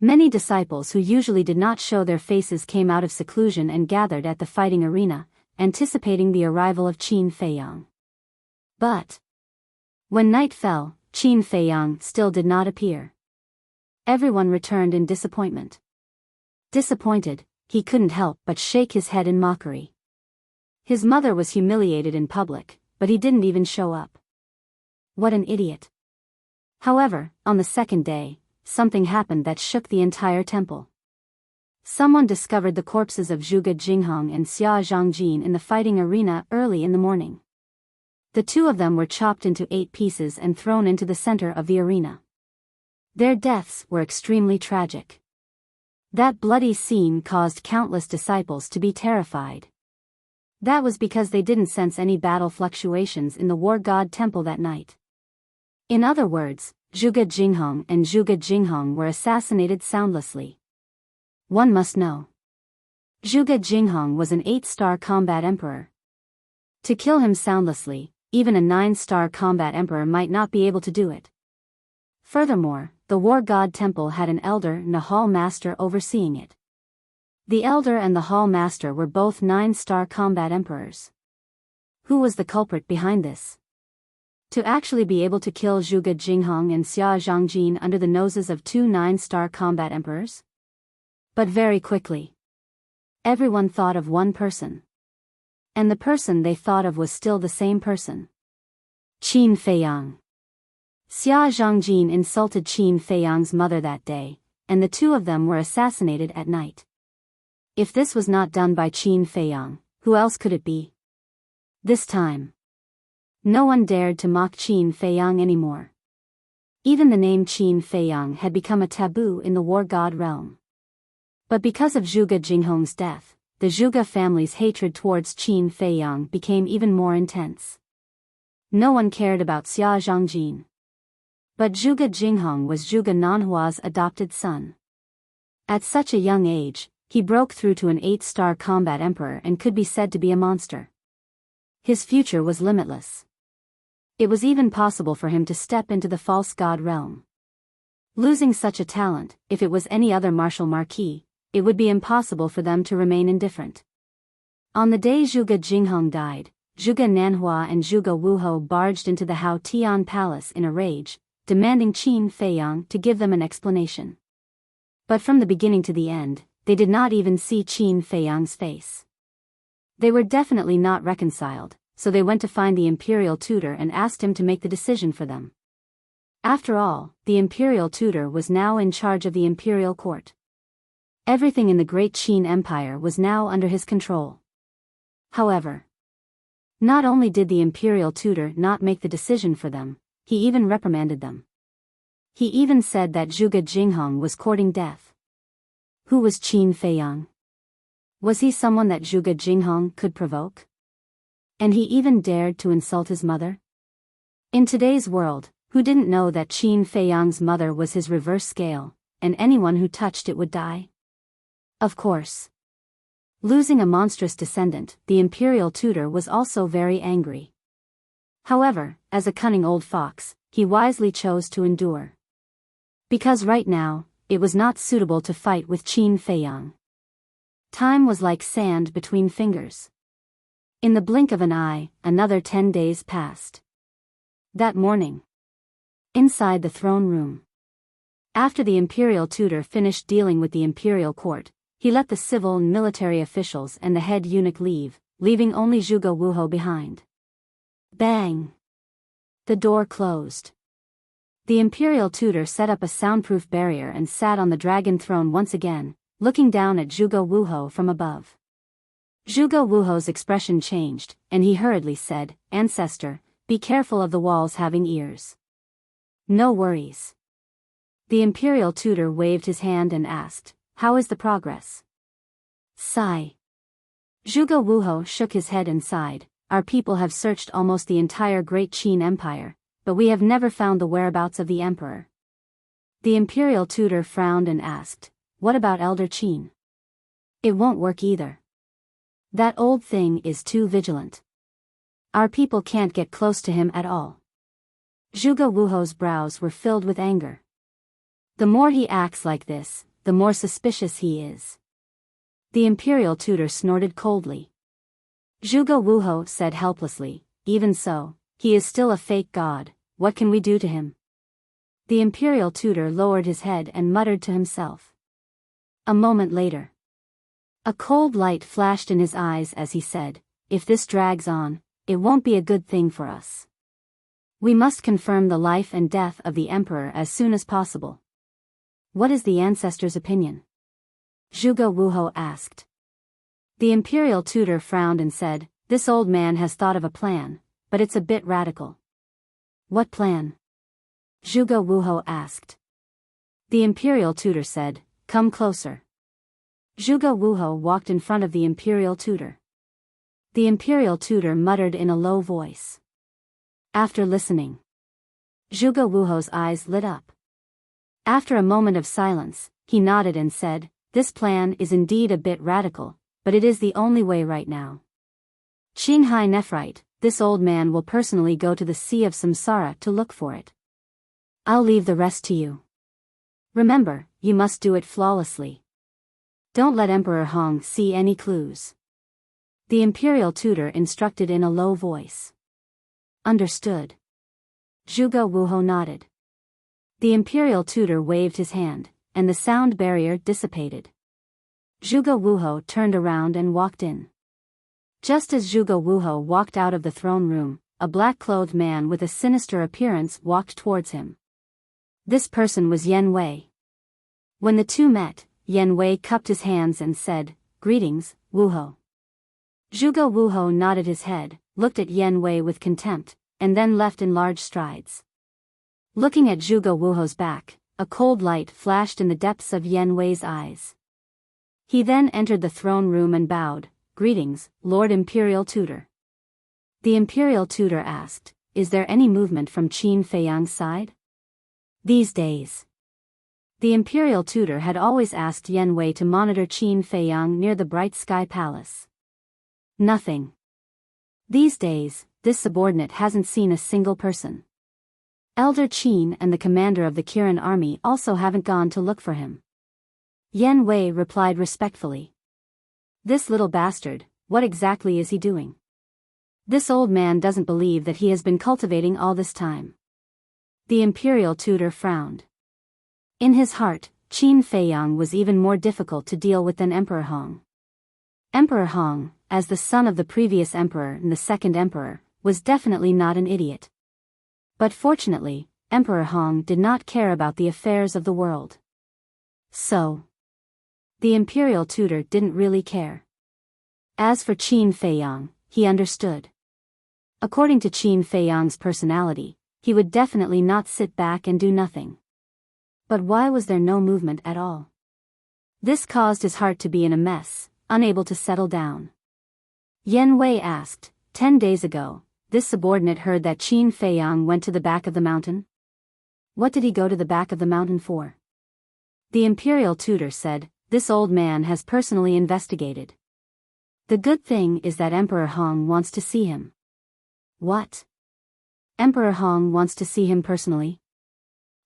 many disciples who usually did not show their faces came out of seclusion and gathered at the fighting arena, anticipating the arrival of Qin Feiyang. But when night fell, Qin Feiyang still did not appear. Everyone returned in disappointment. Disappointed, he couldn't help but shake his head in mockery. His mother was humiliated in public, but he didn't even show up. What an idiot. However, on the second day, something happened that shook the entire temple. Someone discovered the corpses of Zhuge Jinghong and Xia Zhangjin in the fighting arena early in the morning. The two of them were chopped into 8 pieces and thrown into the center of the arena. Their deaths were extremely tragic. That bloody scene caused countless disciples to be terrified. That was because they didn't sense any battle fluctuations in the War God Temple that night. In other words, Zhuge Jinghong and Zhuge Jinghong were assassinated soundlessly. One must know. Zhuge Jinghong was an 8-star combat emperor. To kill him soundlessly, even a 9-star combat emperor might not be able to do it. Furthermore, the War God Temple had an elder and a hall master overseeing it. The elder and the hall master were both 9-star combat emperors. Who was the culprit behind this? To actually be able to kill Zhuge Jinghong and Xia Zhangjin under the noses of 2 9-star combat emperors? But very quickly, everyone thought of one person. And the person they thought of was still the same person. Qin Feiyang. Xia Zhangjin insulted Qin Feiyang's mother that day, and the two of them were assassinated at night. If this was not done by Qin Feiyang, who else could it be? This time, no one dared to mock Qin Feiyang anymore. Even the name Qin Feiyang had become a taboo in the War God realm. But because of Zhuge Jinghong's death, the Zhuge family's hatred towards Qin Feiyang became even more intense. No one cared about Xia Zhangjin. But Zhuge Jinghong was Zhuge Nanhua's adopted son. At such a young age, he broke through to an 8-star combat emperor and could be said to be a monster. His future was limitless. It was even possible for him to step into the false god realm. Losing such a talent, if it was any other martial marquis, it would be impossible for them to remain indifferent. On the day Zhuge Jinghong died, Zhuge Nanhua and Zhuge Wuhou barged into the Hao Tian Palace in a rage, demanding Qin Feiyang to give them an explanation. But from the beginning to the end, they did not even see Qin Feiyang's face. They were definitely not reconciled, so they went to find the imperial tutor and asked him to make the decision for them. After all, the imperial tutor was now in charge of the imperial court. Everything in the great Qin Empire was now under his control. However, not only did the imperial tutor not make the decision for them, he even reprimanded them. He even said that Zhuge Jinghong was courting death. Who was Qin Feiyang? Was he someone that Zhuge Jinghong could provoke? And he even dared to insult his mother? In today's world, who didn't know that Qin Feiyang's mother was his reverse scale, and anyone who touched it would die? Of course. Losing a monstrous descendant, the imperial tutor was also very angry. However, as a cunning old fox, he wisely chose to endure. Because right now, it was not suitable to fight with Qin Feiyang. Time was like sand between fingers. In the blink of an eye, another 10 days passed. That morning, inside the throne room, after the imperial tutor finished dealing with the imperial court, he let the civil and military officials and the head eunuch leave, leaving only Zhuge Wuhou behind. Bang! The door closed. The imperial tutor set up a soundproof barrier and sat on the dragon throne once again, looking down at Zhuge Wuhou from above. Zhuge Wuhou's expression changed, and he hurriedly said, "Ancestor, be careful of the walls having ears." "No worries." The imperial tutor waved his hand and asked, "How is the progress?" Sigh. Zhuge Wuhou shook his head and sighed, "Our people have searched almost the entire Great Qin Empire, but we have never found the whereabouts of the emperor." The imperial tutor frowned and asked, "What about Elder Qin?" "It won't work either. That old thing is too vigilant. Our people can't get close to him at all." Zhuge Wuhou's brows were filled with anger. The more he acts like this, the more suspicious he is. The imperial tutor snorted coldly. Zhuge Wuhou said helplessly, "Even so, he is still a fake god. What can we do to him?" The imperial tutor lowered his head and muttered to himself. A moment later, a cold light flashed in his eyes as he said, "If this drags on, it won't be a good thing for us. We must confirm the life and death of the emperor as soon as possible." "What is the ancestor's opinion?" Zhuge Wuhou asked. The imperial tutor frowned and said, "This old man has thought of a plan, but it's a bit radical." "What plan?" Zhuge Wuhou asked. The imperial tutor said, "Come closer." Zhuge Wuhou walked in front of the imperial tutor. The imperial tutor muttered in a low voice. After listening, Zhuge Wuhou's eyes lit up. After a moment of silence, he nodded and said, "This plan is indeed a bit radical, but it is the only way right now. Qinghai Nephrite, this old man will personally go to the Sea of Samsara to look for it. I'll leave the rest to you. Remember, you must do it flawlessly. Don't let Emperor Hong see any clues." The imperial tutor instructed in a low voice. "Understood." Zhuge Wuhou nodded. The imperial tutor waved his hand, and the sound barrier dissipated. Zhuge Wuhou turned around and walked in. Just as Zhuge Wuhou walked out of the throne room, a black-clothed man with a sinister appearance walked towards him. This person was Yan Wei. When the two met, Yan Wei cupped his hands and said, "Greetings, Wuhou." Zhuge Wuhou nodded his head, looked at Yan Wei with contempt, and then left in large strides. Looking at Zhuge Wuhou's back, a cold light flashed in the depths of Yan Wei's eyes. He then entered the throne room and bowed, "Greetings, Lord Imperial Tutor." The Imperial Tutor asked, "Is there any movement from Qin Feiyang's side?" These days, the Imperial Tutor had always asked Yan Wei to monitor Qin Feiyang near the Bright Sky Palace. Nothing. These days, this subordinate hasn't seen a single person. Elder Qin and the commander of the Kirin army also haven't gone to look for him. Yan Wei replied respectfully. "This little bastard, what exactly is he doing? This old man doesn't believe that he has been cultivating all this time." The Imperial Tutor frowned. In his heart, Qin Feiyang was even more difficult to deal with than Emperor Hong. Emperor Hong, as the son of the previous emperor and the second emperor, was definitely not an idiot. But fortunately, Emperor Hong did not care about the affairs of the world. So, the Imperial Tutor didn't really care. As for Qin Feiyang, he understood. According to Qin Feiyang's personality, he would definitely not sit back and do nothing. But why was there no movement at all? This caused his heart to be in a mess, unable to settle down. Yan Wei asked, 10 days ago, this subordinate heard that Qin Feiyang went to the back of the mountain? What did he go to the back of the mountain for? The Imperial Tutor said, this old man has personally investigated. The good thing is that Emperor Hong wants to see him. What? Emperor Hong wants to see him personally?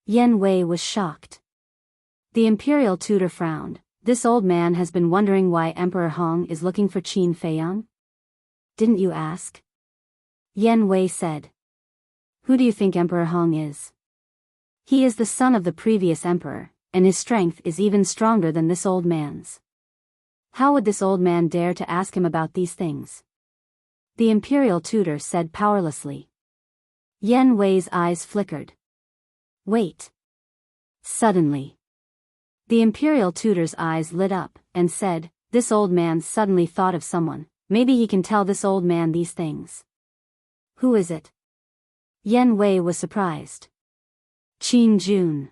Yen Wei was shocked. The imperial tutor frowned. This old man has been wondering why Emperor Hong is looking for Qin Feiyang. Didn't you ask? Yen Wei said. Who do you think Emperor Hong is? He is the son of the previous emperor, and his strength is even stronger than this old man's. How would this old man dare to ask him about these things? The imperial tutor said powerlessly. Yen Wei's eyes flickered. Wait. Suddenly, the imperial tutor's eyes lit up, and said, this old man suddenly thought of someone. Maybe he can tell this old man these things. Who is it? Yen Wei was surprised. Qin Jun.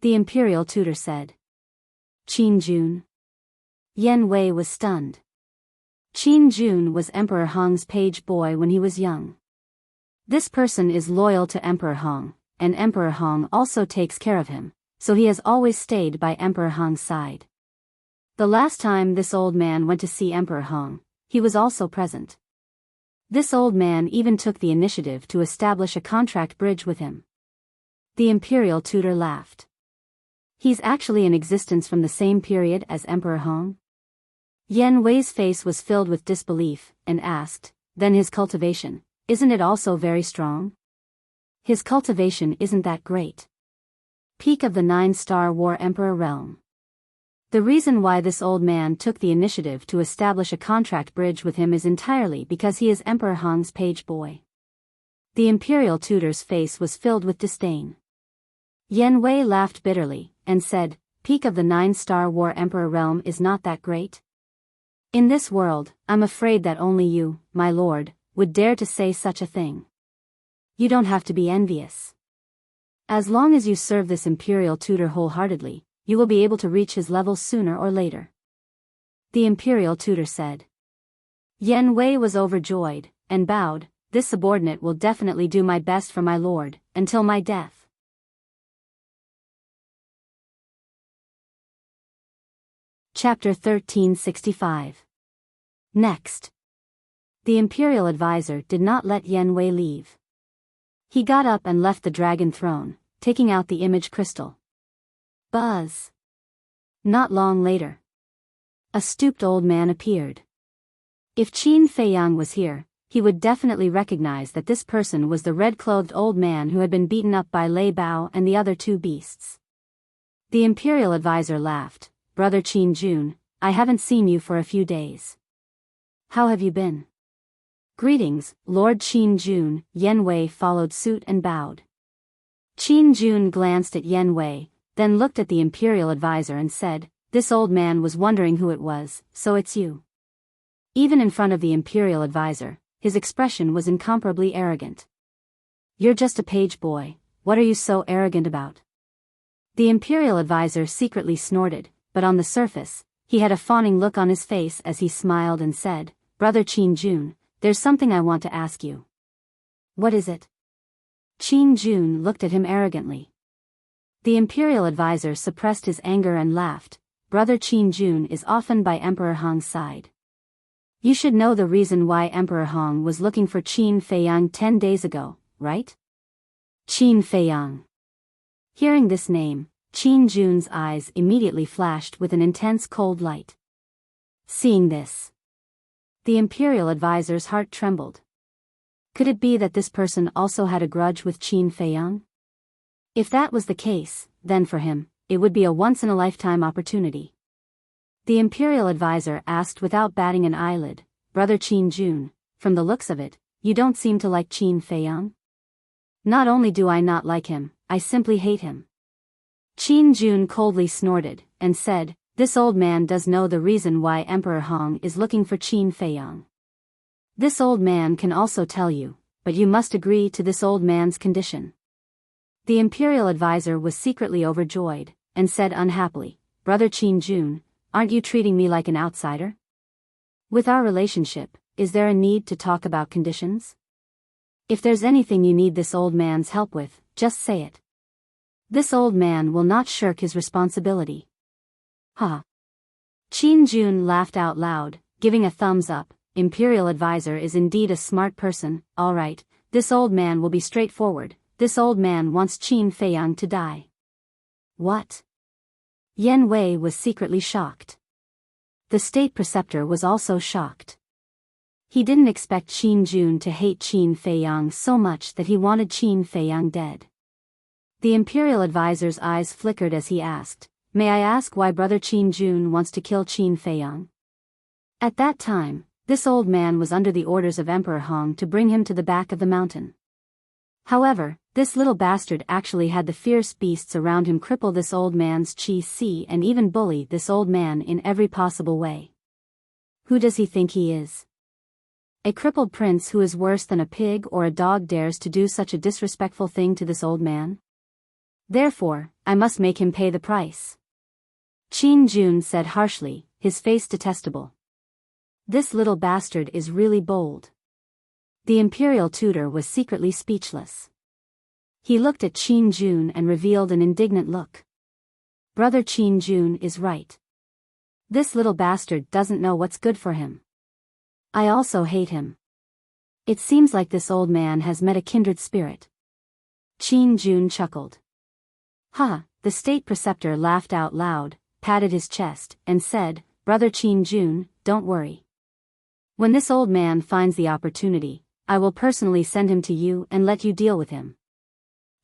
The imperial tutor said. Qin Jun? Yen Wei was stunned. Qin Jun was Emperor Hong's page boy when he was young. This person is loyal to Emperor Hong, and Emperor Hong also takes care of him, so he has always stayed by Emperor Hong's side. The last time this old man went to see Emperor Hong, he was also present. This old man even took the initiative to establish a contract bridge with him. The imperial tutor laughed. He's actually in existence from the same period as Emperor Hong? Yen Wei's face was filled with disbelief, and asked, then his cultivation, isn't it also very strong? His cultivation isn't that great. Peak of the 9-star War Emperor realm. The reason why this old man took the initiative to establish a contract bridge with him is entirely because he is Emperor Hong's page boy. The imperial tutor's face was filled with disdain. Yen Wei laughed bitterly, and said, peak of the 9-star War Emperor realm is not that great? In this world, I'm afraid that only you, my lord, would dare to say such a thing. You don't have to be envious. As long as you serve this imperial tutor wholeheartedly, you will be able to reach his level sooner or later. The imperial tutor said. Yen Wei was overjoyed, and bowed, this subordinate will definitely do my best for my lord, until my death. Chapter 1365. Next. The imperial advisor did not let Yen Wei leave. He got up and left the dragon throne, taking out the image crystal. Buzz. Not long later, a stooped old man appeared. If Qin Feiyang was here, he would definitely recognize that this person was the red-clothed old man who had been beaten up by Lei Bao and the other two beasts. The imperial advisor laughed. Brother Qin Jun, I haven't seen you for a few days. How have you been? Greetings, Lord Qin Jun. Yen Wei followed suit and bowed. Qin Jun glanced at Yen Wei, then looked at the imperial advisor and said, this old man was wondering who it was, so it's you. Even in front of the imperial advisor, his expression was incomparably arrogant. You're just a page boy, what are you so arrogant about? The imperial advisor secretly snorted, but on the surface, he had a fawning look on his face as he smiled and said, Brother Qin Jun, there's something I want to ask you. What is it? Qin Jun looked at him arrogantly. The imperial advisor suppressed his anger and laughed. Brother Qin Jun is often by Emperor Hong's side. You should know the reason why Emperor Hong was looking for Qin Feiyang 10 days ago, right? Qin Feiyang. Hearing this name, Qin Jun's eyes immediately flashed with an intense cold light. Seeing this, the imperial advisor's heart trembled. Could it be that this person also had a grudge with Qin Feiyang? If that was the case, then for him, it would be a once-in-a-lifetime opportunity. The imperial advisor asked without batting an eyelid, Brother Qin Jun, from the looks of it, you don't seem to like Qin Feiyang? Not only do I not like him, I simply hate him. Qin Jun coldly snorted, and said, this old man does know the reason why Emperor Hong is looking for Qin Feiyang. This old man can also tell you, but you must agree to this old man's condition. The imperial advisor was secretly overjoyed, and said unhappily, Brother Qin Jun, aren't you treating me like an outsider? With our relationship, is there a need to talk about conditions? If there's anything you need this old man's help with, just say it. This old man will not shirk his responsibility. Ha! Qin Jun laughed out loud. giving a thumbs up. Imperial advisor is indeed a smart person. All right, this old man will be straightforward. This old man wants Qin Feiyang to die. What? Yan Wei was secretly shocked. The state preceptor was also shocked. He didn't expect Qin Jun to hate Qin Feiyang so much that he wanted Qin Feiyang dead. The imperial advisor's eyes flickered as he asked, "May I ask why brother Qin Jun wants to kill Qin Feiyang?" At that time, this old man was under the orders of Emperor Hong to bring him to the back of the mountain. However, this little bastard actually had the fierce beasts around him cripple this old man's qi and even bully this old man in every possible way. Who does he think he is? A crippled prince who is worse than a pig or a dog dares to do such a disrespectful thing to this old man? Therefore, I must make him pay the price. Qin Jun said harshly, his face detestable. This little bastard is really bold. The imperial tutor was secretly speechless. He looked at Qin Jun and revealed an indignant look. Brother Qin Jun is right. This little bastard doesn't know what's good for him. I also hate him. It seems like this old man has met a kindred spirit. Qin Jun chuckled. Ha, the state preceptor laughed out loud, patted his chest, and said, "Brother Qin Jun, don't worry. When this old man finds the opportunity, I will personally send him to you and let you deal with him."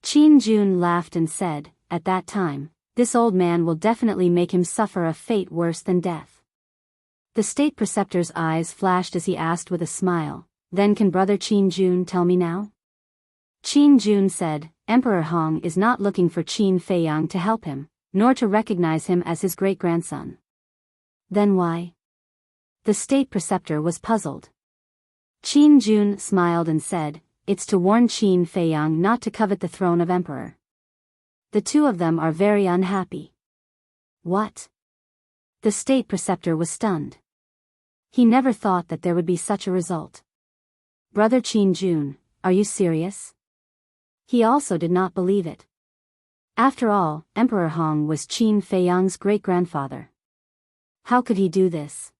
Qin Jun laughed and said, "At that time, this old man will definitely make him suffer a fate worse than death." The state preceptor's eyes flashed as he asked with a smile, "Then can brother Qin Jun tell me now?" Qin Jun said, "Emperor Hong is not looking for Qin Feiyang to help him, nor to recognize him as his great-grandson." Then why? The state preceptor was puzzled. Qin Jun smiled and said, "It's to warn Qin Feiyang not to covet the throne of emperor. The two of them are very unhappy." What? The state preceptor was stunned. He never thought that there would be such a result. Brother Qin Jun, are you serious? He also did not believe it. After all, Emperor Hong was Qin Feiyang's great-grandfather. How could he do this?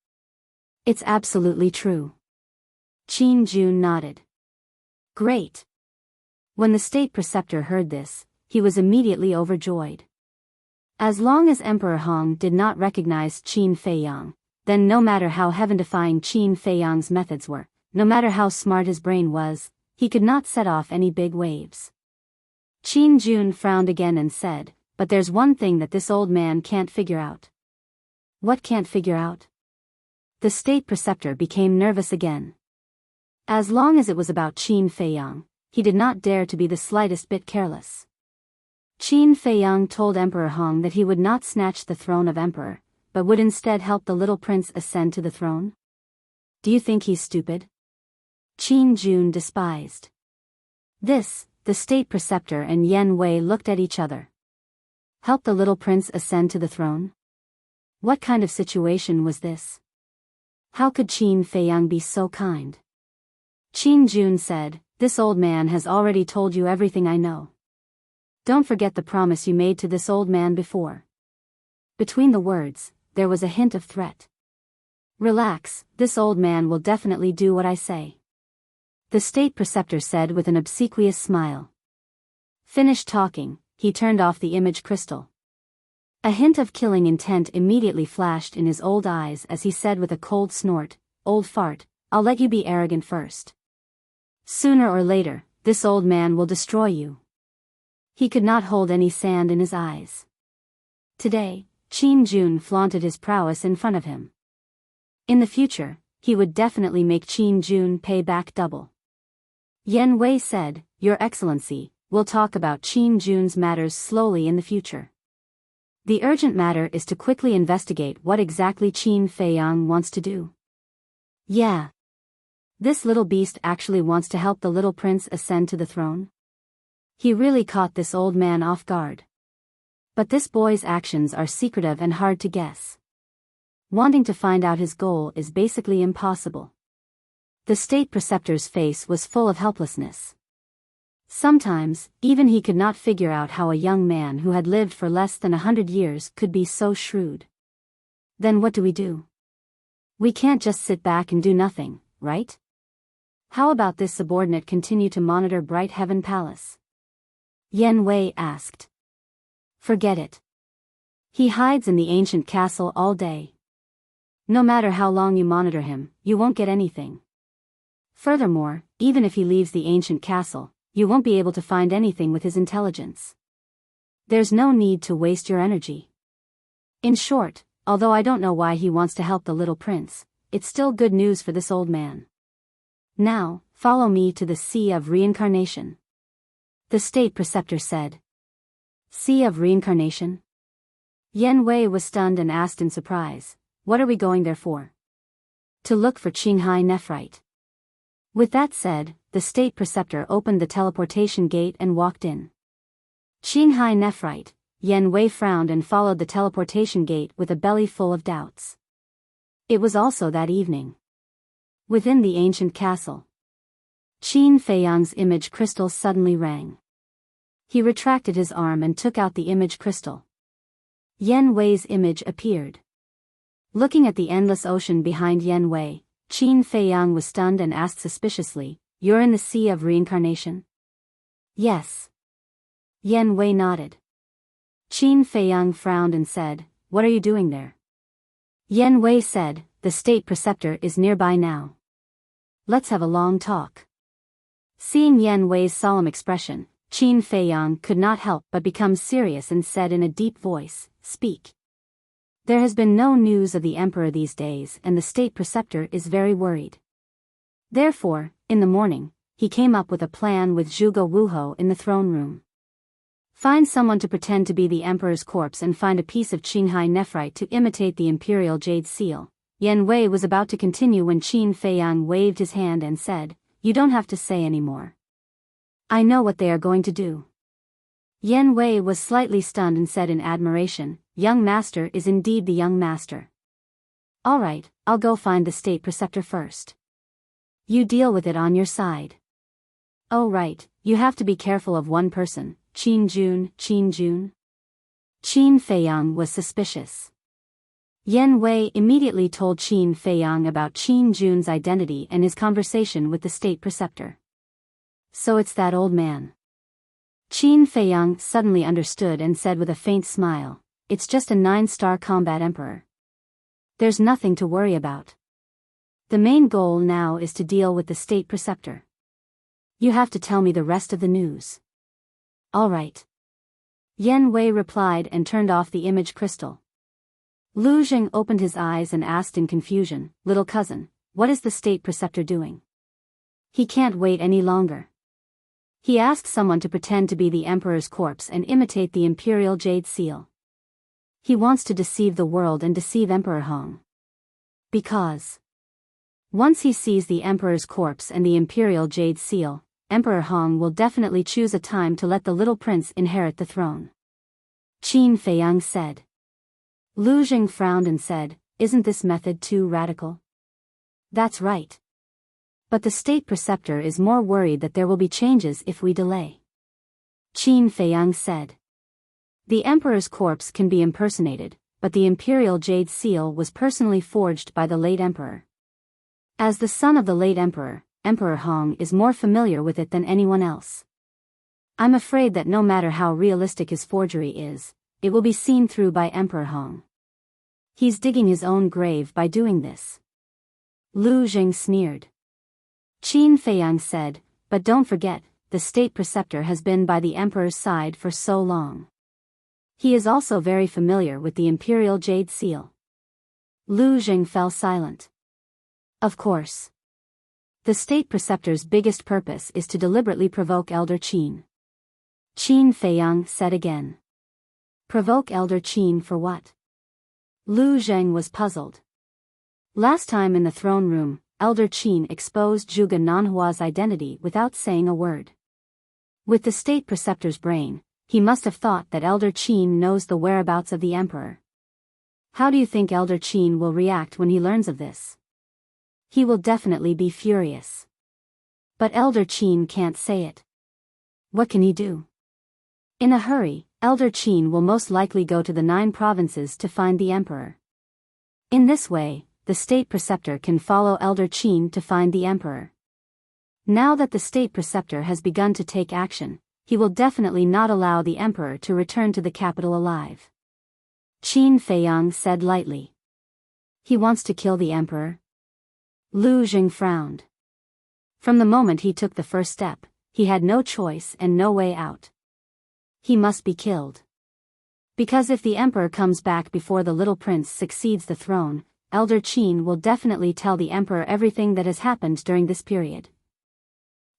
It's absolutely true. Qin Jun nodded. Great. When the state preceptor heard this, he was immediately overjoyed. As long as Emperor Hong did not recognize Qin Feiyang, then no matter how heaven-defying Qin Feiyang's methods were, no matter how smart his brain was, he could not set off any big waves. Qin Jun frowned again and said, "But there's one thing that this old man can't figure out." What can't figure out? The state preceptor became nervous again. As long as it was about Qin Feiyang, he did not dare to be the slightest bit careless. Qin Feiyang told Emperor Hong that he would not snatch the throne of emperor, but would instead help the little prince ascend to the throne. Do you think he's stupid? Qin Jun despised. This, the state preceptor and Yan Wei looked at each other. Help the little prince ascend to the throne? What kind of situation was this? How could Qin Feiyang be so kind? Qin Jun said, "This old man has already told you everything I know. Don't forget the promise you made to this old man before." Between the words, there was a hint of threat. "Relax, this old man will definitely do what I say," the state preceptor said with an obsequious smile. Finished talking, he turned off the image crystal. A hint of killing intent immediately flashed in his old eyes as he said with a cold snort, "Old fart, I'll let you be arrogant first. Sooner or later, this old man will destroy you." He could not hold any sand in his eyes. Today, Qin Jun flaunted his prowess in front of him. In the future, he would definitely make Qin Jun pay back double. Yan Wei said, "Your Excellency, we'll talk about Qin Jun's matters slowly in the future. The urgent matter is to quickly investigate what exactly Qin Feiyang wants to do." Yeah. This little beast actually wants to help the little prince ascend to the throne? He really caught this old man off guard. But this boy's actions are secretive and hard to guess. Wanting to find out his goal is basically impossible. The state preceptor's face was full of helplessness. Sometimes, even he could not figure out how a young man who had lived for less than 100 years could be so shrewd. Then what do we do? We can't just sit back and do nothing, right? How about this subordinate continue to monitor Bright Heaven Palace? Yan Wei asked. Forget it. He hides in the ancient castle all day. No matter how long you monitor him, you won't get anything. Furthermore, even if he leaves the ancient castle, you won't be able to find anything with his intelligence. There's no need to waste your energy. In short, although I don't know why he wants to help the little prince, it's still good news for this old man. Now, follow me to the Sea of Reincarnation. The state preceptor said. Sea of Reincarnation? Yan Wei was stunned and asked in surprise, what are we going there for? To look for Qinghai Nephrite. With that said, the state preceptor opened the teleportation gate and walked in. Qinghai Nephrite, Yan Wei frowned and followed the teleportation gate with a belly full of doubts. It was also that evening. Within the ancient castle, Qin Feiyang's image crystal suddenly rang. He retracted his arm and took out the image crystal. Yan Wei's image appeared. Looking at the endless ocean behind Yan Wei, Qin Feiyang was stunned and asked suspiciously, "You're in the Sea of Reincarnation?" "Yes." Yan Wei nodded. Qin Feiyang frowned and said, "What are you doing there?" Yan Wei said, "The state preceptor is nearby now. Let's have a long talk." Seeing Yan Wei's solemn expression, Qin Feiyang could not help but become serious and said in a deep voice, "Speak." There has been no news of the emperor these days and the state preceptor is very worried. Therefore, in the morning, he came up with a plan with Zhuge Wuho in the throne room. Find someone to pretend to be the emperor's corpse and find a piece of Qinghai Nephrite to imitate the imperial jade seal. Yan Wei was about to continue when Qin Feiyang waved his hand and said, "You don't have to say anymore. I know what they are going to do." Yan Wei was slightly stunned and said in admiration, "Young master is indeed the young master. All right, I'll go find the state preceptor first. You deal with it on your side." "Oh right, you have to be careful of one person, Qin Jun." Qin Feiyang was suspicious. Yan Wei immediately told Qin Feiyang about Qin Jun's identity and his conversation with the state preceptor. "So it's that old man." Qin Feiyang suddenly understood and said with a faint smile, "It's just a 9-star combat emperor. There's nothing to worry about. The main goal now is to deal with the state preceptor. You have to tell me the rest of the news." "All right." Yan Wei replied and turned off the image crystal. Lu Jing opened his eyes and asked in confusion, "Little cousin, what is the state preceptor doing? He can't wait any longer. He asked someone to pretend to be the emperor's corpse and imitate the imperial jade seal. He wants to deceive the world and deceive Emperor Hong. Because once he sees the emperor's corpse and the imperial jade seal, Emperor Hong will definitely choose a time to let the little prince inherit the throne." Qin Feiyang said. Lu Jing frowned and said, "Isn't this method too radical?" "That's right. But the state preceptor is more worried that there will be changes if we delay." Qin Feiyang said. "The emperor's corpse can be impersonated, but the imperial jade seal was personally forged by the late emperor. As the son of the late emperor, Emperor Hong is more familiar with it than anyone else. I'm afraid that no matter how realistic his forgery is, it will be seen through by Emperor Hong. He's digging his own grave by doing this." Lu Jing sneered. Qin Feiyang said, "But don't forget, the state preceptor has been by the emperor's side for so long. He is also very familiar with the imperial jade seal." Lu Jing fell silent. "Of course. The state preceptor's biggest purpose is to deliberately provoke Elder Qin." Qin Feiyang said again. "Provoke Elder Qin for what?" Lu Jing was puzzled. Last time in the throne room, Elder Qin exposed Zhuge Nanhua's identity without saying a word. With the state preceptor's brain, he must have thought that Elder Qin knows the whereabouts of the emperor. How do you think Elder Qin will react when he learns of this? He will definitely be furious. But Elder Qin can't say it. What can he do? In a hurry, Elder Qin will most likely go to the 9 provinces to find the emperor. In this way, the state preceptor can follow Elder Qin to find the emperor. Now that the state preceptor has begun to take action, he will definitely not allow the emperor to return to the capital alive. Qin Feiyang said lightly. He wants to kill the emperor? Lu Jing frowned. From the moment he took the first step, he had no choice and no way out. He must be killed. Because if the emperor comes back before the little prince succeeds the throne, Elder Qin will definitely tell the emperor everything that has happened during this period.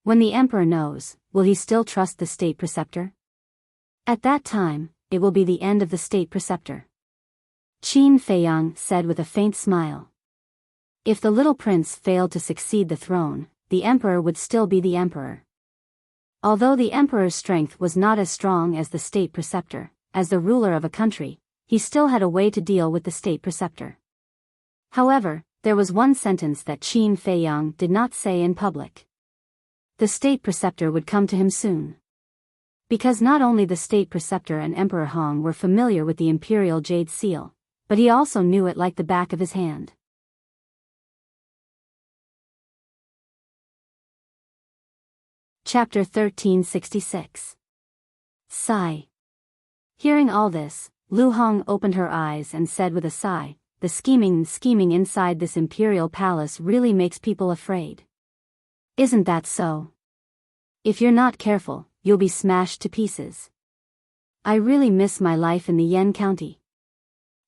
When the emperor knows, will he still trust the state preceptor? At that time, it will be the end of the state preceptor. Qin Feiyang said with a faint smile. If the little prince failed to succeed the throne, the emperor would still be the emperor. Although the emperor's strength was not as strong as the state preceptor, as the ruler of a country, he still had a way to deal with the state preceptor. However, there was one sentence that Qin Feiyang did not say in public. The state preceptor would come to him soon. Because not only the state preceptor and Emperor Hong were familiar with the imperial jade seal, but he also knew it like the back of his hand. Chapter 1366. Sigh. Hearing all this, Lu Hong opened her eyes and said with a sigh, the scheming inside this imperial palace really makes people afraid. Isn't that so? If you're not careful, you'll be smashed to pieces. I really miss my life in the Yan County.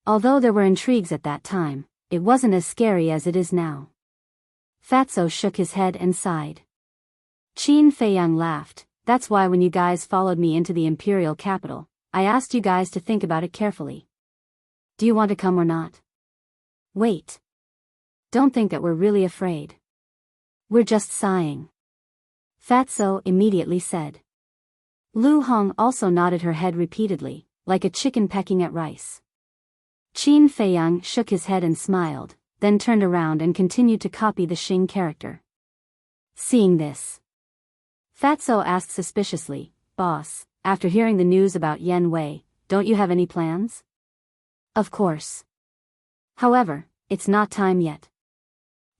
Although there were intrigues at that time, it wasn't as scary as it is now. Fatso shook his head and sighed. Qin Feiyang laughed. That's why when you guys followed me into the imperial capital, I asked you guys to think about it carefully. Do you want to come or not? Wait. Don't think that we're really afraid. We're just sighing. Fatso immediately said. Lu Hong also nodded her head repeatedly, like a chicken pecking at rice. Qin Feiyang shook his head and smiled, then turned around and continued to copy the Xing character. Seeing this, Fatso asked suspiciously, Boss, after hearing the news about Yen Wei, don't you have any plans? Of course. However, it's not time yet.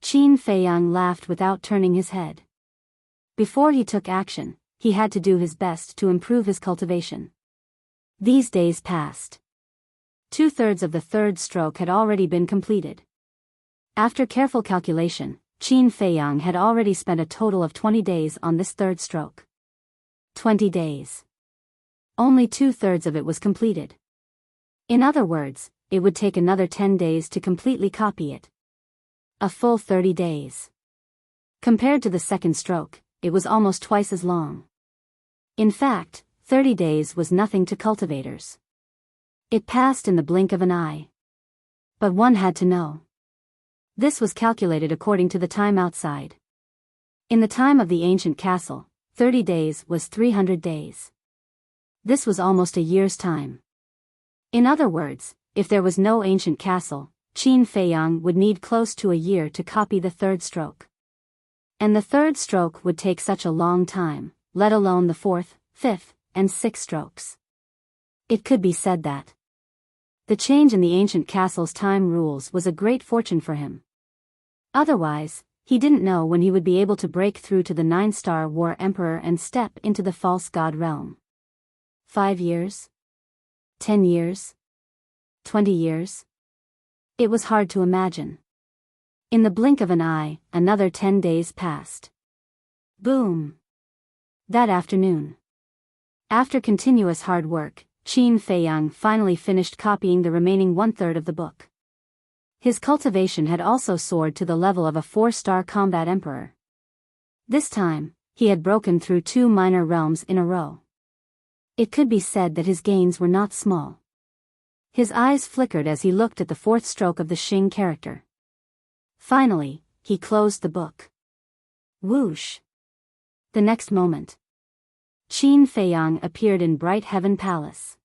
Qin Feiyang laughed without turning his head. Before he took action, he had to do his best to improve his cultivation. These days passed. 2/3 of the third stroke had already been completed. After careful calculation, Qin Feiyang had already spent a total of 20 days on this third stroke. 20 days. Only 2/3 of it was completed. In other words, it would take another 10 days to completely copy it. A full 30 days. Compared to the second stroke, it was almost twice as long. In fact, 30 days was nothing to cultivators. It passed in the blink of an eye. But one had to know. This was calculated according to the time outside. In the time of the ancient castle, 30 days was 300 days. This was almost a year's time. In other words, if there was no ancient castle, Qin Feiyang would need close to a year to copy the third stroke. And the third stroke would take such a long time, let alone the fourth, fifth, and sixth strokes. It could be said that the change in the ancient castle's time rules was a great fortune for him. Otherwise, he didn't know when he would be able to break through to the 9-star War Emperor and step into the false god realm. 5 years? 10 years? 20 years? It was hard to imagine. In the blink of an eye, another 10 days passed. Boom! That afternoon. After continuous hard work, Qin Feiyang finally finished copying the remaining 1/3 of the book. His cultivation had also soared to the level of a 4-star combat emperor. This time, he had broken through 2 minor realms in a row. It could be said that his gains were not small. His eyes flickered as he looked at the 4th stroke of the Xing character. Finally, he closed the book. Whoosh! The next moment, Qin Feiyang appeared in Bright Heaven Palace.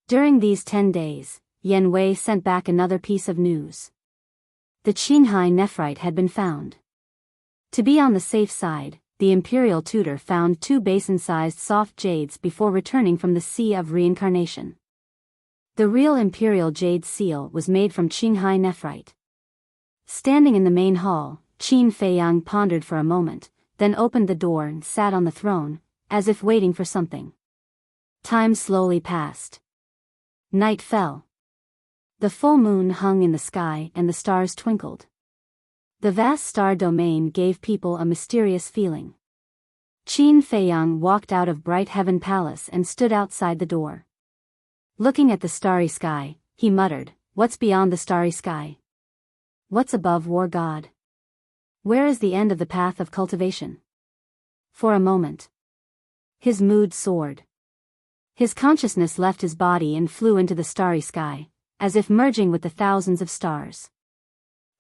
During these 10 days, Yen Wei sent back another piece of news. The Qinghai nephrite had been found. To be on the safe side, the imperial tutor found 2 basin-sized soft jades before returning from the Sea of Reincarnation. The real imperial jade seal was made from Qinghai nephrite. Standing in the main hall, Qin Feiyang pondered for a moment, then opened the door and sat on the throne, as if waiting for something. Time slowly passed. Night fell. The full moon hung in the sky and the stars twinkled. The vast star domain gave people a mysterious feeling. Qin Feiyang walked out of Bright Heaven Palace and stood outside the door. Looking at the starry sky, he muttered, "What's beyond the starry sky? What's above War God? Where is the end of the path of cultivation?" For a moment, his mood soared. His consciousness left his body and flew into the starry sky, as if merging with the thousands of stars.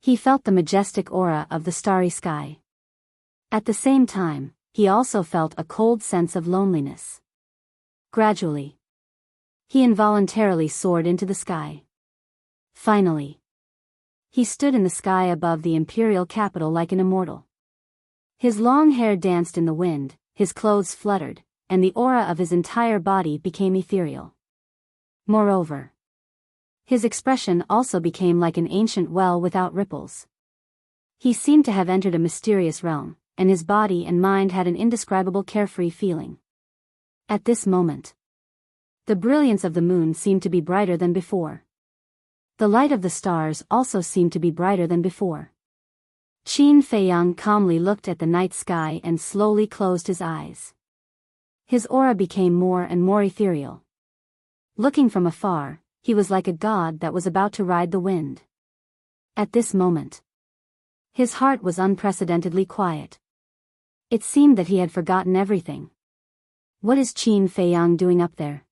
He felt the majestic aura of the starry sky. At the same time, he also felt a cold sense of loneliness. Gradually, he involuntarily soared into the sky. Finally, he stood in the sky above the imperial capital like an immortal. His long hair danced in the wind, his clothes fluttered, and the aura of his entire body became ethereal. Moreover, his expression also became like an ancient well without ripples. He seemed to have entered a mysterious realm, and his body and mind had an indescribable carefree feeling. At this moment, the brilliance of the moon seemed to be brighter than before. The light of the stars also seemed to be brighter than before. Qin Feiyang calmly looked at the night sky and slowly closed his eyes. His aura became more and more ethereal. Looking from afar, he was like a god that was about to ride the wind. At this moment, his heart was unprecedentedly quiet. It seemed that he had forgotten everything. What is Qin Feiyang doing up there?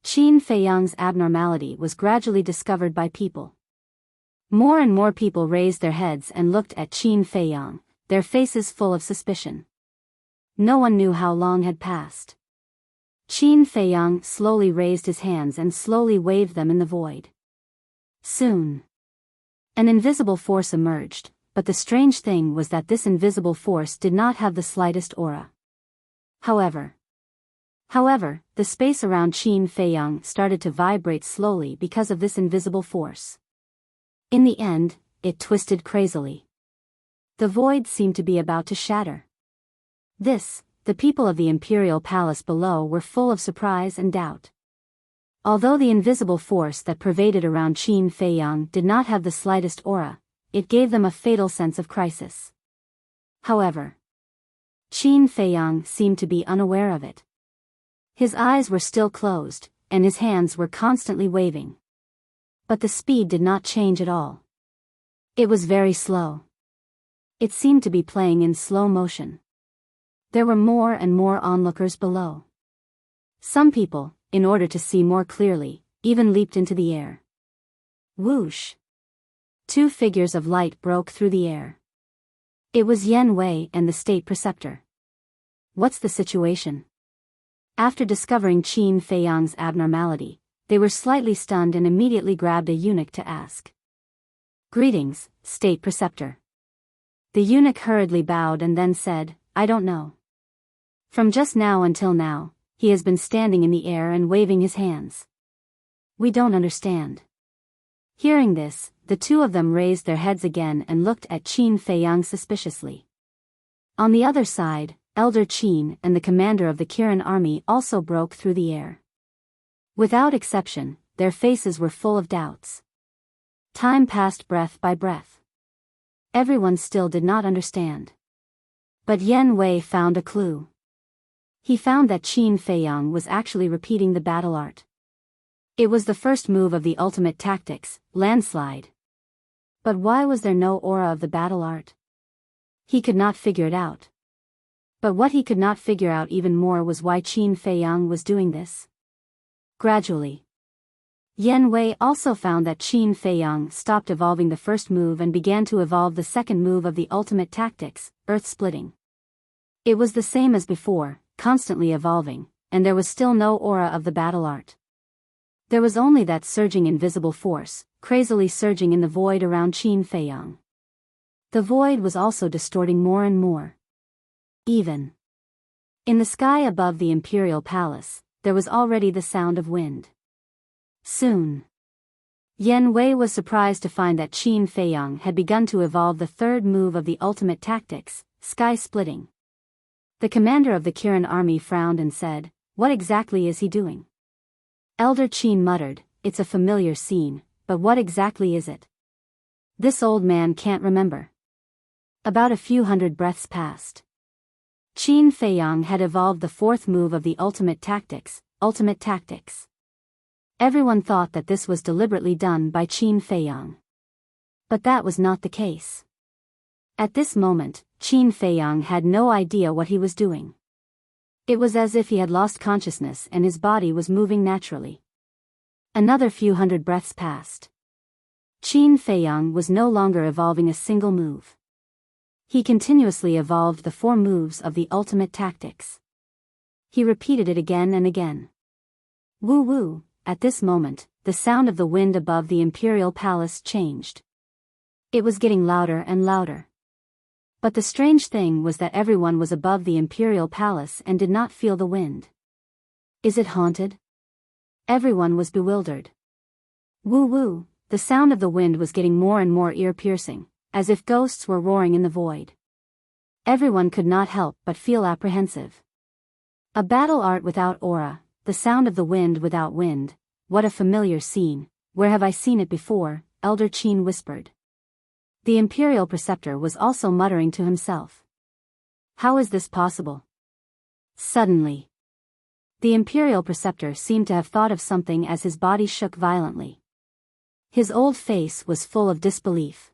Qin Feiyang's abnormality was gradually discovered by people. More and more people raised their heads and looked at Qin Feiyang, their faces full of suspicion. No one knew how long had passed. Qin Feiyang slowly raised his hands and slowly waved them in the void. Soon, an invisible force emerged, but the strange thing was that this invisible force did not have the slightest aura. However, the space around Qin Feiyang started to vibrate slowly because of this invisible force. In the end, it twisted crazily. The void seemed to be about to shatter. The people of the imperial palace below were full of surprise and doubt. Although the invisible force that pervaded around Qin Feiyang did not have the slightest aura, it gave them a fatal sense of crisis. However, Qin Feiyang seemed to be unaware of it. His eyes were still closed, and his hands were constantly waving. But the speed did not change at all. It was very slow. It seemed to be playing in slow motion. There were more and more onlookers below. Some people, in order to see more clearly, even leaped into the air. Whoosh! 2 figures of light broke through the air. It was Yan Wei and the state preceptor. What's the situation? After discovering Qin Feiyang's abnormality, they were slightly stunned and immediately grabbed a eunuch to ask. Greetings, state preceptor. The eunuch hurriedly bowed and then said, I don't know. From just now until now, he has been standing in the air and waving his hands. We don't understand. Hearing this, the 2 of them raised their heads again and looked at Qin Feiyang suspiciously. On the other side, Elder Qin and the commander of the Kirin army also broke through the air. Without exception, their faces were full of doubts. Time passed breath by breath. Everyone still did not understand. But Yan Wei found a clue. He found that Qin Feiyang was actually repeating the battle art. It was the first move of the ultimate tactics, landslide. But why was there no aura of the battle art? He could not figure it out. But what he could not figure out even more was why Qin Feiyang was doing this. Gradually, Yan Wei also found that Qin Feiyang stopped evolving the first move and began to evolve the second move of the ultimate tactics, earth-splitting. It was the same as before, constantly evolving, and there was still no aura of the battle art. There was only that surging invisible force, crazily surging in the void around Qin Feiyang. The void was also distorting more and more. Even in the sky above the imperial palace, there was already the sound of wind. Soon, Yan Wei was surprised to find that Qin Feiyang had begun to evolve the third move of the ultimate tactics, sky-splitting. The commander of the Kirin army frowned and said, "What exactly is he doing?" Elder Qin muttered, "It's a familiar scene, but what exactly is it?" This old man can't remember. About a few hundred breaths passed. Qin Feiyang had evolved the fourth move of the ultimate tactics, ultimate tactics. Everyone thought that this was deliberately done by Qin Feiyang. But that was not the case. At this moment, Qin Feiyang had no idea what he was doing. It was as if he had lost consciousness and his body was moving naturally. Another few hundred breaths passed. Qin Feiyang was no longer evolving a single move. He continuously evolved the four moves of the ultimate tactics. He repeated it again and again. Woo woo. At this moment, the sound of the wind above the imperial palace changed. It was getting louder and louder. But the strange thing was that everyone was above the imperial palace and did not feel the wind. Is it haunted? Everyone was bewildered. Woo woo, the sound of the wind was getting more and more ear-piercing, as if ghosts were roaring in the void. Everyone could not help but feel apprehensive. A battle art without aura, the sound of the wind without wind, what a familiar scene, where have I seen it before, Elder Qin whispered. The Imperial Preceptor was also muttering to himself. How is this possible? Suddenly, the Imperial Preceptor seemed to have thought of something as his body shook violently. His old face was full of disbelief.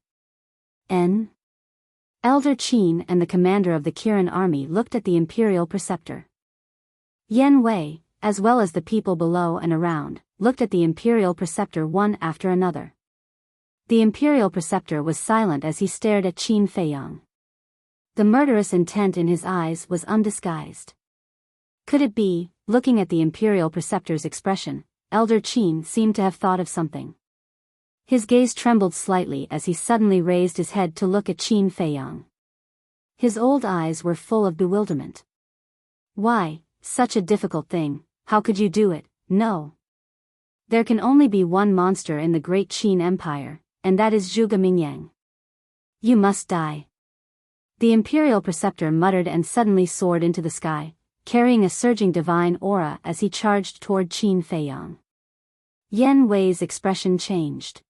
Elder Qin and the commander of the Kirin army looked at the Imperial Preceptor. Yan Wei, as well as the people below and around, looked at the Imperial Preceptor one after another. The Imperial Preceptor was silent as he stared at Qin Feiyang. The murderous intent in his eyes was undisguised. Could it be, looking at the Imperial Preceptor's expression, Elder Qin seemed to have thought of something. His gaze trembled slightly as he suddenly raised his head to look at Qin Feiyang. His old eyes were full of bewilderment. Why, such a difficult thing, how could you do it? No. There can only be one monster in the great Qin Empire, and that is Zhuge Mingyang. You must die. The Imperial Preceptor muttered and suddenly soared into the sky, carrying a surging divine aura as he charged toward Qin Feiyang. Yan Wei's expression changed.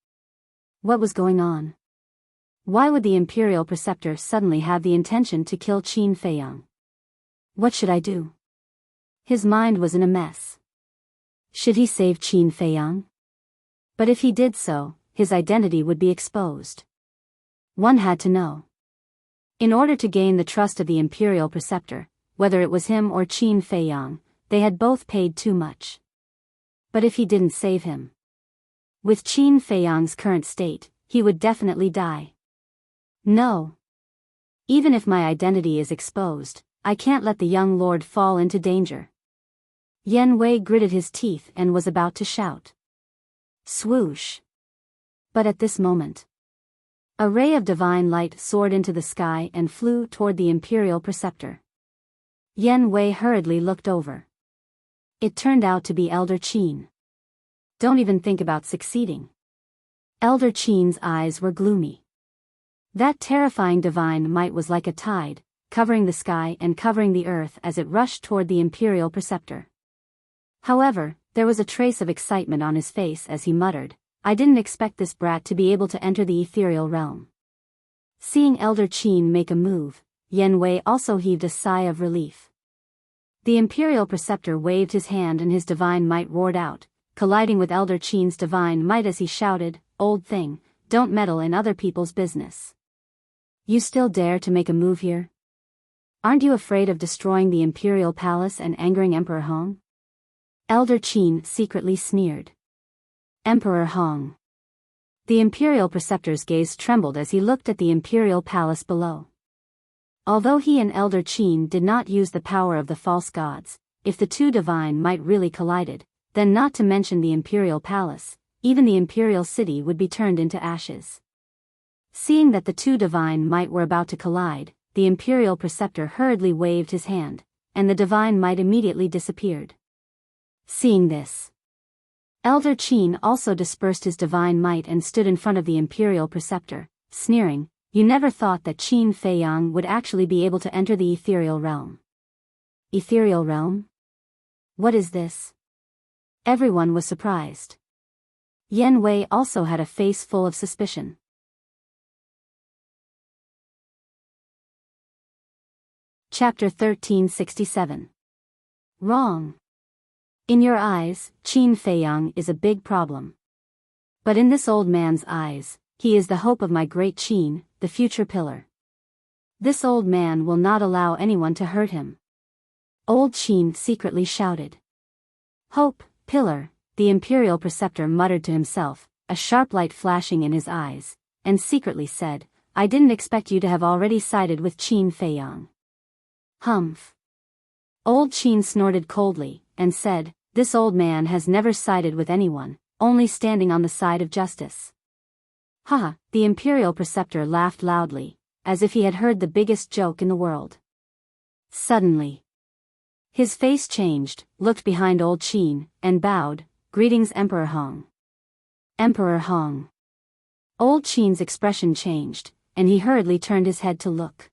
What was going on? Why would the Imperial Preceptor suddenly have the intention to kill Qin Feiyang? What should I do? His mind was in a mess. Should he save Qin Feiyang? But if he did so, his identity would be exposed. One had to know. In order to gain the trust of the Imperial Preceptor, whether it was him or Qin Feiyang, they had both paid too much. But if he didn't save him? With Qin Feiyang's current state, he would definitely die. No. Even if my identity is exposed, I can't let the young lord fall into danger. Yan Wei gritted his teeth and was about to shout. Swoosh. But at this moment, a ray of divine light soared into the sky and flew toward the Imperial Preceptor. Yan Wei hurriedly looked over. It turned out to be Elder Qin. Don't even think about succeeding. Elder Qin's eyes were gloomy. That terrifying divine might was like a tide, covering the sky and covering the earth as it rushed toward the Imperial Preceptor. However, there was a trace of excitement on his face as he muttered, I didn't expect this brat to be able to enter the ethereal realm. Seeing Elder Qin make a move, Yan Wei also heaved a sigh of relief. The Imperial Preceptor waved his hand and his divine might roared out, colliding with Elder Qin's divine might as he shouted, Old thing, don't meddle in other people's business. You still dare to make a move here? Aren't you afraid of destroying the Imperial Palace and angering Emperor Hong? Elder Qin secretly sneered. Emperor Hong. The Imperial Preceptor's gaze trembled as he looked at the Imperial Palace below. Although he and Elder Qin did not use the power of the false gods, if the two divine might really collided, then not to mention the Imperial Palace, even the Imperial City would be turned into ashes. Seeing that the two divine might were about to collide, the Imperial Preceptor hurriedly waved his hand, and the divine might immediately disappeared. Seeing this, Elder Qin also dispersed his divine might and stood in front of the imperial preceptor, sneering, "You never thought that Qin Feiyang would actually be able to enter the ethereal realm." Ethereal realm? What is this? Everyone was surprised. Yan Wei also had a face full of suspicion. Chapter 1367. Wrong. In your eyes, Qin Feiyang is a big problem. But in this old man's eyes, he is the hope of my great Qin, the future pillar. This old man will not allow anyone to hurt him. Old Qin secretly shouted. Hope, pillar, the imperial preceptor muttered to himself, a sharp light flashing in his eyes, and secretly said, "I didn't expect you to have already sided with Qin Feiyang." Humph. Old Qin snorted coldly, and said, "This old man has never sided with anyone, only standing on the side of justice." Ha! The imperial preceptor laughed loudly, as if he had heard the biggest joke in the world. Suddenly, his face changed, looked behind old Qin, and bowed, "Greetings Emperor Hong." Emperor Hong. Old Qin's expression changed, and he hurriedly turned his head to look.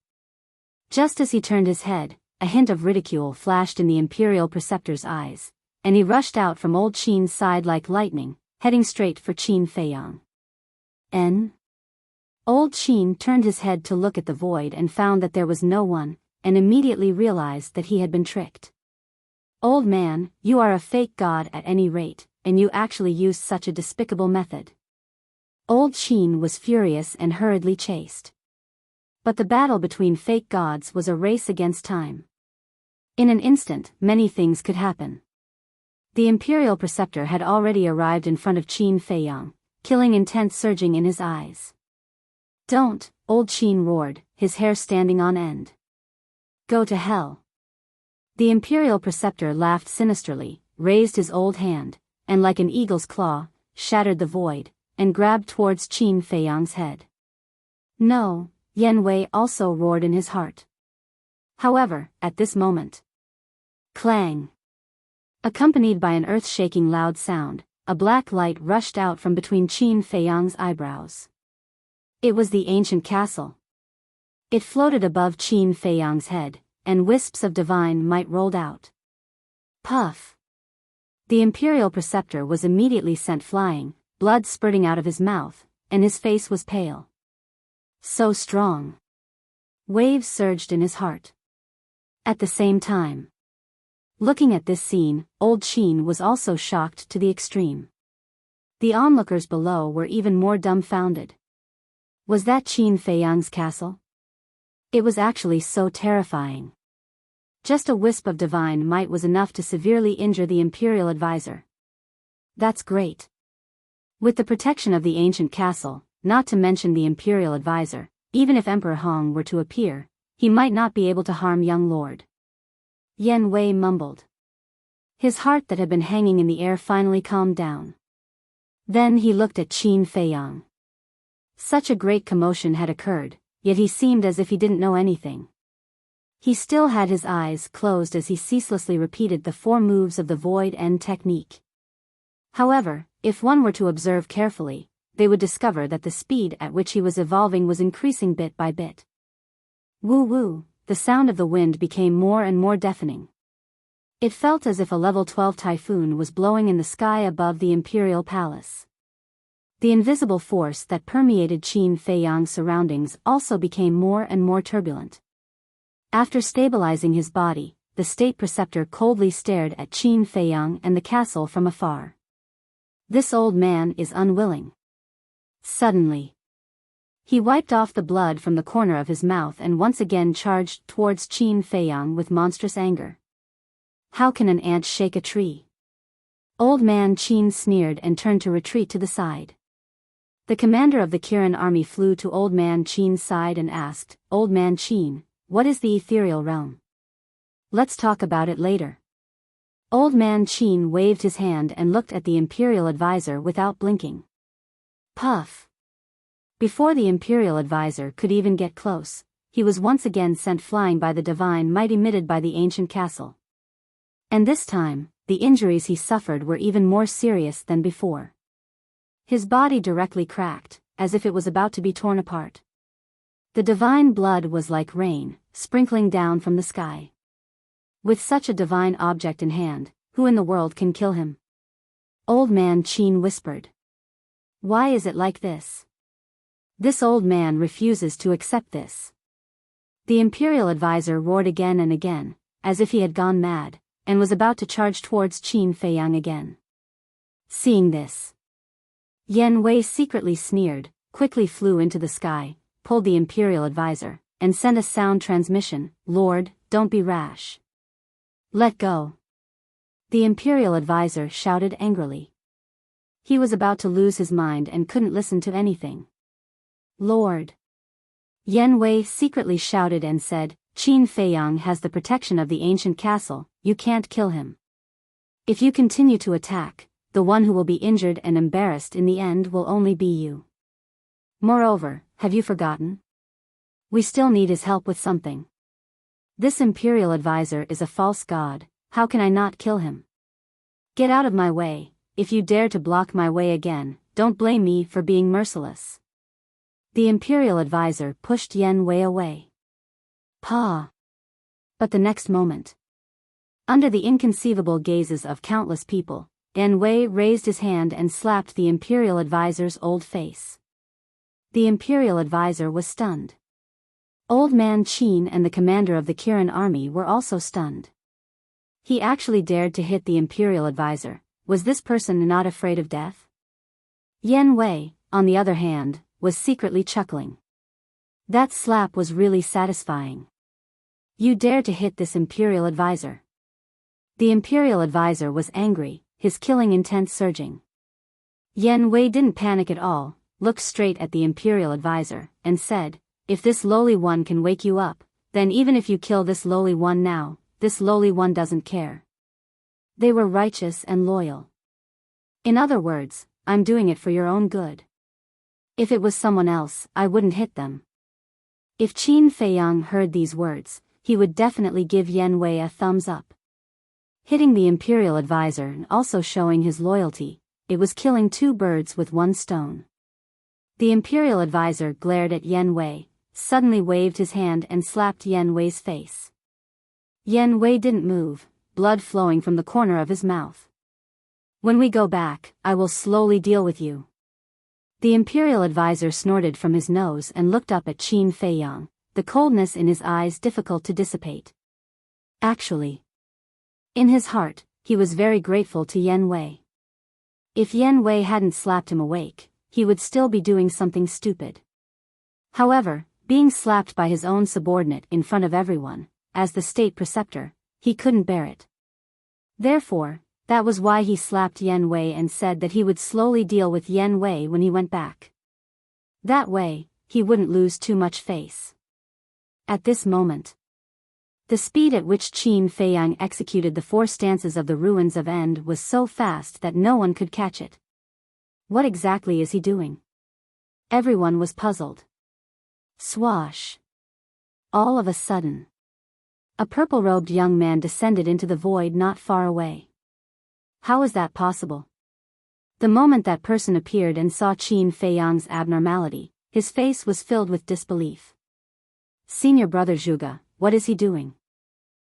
Just as he turned his head, a hint of ridicule flashed in the imperial preceptor's eyes, and he rushed out from old Qin's side like lightning, heading straight for Qin Feiyang. Old Qin turned his head to look at the void and found that there was no one, and immediately realized that he had been tricked. "Old man, you are a fake god at any rate, and you actually used such a despicable method." Old Qin was furious and hurriedly chased. But the battle between fake gods was a race against time. In an instant, many things could happen. The imperial preceptor had already arrived in front of Qin Feiyang, killing intent surging in his eyes. "Don't," old Qin roared, his hair standing on end. "Go to hell." The imperial preceptor laughed sinisterly, raised his old hand, and like an eagle's claw, shattered the void, and grabbed towards Qin Feiyang's head. "No," Yan Wei also roared in his heart. However, at this moment, clang! Accompanied by an earth-shaking loud sound, a black light rushed out from between Qin Feiyang's eyebrows. It was the ancient castle. It floated above Qin Feiyang's head, and wisps of divine might rolled out. Puff! The imperial preceptor was immediately sent flying, blood spurting out of his mouth, and his face was pale. So strong. Waves surged in his heart. At the same time, looking at this scene, old Qin was also shocked to the extreme. The onlookers below were even more dumbfounded. Was that Qin Feiyang's castle? It was actually so terrifying. Just a wisp of divine might was enough to severely injure the imperial advisor. That's great. With the protection of the ancient castle, not to mention the imperial advisor, even if Emperor Hong were to appear, he might not be able to harm young lord. Yan Wei mumbled. His heart that had been hanging in the air finally calmed down. Then he looked at Qin Feiyang. Such a great commotion had occurred, yet he seemed as if he didn't know anything. He still had his eyes closed as he ceaselessly repeated the 4 moves of the void end technique. However, if one were to observe carefully, they would discover that the speed at which he was evolving was increasing bit by bit. Woo-woo, the sound of the wind became more and more deafening. It felt as if a level 12 typhoon was blowing in the sky above the imperial palace. The invisible force that permeated Qin Feiyang's surroundings also became more and more turbulent. After stabilizing his body, the state preceptor coldly stared at Qin Feiyang and the castle from afar. This old man is unwilling. Suddenly, he wiped off the blood from the corner of his mouth and once again charged towards Qin Feiyang with monstrous anger. How can an ant shake a tree? Old man Qin sneered and turned to retreat to the side. The commander of the Kirin army flew to old man Qin's side and asked, "Old man Qin, what is the ethereal realm? Let's talk about it later." Old man Qin waved his hand and looked at the imperial advisor without blinking. Puff! Before the imperial advisor could even get close, he was once again sent flying by the divine might emitted by the ancient castle. And this time, the injuries he suffered were even more serious than before. His body directly cracked, as if it was about to be torn apart. The divine blood was like rain, sprinkling down from the sky. With such a divine object in hand, who in the world can kill him? Old man Qin whispered. Why is it like this? This old man refuses to accept this. The imperial advisor roared again and again, as if he had gone mad, and was about to charge towards Qin Feiyang again. Seeing this, Yan Wei secretly sneered, quickly flew into the sky, pulled the imperial advisor, and sent a sound transmission, "Lord, don't be rash. Let go." The imperial advisor shouted angrily. He was about to lose his mind and couldn't listen to anything. "Lord." Yan Wei secretly shouted and said, "Qin Feiyang has the protection of the ancient castle, you can't kill him. If you continue to attack, the one who will be injured and embarrassed in the end will only be you. Moreover, have you forgotten? We still need his help with something. This imperial advisor is a false god, how can I not kill him? Get out of my way, if you dare to block my way again, don't blame me for being merciless." The imperial advisor pushed Yan Wei away. Pa! But the next moment, under the inconceivable gazes of countless people, Yan Wei raised his hand and slapped the imperial advisor's old face. The imperial advisor was stunned. Old man Qin and the commander of the Kirin army were also stunned. He actually dared to hit the imperial advisor. Was this person not afraid of death? Yan Wei, on the other hand, was secretly chuckling. That slap was really satisfying. You dare to hit this imperial advisor. The imperial advisor was angry, his killing intent surging. Yan Wei didn't panic at all, looked straight at the imperial advisor, and said, "If this lowly one can wake you up, then even if you kill this lowly one now, this lowly one doesn't care. They were righteous and loyal. In other words, I'm doing it for your own good. If it was someone else, I wouldn't hit them." If Qin Feiyang heard these words, he would definitely give Yan Wei a thumbs up. Hitting the imperial advisor and also showing his loyalty, it was killing two birds with one stone. The imperial advisor glared at Yan Wei, suddenly waved his hand and slapped Yan Wei's face. Yan Wei didn't move, blood flowing from the corner of his mouth. "When we go back, I will slowly deal with you." The imperial advisor snorted from his nose and looked up at Qin Feiyang, the coldness in his eyes difficult to dissipate. Actually, in his heart, he was very grateful to Yan Wei. If Yan Wei hadn't slapped him awake, he would still be doing something stupid. However, being slapped by his own subordinate in front of everyone, as the state preceptor, he couldn't bear it. Therefore, that was why he slapped Yan Wei and said that he would slowly deal with Yan Wei when he went back. That way, he wouldn't lose too much face. At this moment, the speed at which Qin Feiyang executed the 4 stanzas of the Ruins of End was so fast that no one could catch it. What exactly is he doing? Everyone was puzzled. Swash! All of a sudden, a purple-robed young man descended into the void not far away. How is that possible? The moment that person appeared and saw Qin Feiyang's abnormality, his face was filled with disbelief. "Senior brother Zhuge, what is he doing?"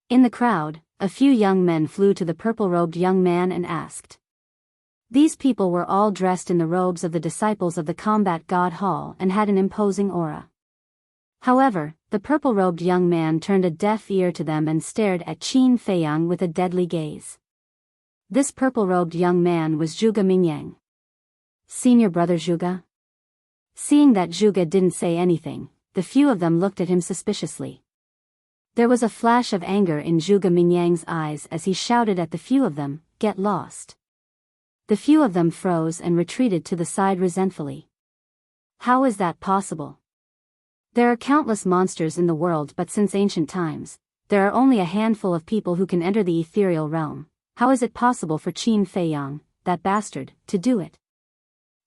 In the crowd, a few young men flew to the purple-robed young man and asked. These people were all dressed in the robes of the disciples of the combat god Hall and had an imposing aura. However, the purple-robed young man turned a deaf ear to them and stared at Qin Feiyang with a deadly gaze. This purple-robed young man was Zhuge Mingyang. "Senior brother Zhuge?" Seeing that Zhuge didn't say anything, the few of them looked at him suspiciously. There was a flash of anger in Zhuge Mingyang's eyes as he shouted at the few of them, "Get lost." The few of them froze and retreated to the side resentfully. How is that possible? There are countless monsters in the world, but since ancient times, there are only a handful of people who can enter the ethereal realm. How is it possible for Qin Feiyang, that bastard, to do it?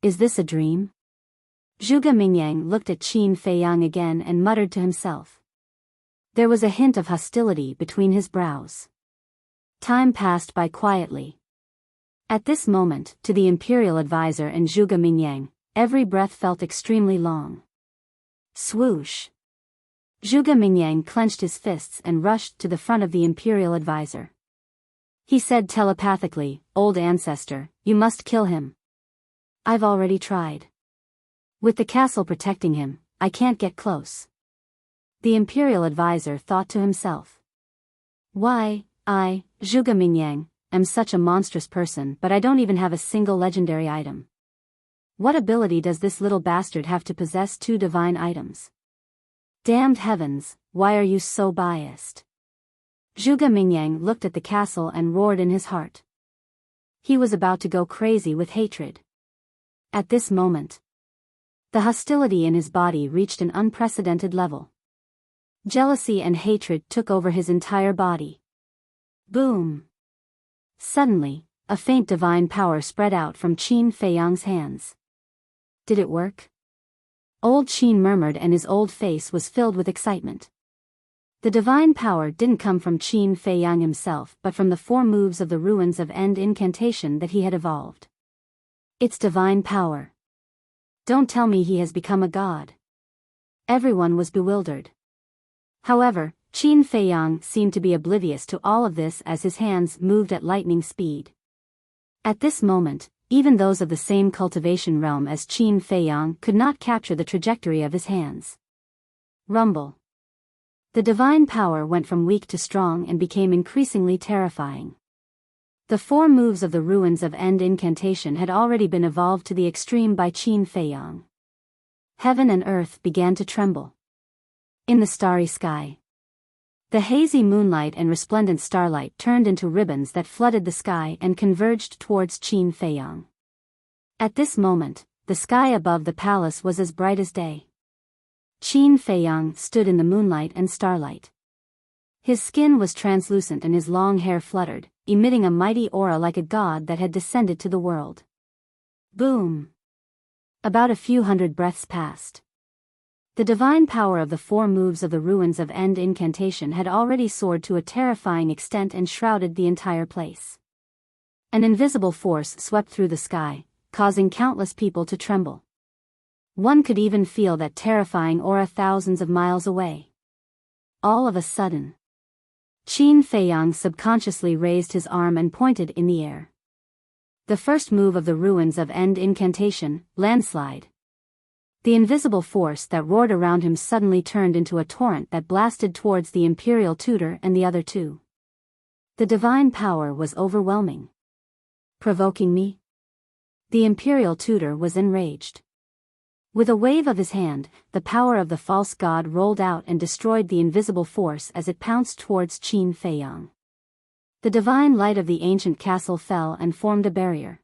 Is this a dream? Zhuge Mingyang looked at Qin Feiyang again and muttered to himself. There was a hint of hostility between his brows. Time passed by quietly. At this moment, to the imperial advisor and Zhuge Mingyang, every breath felt extremely long. Swoosh! Zhuge Mingyang clenched his fists and rushed to the front of the imperial advisor. He said telepathically, "Old ancestor, you must kill him. I've already tried. With the castle protecting him, I can't get close." The imperial advisor thought to himself. Why, I, Zhuge Mingyang, am such a monstrous person, but I don't even have a single legendary item. What ability does this little bastard have to possess 2 divine items? Damned heavens, why are you so biased? Zhuge Mingyang looked at the castle and roared in his heart. He was about to go crazy with hatred. At this moment, the hostility in his body reached an unprecedented level. Jealousy and hatred took over his entire body. Boom! Suddenly, a faint divine power spread out from Qin Feiyang's hands. Did it work? Old Qin murmured, and his old face was filled with excitement. The divine power didn't come from Qin Feiyang himself, but from the 4 moves of the ruins of end incantation that he had evolved. It's divine power. Don't tell me he has become a god. Everyone was bewildered. However, Qin Feiyang seemed to be oblivious to all of this as his hands moved at lightning speed. At this moment, even those of the same cultivation realm as Qin Feiyang could not capture the trajectory of his hands. Rumble. The divine power went from weak to strong and became increasingly terrifying. The 4 moves of the ruins of end incantation had already been evolved to the extreme by Qin Feiyang. Heaven and earth began to tremble. In the starry sky, the hazy moonlight and resplendent starlight turned into ribbons that flooded the sky and converged towards Qin Feiyang. At this moment, the sky above the palace was as bright as day. Qin Feiyang stood in the moonlight and starlight. His skin was translucent and his long hair fluttered, emitting a mighty aura like a god that had descended to the world. Boom! About a few hundred breaths passed. The divine power of the 4 moves of the ruins of end incantation had already soared to a terrifying extent and shrouded the entire place. An invisible force swept through the sky, causing countless people to tremble. One could even feel that terrifying aura thousands of miles away. All of a sudden, Qin Feiyang subconsciously raised his arm and pointed in the air. The first move of the ruins of end incantation, landslide. The invisible force that roared around him suddenly turned into a torrent that blasted towards the imperial tutor and the other 2. The divine power was overwhelming. Provoking me? The imperial tutor was enraged. With a wave of his hand, the power of the false god rolled out and destroyed the invisible force as it pounced towards Qin Feiyang. The divine light of the ancient castle fell and formed a barrier.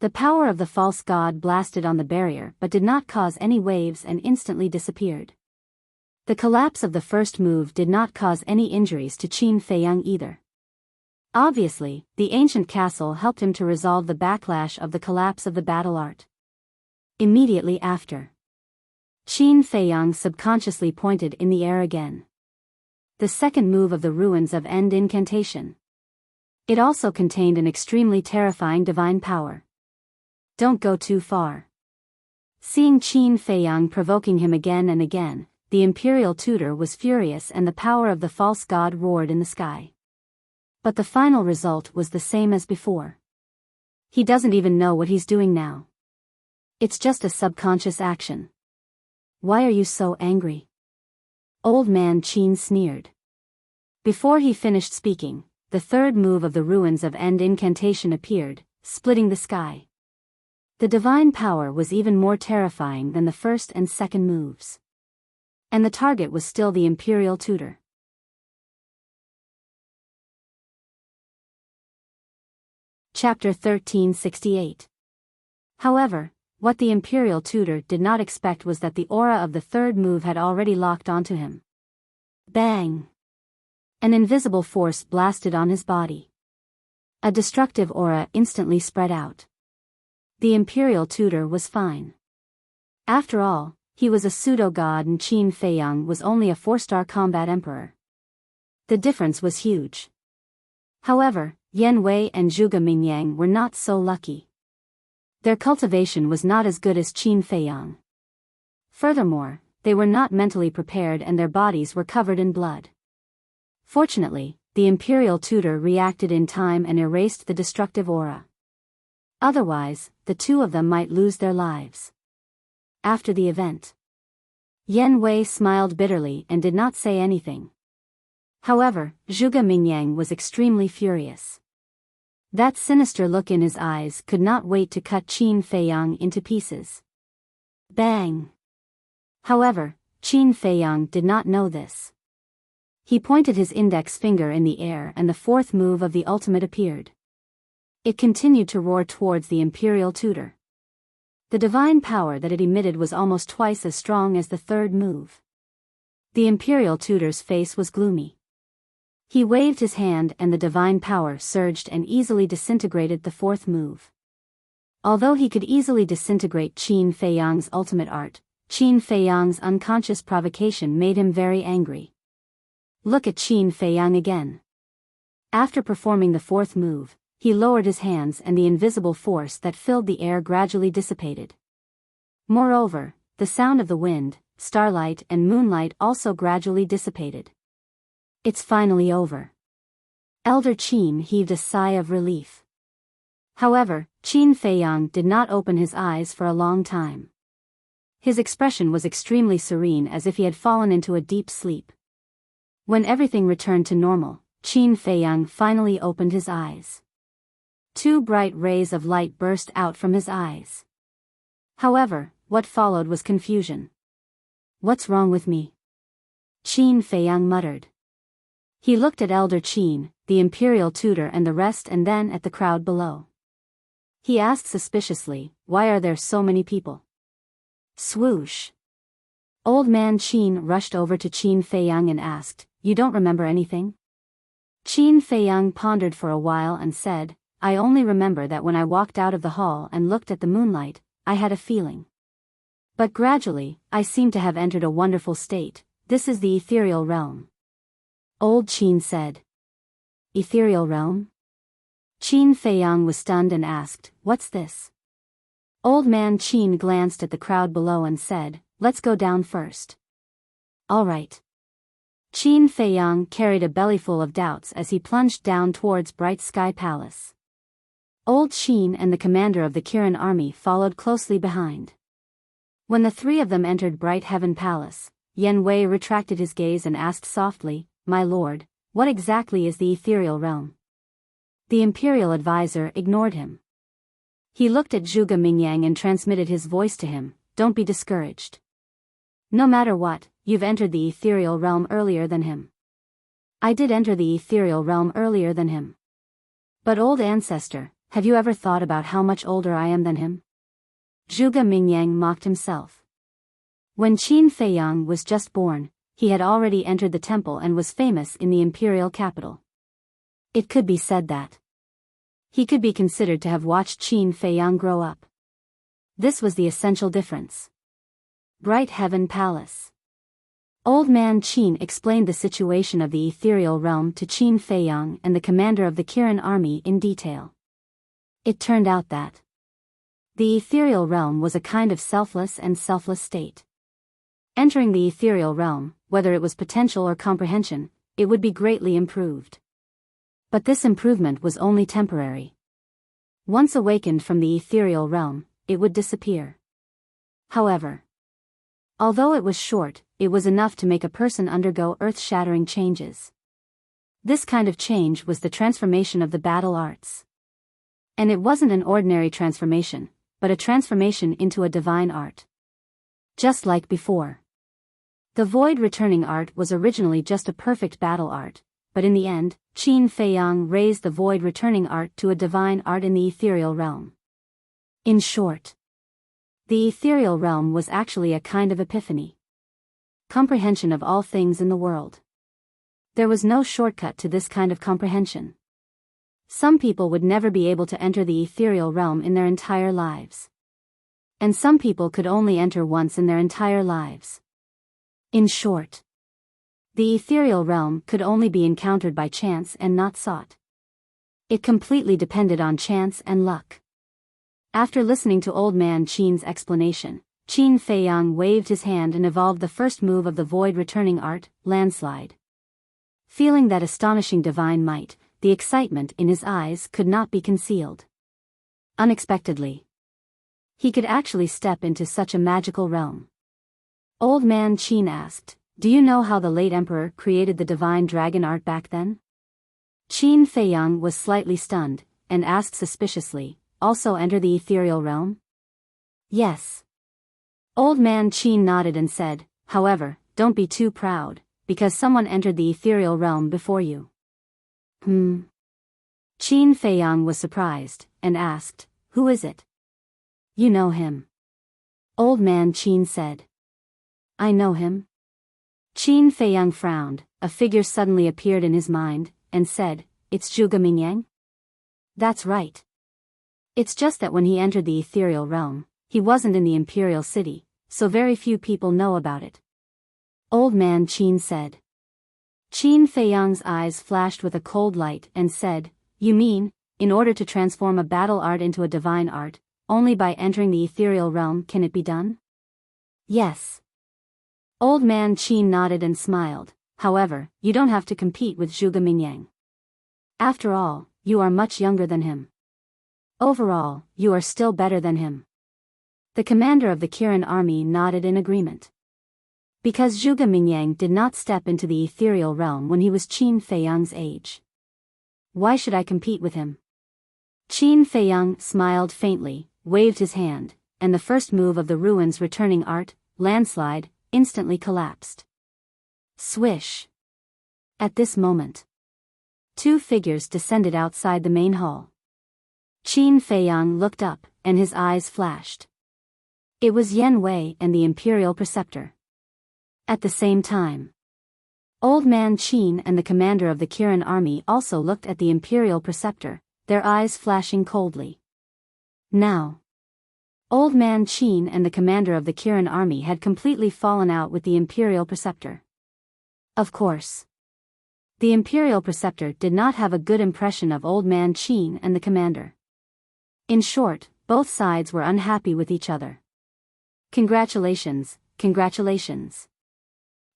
The power of the false god blasted on the barrier but did not cause any waves and instantly disappeared. The collapse of the first move did not cause any injuries to Qin Feiyang either. Obviously, the ancient castle helped him to resolve the backlash of the collapse of the battle art. Immediately after, Qin Feiyang subconsciously pointed in the air again. The second move of the ruins of end incantation. It also contained an extremely terrifying divine power. Don't go too far. Seeing Qin Feiyang provoking him again and again, the imperial tutor was furious and the power of the false god roared in the sky. But the final result was the same as before. He doesn't even know what he's doing now. It's just a subconscious action. Why are you so angry? Old man Qin sneered. Before he finished speaking, the third move of the ruins of end incantation appeared, splitting the sky. The divine power was even more terrifying than the first and second moves. And the target was still the imperial tutor. Chapter 1368. However, what the imperial tutor did not expect was that the aura of the third move had already locked onto him. Bang! An invisible force blasted on his body. A destructive aura instantly spread out. The imperial tutor was fine. After all, he was a pseudo-god and Qin Feiyang was only a 4-star combat emperor. The difference was huge. However, Yan Wei and Zhuge Mingyang were not so lucky. Their cultivation was not as good as Qin Feiyang. Furthermore, they were not mentally prepared and their bodies were covered in blood. Fortunately, the imperial tutor reacted in time and erased the destructive aura. Otherwise, the two of them might lose their lives. After the event, Yan Wei smiled bitterly and did not say anything. However, Zhuge Mingyang was extremely furious. That sinister look in his eyes could not wait to cut Qin Feiyang into pieces. Bang! However, Qin Feiyang did not know this. He pointed his index finger in the air and the fourth move of the ultimate appeared. It continued to roar towards the imperial tutor. The divine power that it emitted was almost twice as strong as the third move. The imperial tutor's face was gloomy. He waved his hand and the divine power surged and easily disintegrated the fourth move. Although he could easily disintegrate Qin Feiyang's ultimate art, Qin Feiyang's unconscious provocation made him very angry. Look at Qin Feiyang again. After performing the fourth move, he lowered his hands and the invisible force that filled the air gradually dissipated. Moreover, the sound of the wind, starlight and moonlight also gradually dissipated. It's finally over. Elder Qin heaved a sigh of relief. However, Qin Feiyang did not open his eyes for a long time. His expression was extremely serene as if he had fallen into a deep sleep. When everything returned to normal, Qin Feiyang finally opened his eyes. Two bright rays of light burst out from his eyes. However, what followed was confusion. What's wrong with me? Qin Feiyang muttered. He looked at Elder Qin, the imperial tutor and the rest and then at the crowd below. He asked suspiciously, why are there so many people? Swoosh. Old man Qin rushed over to Qin Feiyang and asked, you don't remember anything? Qin Feiyang pondered for a while and said, I only remember that when I walked out of the hall and looked at the moonlight, I had a feeling. But gradually, I seem to have entered a wonderful state. This is the ethereal realm. Old Qin said. Ethereal realm? Qin Feiyang was stunned and asked, what's this? Old man Qin glanced at the crowd below and said, let's go down first. All right. Qin Feiyang carried a bellyful of doubts as he plunged down towards Bright Sky Palace. Old Qin and the commander of the Kirin army followed closely behind. When the three of them entered Bright Heaven Palace, Yan Wei retracted his gaze and asked softly, my lord, what exactly is the ethereal realm? The imperial advisor ignored him. He looked at Zhuge Mingyang and transmitted his voice to him, don't be discouraged. No matter what, you've entered the ethereal realm earlier than him. I did enter the ethereal realm earlier than him. But old ancestor, have you ever thought about how much older I am than him? Zhuge Mingyang mocked himself. When Qin Feiyang was just born, he had already entered the temple and was famous in the imperial capital. It could be said that he could be considered to have watched Qin Feiyang grow up. This was the essential difference. Bright Heaven Palace. Old man Qin explained the situation of the ethereal realm to Qin Feiyang and the commander of the Kirin army in detail. It turned out that the ethereal realm was a kind of selfless and selfless state. Entering the ethereal realm, whether it was potential or comprehension, it would be greatly improved. But this improvement was only temporary. Once awakened from the ethereal realm, it would disappear. However, although it was short, it was enough to make a person undergo earth-shattering changes. This kind of change was the transformation of the battle arts. And it wasn't an ordinary transformation, but a transformation into a divine art. Just like before. The void returning art was originally just a perfect battle art, but in the end, Qin Feiyang raised the void returning art to a divine art in the ethereal realm. In short, the ethereal realm was actually a kind of epiphany. Comprehension of all things in the world. There was no shortcut to this kind of comprehension. Some people would never be able to enter the ethereal realm in their entire lives. And some people could only enter once in their entire lives. In short, the ethereal realm could only be encountered by chance and not sought. It completely depended on chance and luck. After listening to Old Man Qin's explanation, Qin Feiyang waved his hand and evolved the first move of the void-returning art, landslide. Feeling that astonishing divine might, the excitement in his eyes could not be concealed. Unexpectedly, he could actually step into such a magical realm. Old Man Qin asked, "Do you know how the late emperor created the divine dragon art back then?" Qin Feiyang was slightly stunned, and asked suspiciously, "Also enter the ethereal realm?" "Yes." Old Man Qin nodded and said, "However, don't be too proud, because someone entered the ethereal realm before you." Qin Feiyang was surprised, and asked, "Who is it?" "You know him." Old Man Qin said. "I know him." Qin Feiyang frowned, a figure suddenly appeared in his mind, and said, "It's Zhuge Mingyang?" "That's right. It's just that when he entered the ethereal realm, he wasn't in the imperial city, so very few people know about it." Old Man Qin said. Qin Feiyang's eyes flashed with a cold light and said, "You mean, in order to transform a battle art into a divine art, only by entering the ethereal realm can it be done?" "Yes." Old Man Qin nodded and smiled. "However, you don't have to compete with Zhuge Mingyang. After all, you are much younger than him. Overall, you are still better than him." The commander of the Kirin army nodded in agreement. Because Zhuge Mingyang did not step into the ethereal realm when he was Qin Feiyang's age. "Why should I compete with him?" Qin Feiyang smiled faintly, waved his hand, and the first move of the ruins returning art, landslide, instantly collapsed. Swish. At this moment, two figures descended outside the main hall. Qin Feiyang looked up, and his eyes flashed. It was Yan Wei and the Imperial Preceptor. At the same time, Old Man Qin and the commander of the Kirin army also looked at the Imperial Preceptor, their eyes flashing coldly. Now, Old Man Qin and the commander of the Kirin army had completely fallen out with the Imperial Preceptor. Of course, the Imperial Preceptor did not have a good impression of Old Man Qin and the commander. In short, both sides were unhappy with each other. "Congratulations, congratulations."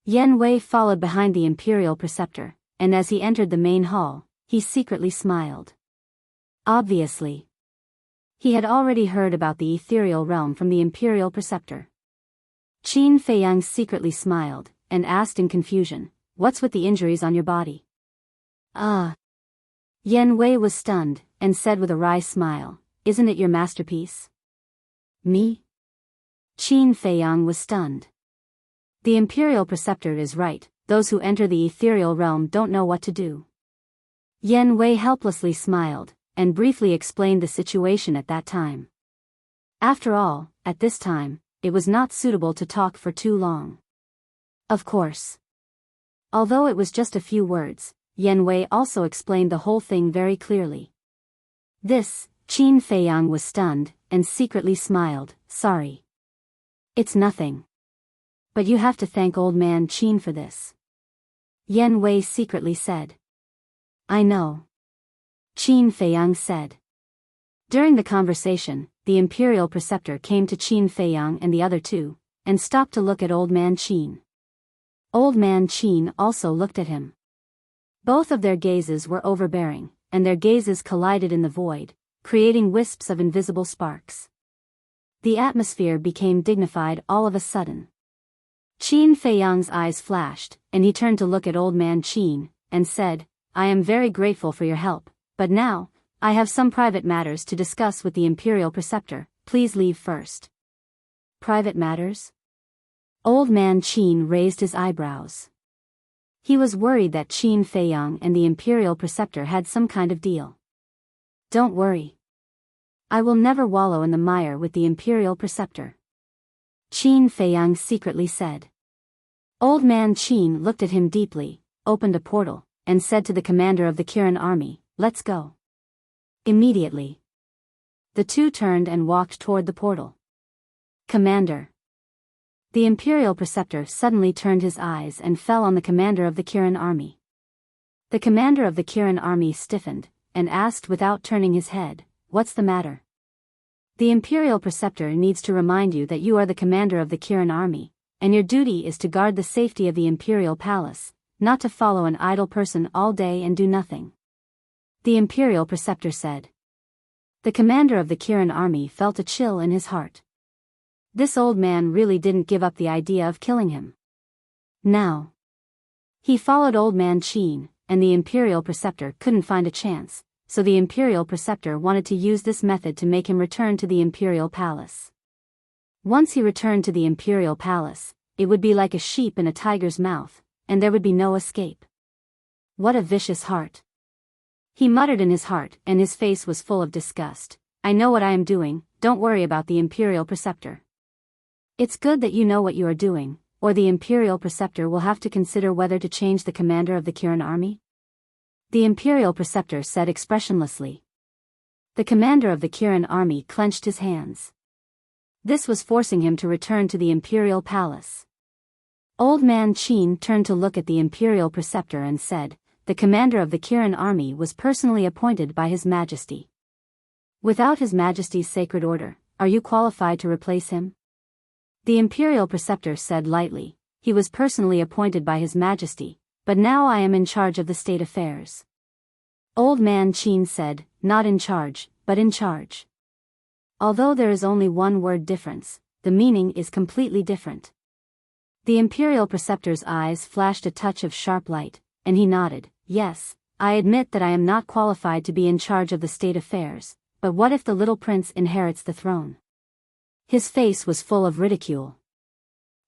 Yan Wei followed behind the Imperial Preceptor, and as he entered the main hall, he secretly smiled. Obviously, he had already heard about the ethereal realm from the Imperial Preceptor. Qin Feiyang secretly smiled, and asked in confusion, "What's with the injuries on your body?" Yan Wei was stunned, and said with a wry smile, "Isn't it your masterpiece?" "Me?" Qin Feiyang was stunned. The Imperial Preceptor is right, those who enter the ethereal realm don't know what to do. Yan Wei helplessly smiled, and briefly explained the situation at that time. After all, at this time, it was not suitable to talk for too long. Of course. Although it was just a few words, Yan Wei also explained the whole thing very clearly. This, Qin Feiyang was stunned, and secretly smiled, "Sorry. It's nothing. But you have to thank Old Man Qin for this." Yan Wei secretly said. "I know." Qin Feiyang said. During the conversation, the Imperial Preceptor came to Qin Feiyang and the other two, and stopped to look at Old Man Qin. Old Man Qin also looked at him. Both of their gazes were overbearing, and their gazes collided in the void, creating wisps of invisible sparks. The atmosphere became dignified all of a sudden. Qin Feiyang's eyes flashed, and he turned to look at Old Man Qin, and said, "I am very grateful for your help, but now, I have some private matters to discuss with the Imperial Preceptor, please leave first." "Private matters?" Old Man Qin raised his eyebrows. He was worried that Qin Feiyang and the Imperial Preceptor had some kind of deal. "Don't worry. I will never wallow in the mire with the Imperial Preceptor," Qin Feiyang secretly said. Old Man Qin looked at him deeply, opened a portal, and said to the commander of the Kirin army, "Let's go." Immediately, the two turned and walked toward the portal. "Commander." The Imperial Preceptor suddenly turned his eyes and fell on the commander of the Kirin army. The commander of the Kirin army stiffened, and asked without turning his head, "What's the matter?" The Imperial Preceptor needs to remind you that you are the commander of the Kirin army, and your duty is to guard the safety of the Imperial Palace, not to follow an idle person all day and do nothing. The Imperial Preceptor said. The commander of the Kirin army felt a chill in his heart. This old man really didn't give up the idea of killing him. Now, he followed Old Man Qin, and the Imperial Preceptor couldn't find a chance, so the Imperial Preceptor wanted to use this method to make him return to the Imperial Palace. Once he returned to the Imperial Palace, it would be like a sheep in a tiger's mouth, and there would be no escape. What a vicious heart. He muttered in his heart, and his face was full of disgust. I know what I am doing, don't worry about the Imperial Preceptor. It's good that you know what you are doing, or the Imperial Preceptor will have to consider whether to change the commander of the Kirin army. The Imperial Preceptor said expressionlessly. The commander of the Kirin army clenched his hands. This was forcing him to return to the Imperial Palace. Old Man Qin turned to look at the Imperial Preceptor and said, the commander of the Kirin army was personally appointed by His Majesty. Without His Majesty's sacred order, are you qualified to replace him? The Imperial Preceptor said lightly, he was personally appointed by His Majesty, but now I am in charge of the state affairs. Old Man Qin said, not in charge, but in charge. Although there is only one word difference, the meaning is completely different. The Imperial Preceptor's eyes flashed a touch of sharp light, and he nodded, yes, I admit that I am not qualified to be in charge of the state affairs, but what if the little prince inherits the throne? His face was full of ridicule.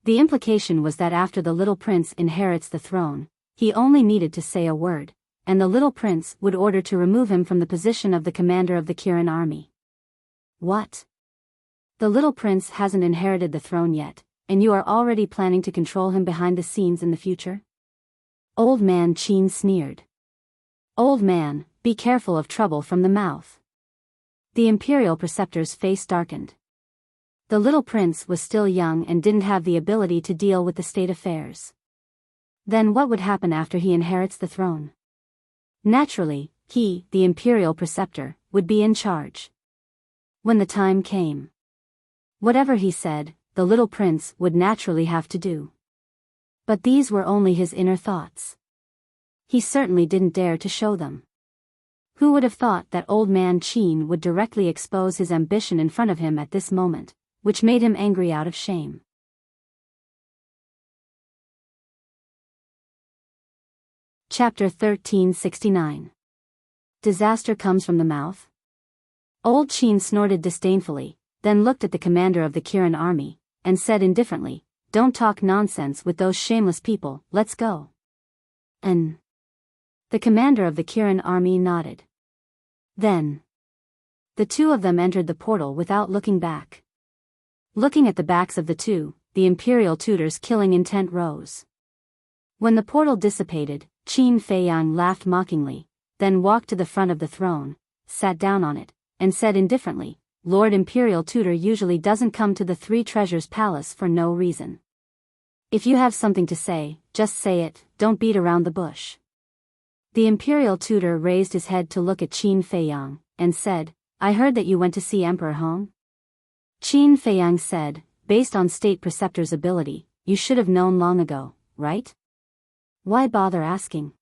The implication was that after the little prince inherits the throne, he only needed to say a word, and the little prince would order to remove him from the position of the commander of the Kirin army. What? The little prince hasn't inherited the throne yet, and you are already planning to control him behind the scenes in the future? Old Man Qin sneered. Old man, be careful of trouble from the mouth. The Imperial Preceptor's face darkened. The little prince was still young and didn't have the ability to deal with the state affairs. Then what would happen after he inherits the throne? Naturally, he, the Imperial Preceptor, would be in charge. When the time came. Whatever he said, the little prince would naturally have to do. But these were only his inner thoughts. He certainly didn't dare to show them. Who would have thought that Old Man Qin would directly expose his ambition in front of him at this moment, which made him angry out of shame. Chapter 1369. Disaster comes from the mouth? Old Qin snorted disdainfully, then looked at the commander of the Kirin army, and said indifferently, don't talk nonsense with those shameless people, let's go. And the commander of the Kirin army nodded. Then the two of them entered the portal without looking back. Looking at the backs of the two, the Imperial Tutor's killing intent rose. When the portal dissipated, Qin Feiyang laughed mockingly, then walked to the front of the throne, sat down on it, and said indifferently, Lord Imperial Tutor usually doesn't come to the Three Treasures Palace for no reason. If you have something to say, just say it, don't beat around the bush. The Imperial Tutor raised his head to look at Qin Feiyang, and said, I heard that you went to see Emperor Hong? Qin Feiyang said, based on State Preceptor's ability, you should have known long ago, right? Why bother asking?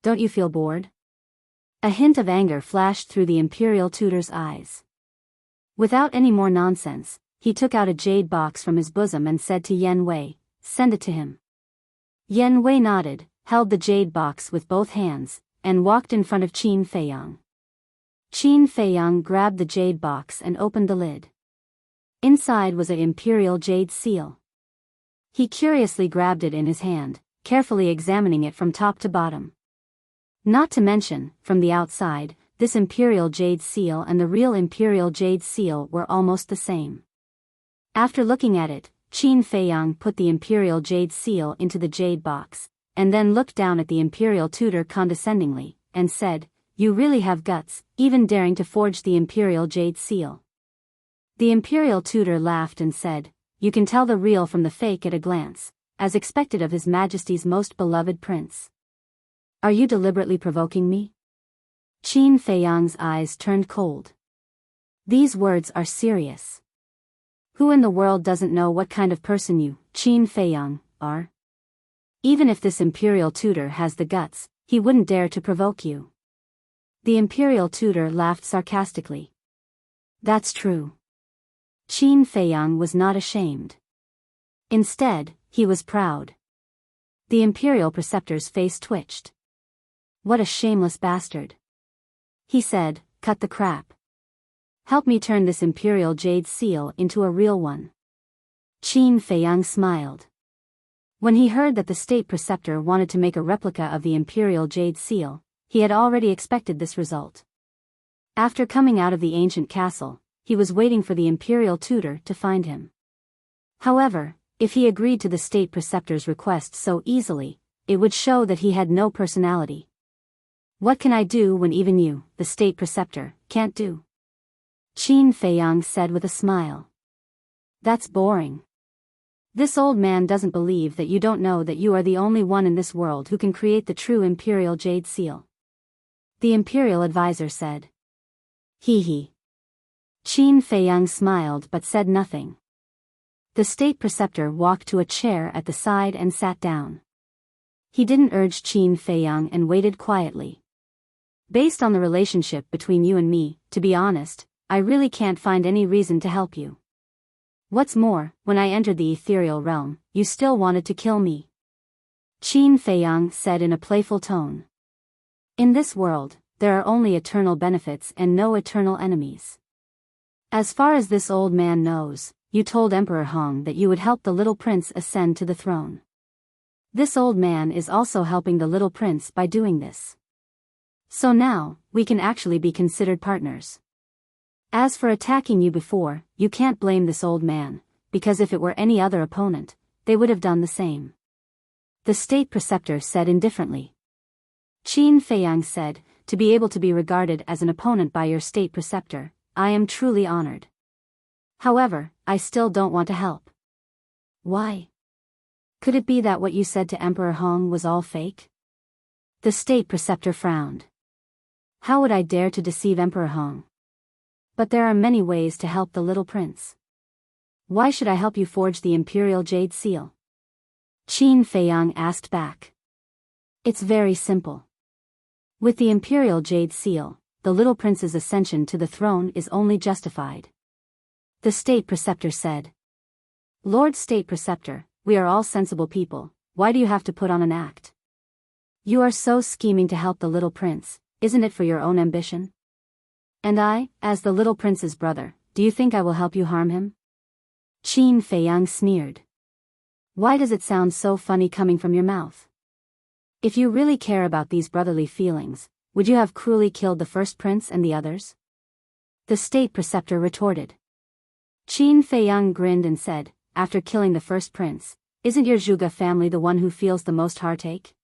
Don't you feel bored? A hint of anger flashed through the Imperial Tutor's eyes. Without any more nonsense, he took out a jade box from his bosom and said to Yen Wei, send it to him. Yen Wei nodded, held the jade box with both hands, and walked in front of Qin Feiyang. Qin Feiyang grabbed the jade box and opened the lid. Inside was an imperial jade seal. He curiously grabbed it in his hand, carefully examining it from top to bottom. Not to mention, from the outside, this imperial jade seal and the real imperial jade seal were almost the same. After looking at it, Qin Feiyang put the imperial jade seal into the jade box, and then looked down at the Imperial Tutor condescendingly, and said, you really have guts, even daring to forge the Imperial Jade Seal. The Imperial Tutor laughed and said, you can tell the real from the fake at a glance, as expected of His Majesty's most beloved prince. Are you deliberately provoking me? Qin Feiyang's eyes turned cold. These words are serious. Who in the world doesn't know what kind of person you, Qin Feiyang, are? Even if this imperial tutor has the guts, he wouldn't dare to provoke you. The imperial tutor laughed sarcastically. That's true. Qin Feiyang was not ashamed. Instead, he was proud. The imperial preceptor's face twitched. What a shameless bastard. He said, cut the crap. Help me turn this imperial jade seal into a real one. Qin Feiyang smiled. When he heard that the state preceptor wanted to make a replica of the imperial jade seal, he had already expected this result. After coming out of the ancient castle, he was waiting for the imperial tutor to find him. However, if he agreed to the state preceptor's request so easily, it would show that he had no personality. What can I do when even you, the state preceptor, can't do? Qin Feiyang said with a smile. That's boring. This old man doesn't believe that you don't know that you are the only one in this world who can create the true imperial jade seal. The imperial advisor said. Hee. Qin Feiyang smiled but said nothing. The state preceptor walked to a chair at the side and sat down. He didn't urge Qin Feiyang and waited quietly. Based on the relationship between you and me, to be honest, I really can't find any reason to help you. What's more, when I entered the ethereal realm, you still wanted to kill me. Qin Feiyang said in a playful tone. In this world, there are only eternal benefits and no eternal enemies. As far as this old man knows, you told Emperor Hong that you would help the little prince ascend to the throne. This old man is also helping the little prince by doing this. So now, we can actually be considered partners. As for attacking you before, you can't blame this old man, because if it were any other opponent, they would have done the same. The state preceptor said indifferently. Qin Feiyang said, to be able to be regarded as an opponent by your state preceptor, I am truly honored. However, I still don't want to help. Why? Could it be that what you said to Emperor Hong was all fake? The state preceptor frowned. How would I dare to deceive Emperor Hong? But there are many ways to help the little prince. Why should I help you forge the imperial jade seal? Qin Feiyang asked back. It's very simple. With the imperial jade seal, the little prince's ascension to the throne is only justified. The state preceptor said. Lord State Preceptor, we are all sensible people, why do you have to put on an act? You are so scheming to help the little prince, isn't it for your own ambition? And I, as the little prince's brother, do you think I will help you harm him? Qin Feiyang sneered. Why does it sound so funny coming from your mouth? If you really care about these brotherly feelings, would you have cruelly killed the first prince and the others? The state preceptor retorted. Qin Feiyang grinned and said, after killing the first prince, isn't your Zhuge family the one who feels the most heartache?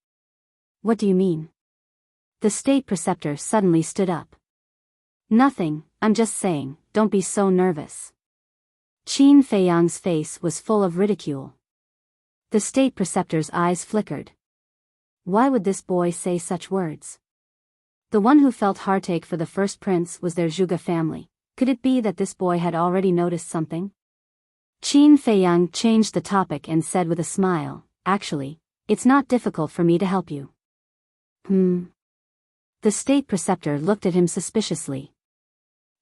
What do you mean? The state preceptor suddenly stood up. Nothing, I'm just saying, don't be so nervous. Qin Feiyang's face was full of ridicule. The state preceptor's eyes flickered. Why would this boy say such words? The one who felt heartache for the first prince was their Zhuge family. Could it be that this boy had already noticed something? Qin Feiyang changed the topic and said with a smile, actually, it's not difficult for me to help you. The state preceptor looked at him suspiciously.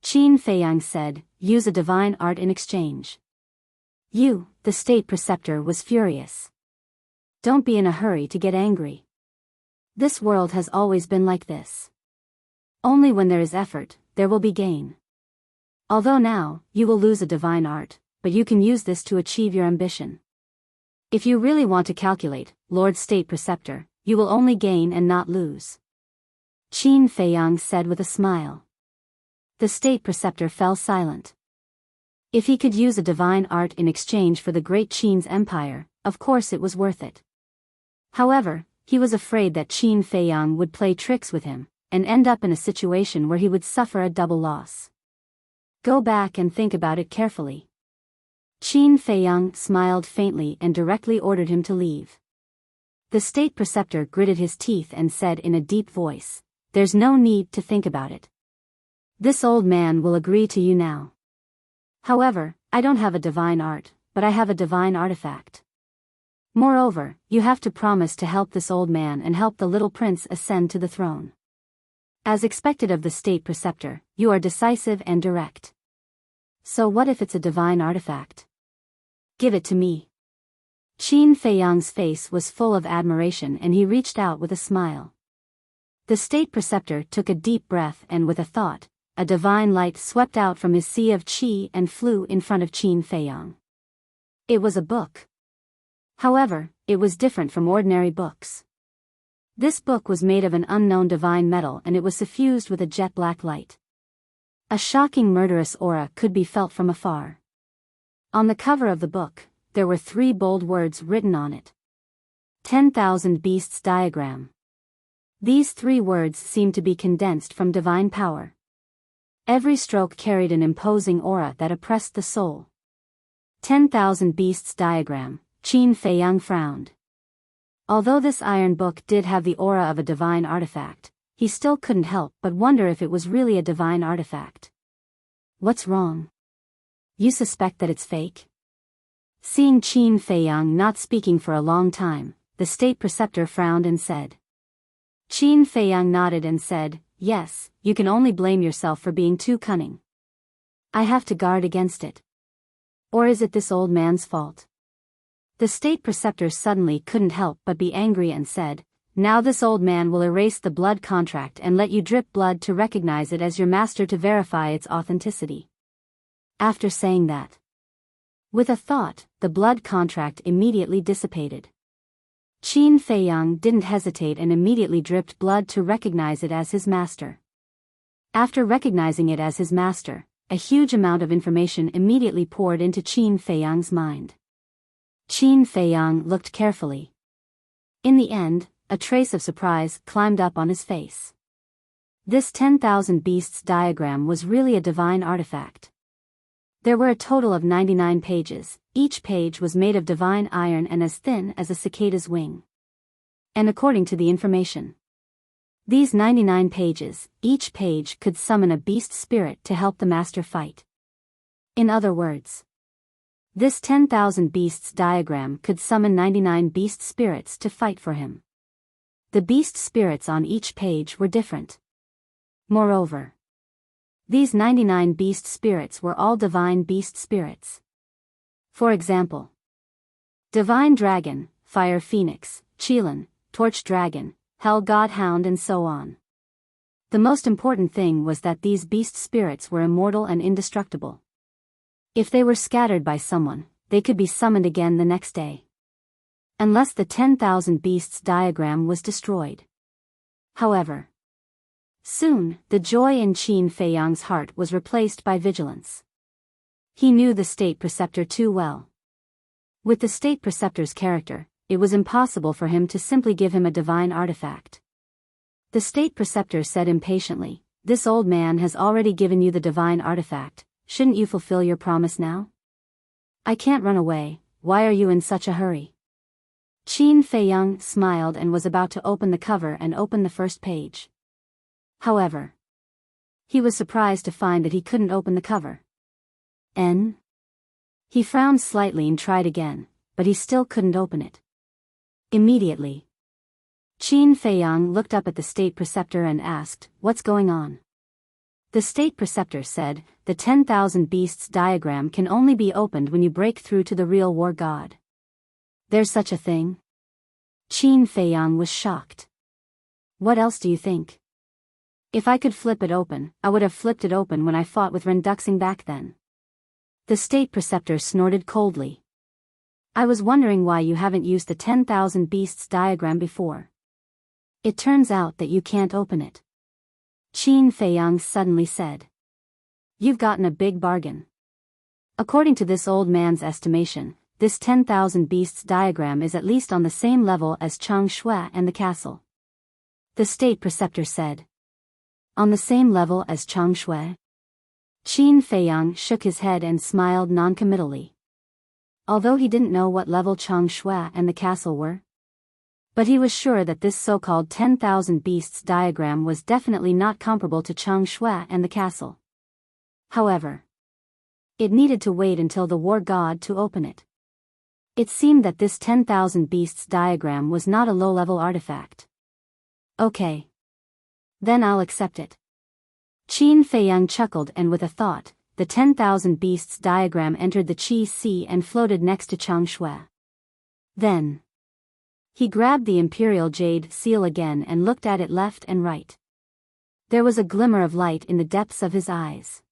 Qin Feiyang said, use a divine art in exchange. You, the state preceptor, was furious. Don't be in a hurry to get angry. This world has always been like this. Only when there is effort, there will be gain. Although now, you will lose a divine art, but you can use this to achieve your ambition. If you really want to calculate, Lord State Preceptor, you will only gain and not lose. Qin Feiyang said with a smile. The State Preceptor fell silent. If he could use a divine art in exchange for the great Qin's empire, of course it was worth it. However, he was afraid that Qin Feiyang would play tricks with him, and end up in a situation where he would suffer a double loss. Go back and think about it carefully. Qin Feiyang smiled faintly and directly ordered him to leave. The State Preceptor gritted his teeth and said in a deep voice, there's no need to think about it. This old man will agree to you now. However, I don't have a divine art, but I have a divine artifact. Moreover, you have to promise to help this old man and help the little prince ascend to the throne. As expected of the state preceptor, you are decisive and direct. So what if it's a divine artifact? Give it to me. Qin Feiyang's face was full of admiration and he reached out with a smile. The state preceptor took a deep breath and with a thought, a divine light swept out from his sea of qi and flew in front of Qin Feiyang. It was a book. However, it was different from ordinary books. This book was made of an unknown divine metal and it was suffused with a jet-black light. A shocking murderous aura could be felt from afar. On the cover of the book, there were 3 bold words written on it. 10,000 Beasts Diagram. These 3 words seemed to be condensed from divine power. Every stroke carried an imposing aura that oppressed the soul. 10,000 Beasts Diagram, Qin Feiyang frowned. Although this iron book did have the aura of a divine artifact, he still couldn't help but wonder if it was really a divine artifact. What's wrong? You suspect that it's fake? Seeing Qin Feiyang not speaking for a long time, the state preceptor frowned and said. Qin Feiyang nodded and said, yes, you can only blame yourself for being too cunning. I have to guard against it. Or is it this old man's fault? The state preceptor suddenly couldn't help but be angry and said, now this old man will erase the blood contract and let you drip blood to recognize it as your master to verify its authenticity. After saying that, with a thought, the blood contract immediately dissipated. Qin Feiyang didn't hesitate and immediately dripped blood to recognize it as his master. After recognizing it as his master, a huge amount of information immediately poured into Qin Feiyang's mind. Qin Feiyang looked carefully. In the end, a trace of surprise climbed up on his face. This 10,000 Beasts diagram was really a divine artifact. There were a total of 99 pages, each page was made of divine iron and as thin as a cicada's wing. And according to the information, these 99 pages, each page could summon a beast spirit to help the master fight. In other words, this 10,000 Beasts diagram could summon 99 beast spirits to fight for him. The beast spirits on each page were different. Moreover, these 99 beast spirits were all divine beast spirits. For example, Divine Dragon, Fire Phoenix, Qilin, Torch Dragon, Hell God Hound and so on. The most important thing was that these beast spirits were immortal and indestructible. If they were scattered by someone, they could be summoned again the next day. Unless the 10,000 Beasts diagram was destroyed. However, soon, the joy in Qin Feiyang's heart was replaced by vigilance. He knew the state preceptor too well. With the state preceptor's character, it was impossible for him to simply give him a divine artifact. The state preceptor said impatiently, this old man has already given you the divine artifact, shouldn't you fulfill your promise now? I can't run away, why are you in such a hurry? Qin Feiyang smiled and was about to open the cover and open the first page. However, he was surprised to find that he couldn't open the cover. He frowned slightly and tried again, but he still couldn't open it. Immediately, Qin Feiyang looked up at the state preceptor and asked, what's going on? The state preceptor said, the 10,000 Beasts diagram can only be opened when you break through to the real war god. There's such a thing? Qin Feiyang was shocked. What else do you think? If I could flip it open, I would have flipped it open when I fought with Renduxing back then. The state preceptor snorted coldly. I was wondering why you haven't used the 10,000 Beasts diagram before. It turns out that you can't open it. Qin Feiyang suddenly said. You've gotten a big bargain. According to this old man's estimation, this 10,000 Beasts diagram is at least on the same level as Chang Shui and the castle. The state preceptor said. On the same level as Chang Shui? Qin Feiyang shook his head and smiled noncommittally. Although he didn't know what level Chang Shui and the castle were, But he was sure that this so-called 10,000 beasts diagram was definitely not comparable to Chang Shui and the castle. However, it needed to wait until the war god to open it. It seemed that this 10,000 beasts diagram was not a low-level artifact. Okay. Then I'll accept it. Qin Feiyang chuckled, and with a thought, the 10,000 beasts diagram entered the Qi Sea and floated next to Chang Shui. Then he grabbed the imperial jade seal again and looked at it left and right. There was a glimmer of light in the depths of his eyes.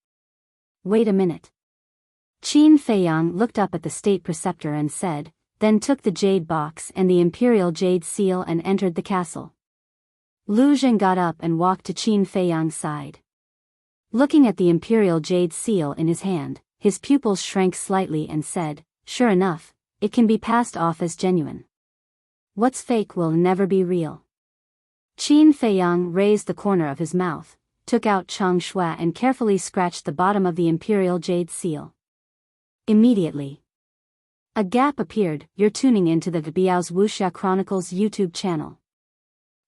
Wait a minute. Qin Feiyang looked up at the state preceptor and said, then took the jade box and the imperial jade seal and entered the castle. Lu Zheng got up and walked to Qin Feiyang's side. Looking at the imperial jade seal in his hand, his pupils shrank slightly and said, sure enough, it can be passed off as genuine. What's fake will never be real. Qin Feiyang raised the corner of his mouth, took out Chang Shui and carefully scratched the bottom of the imperial jade seal. Immediately, a gap appeared. You're tuning into the Biyao's Wuxia Chronicles YouTube channel.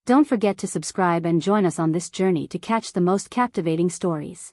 Don't forget to subscribe and join us on this journey to catch the most captivating stories.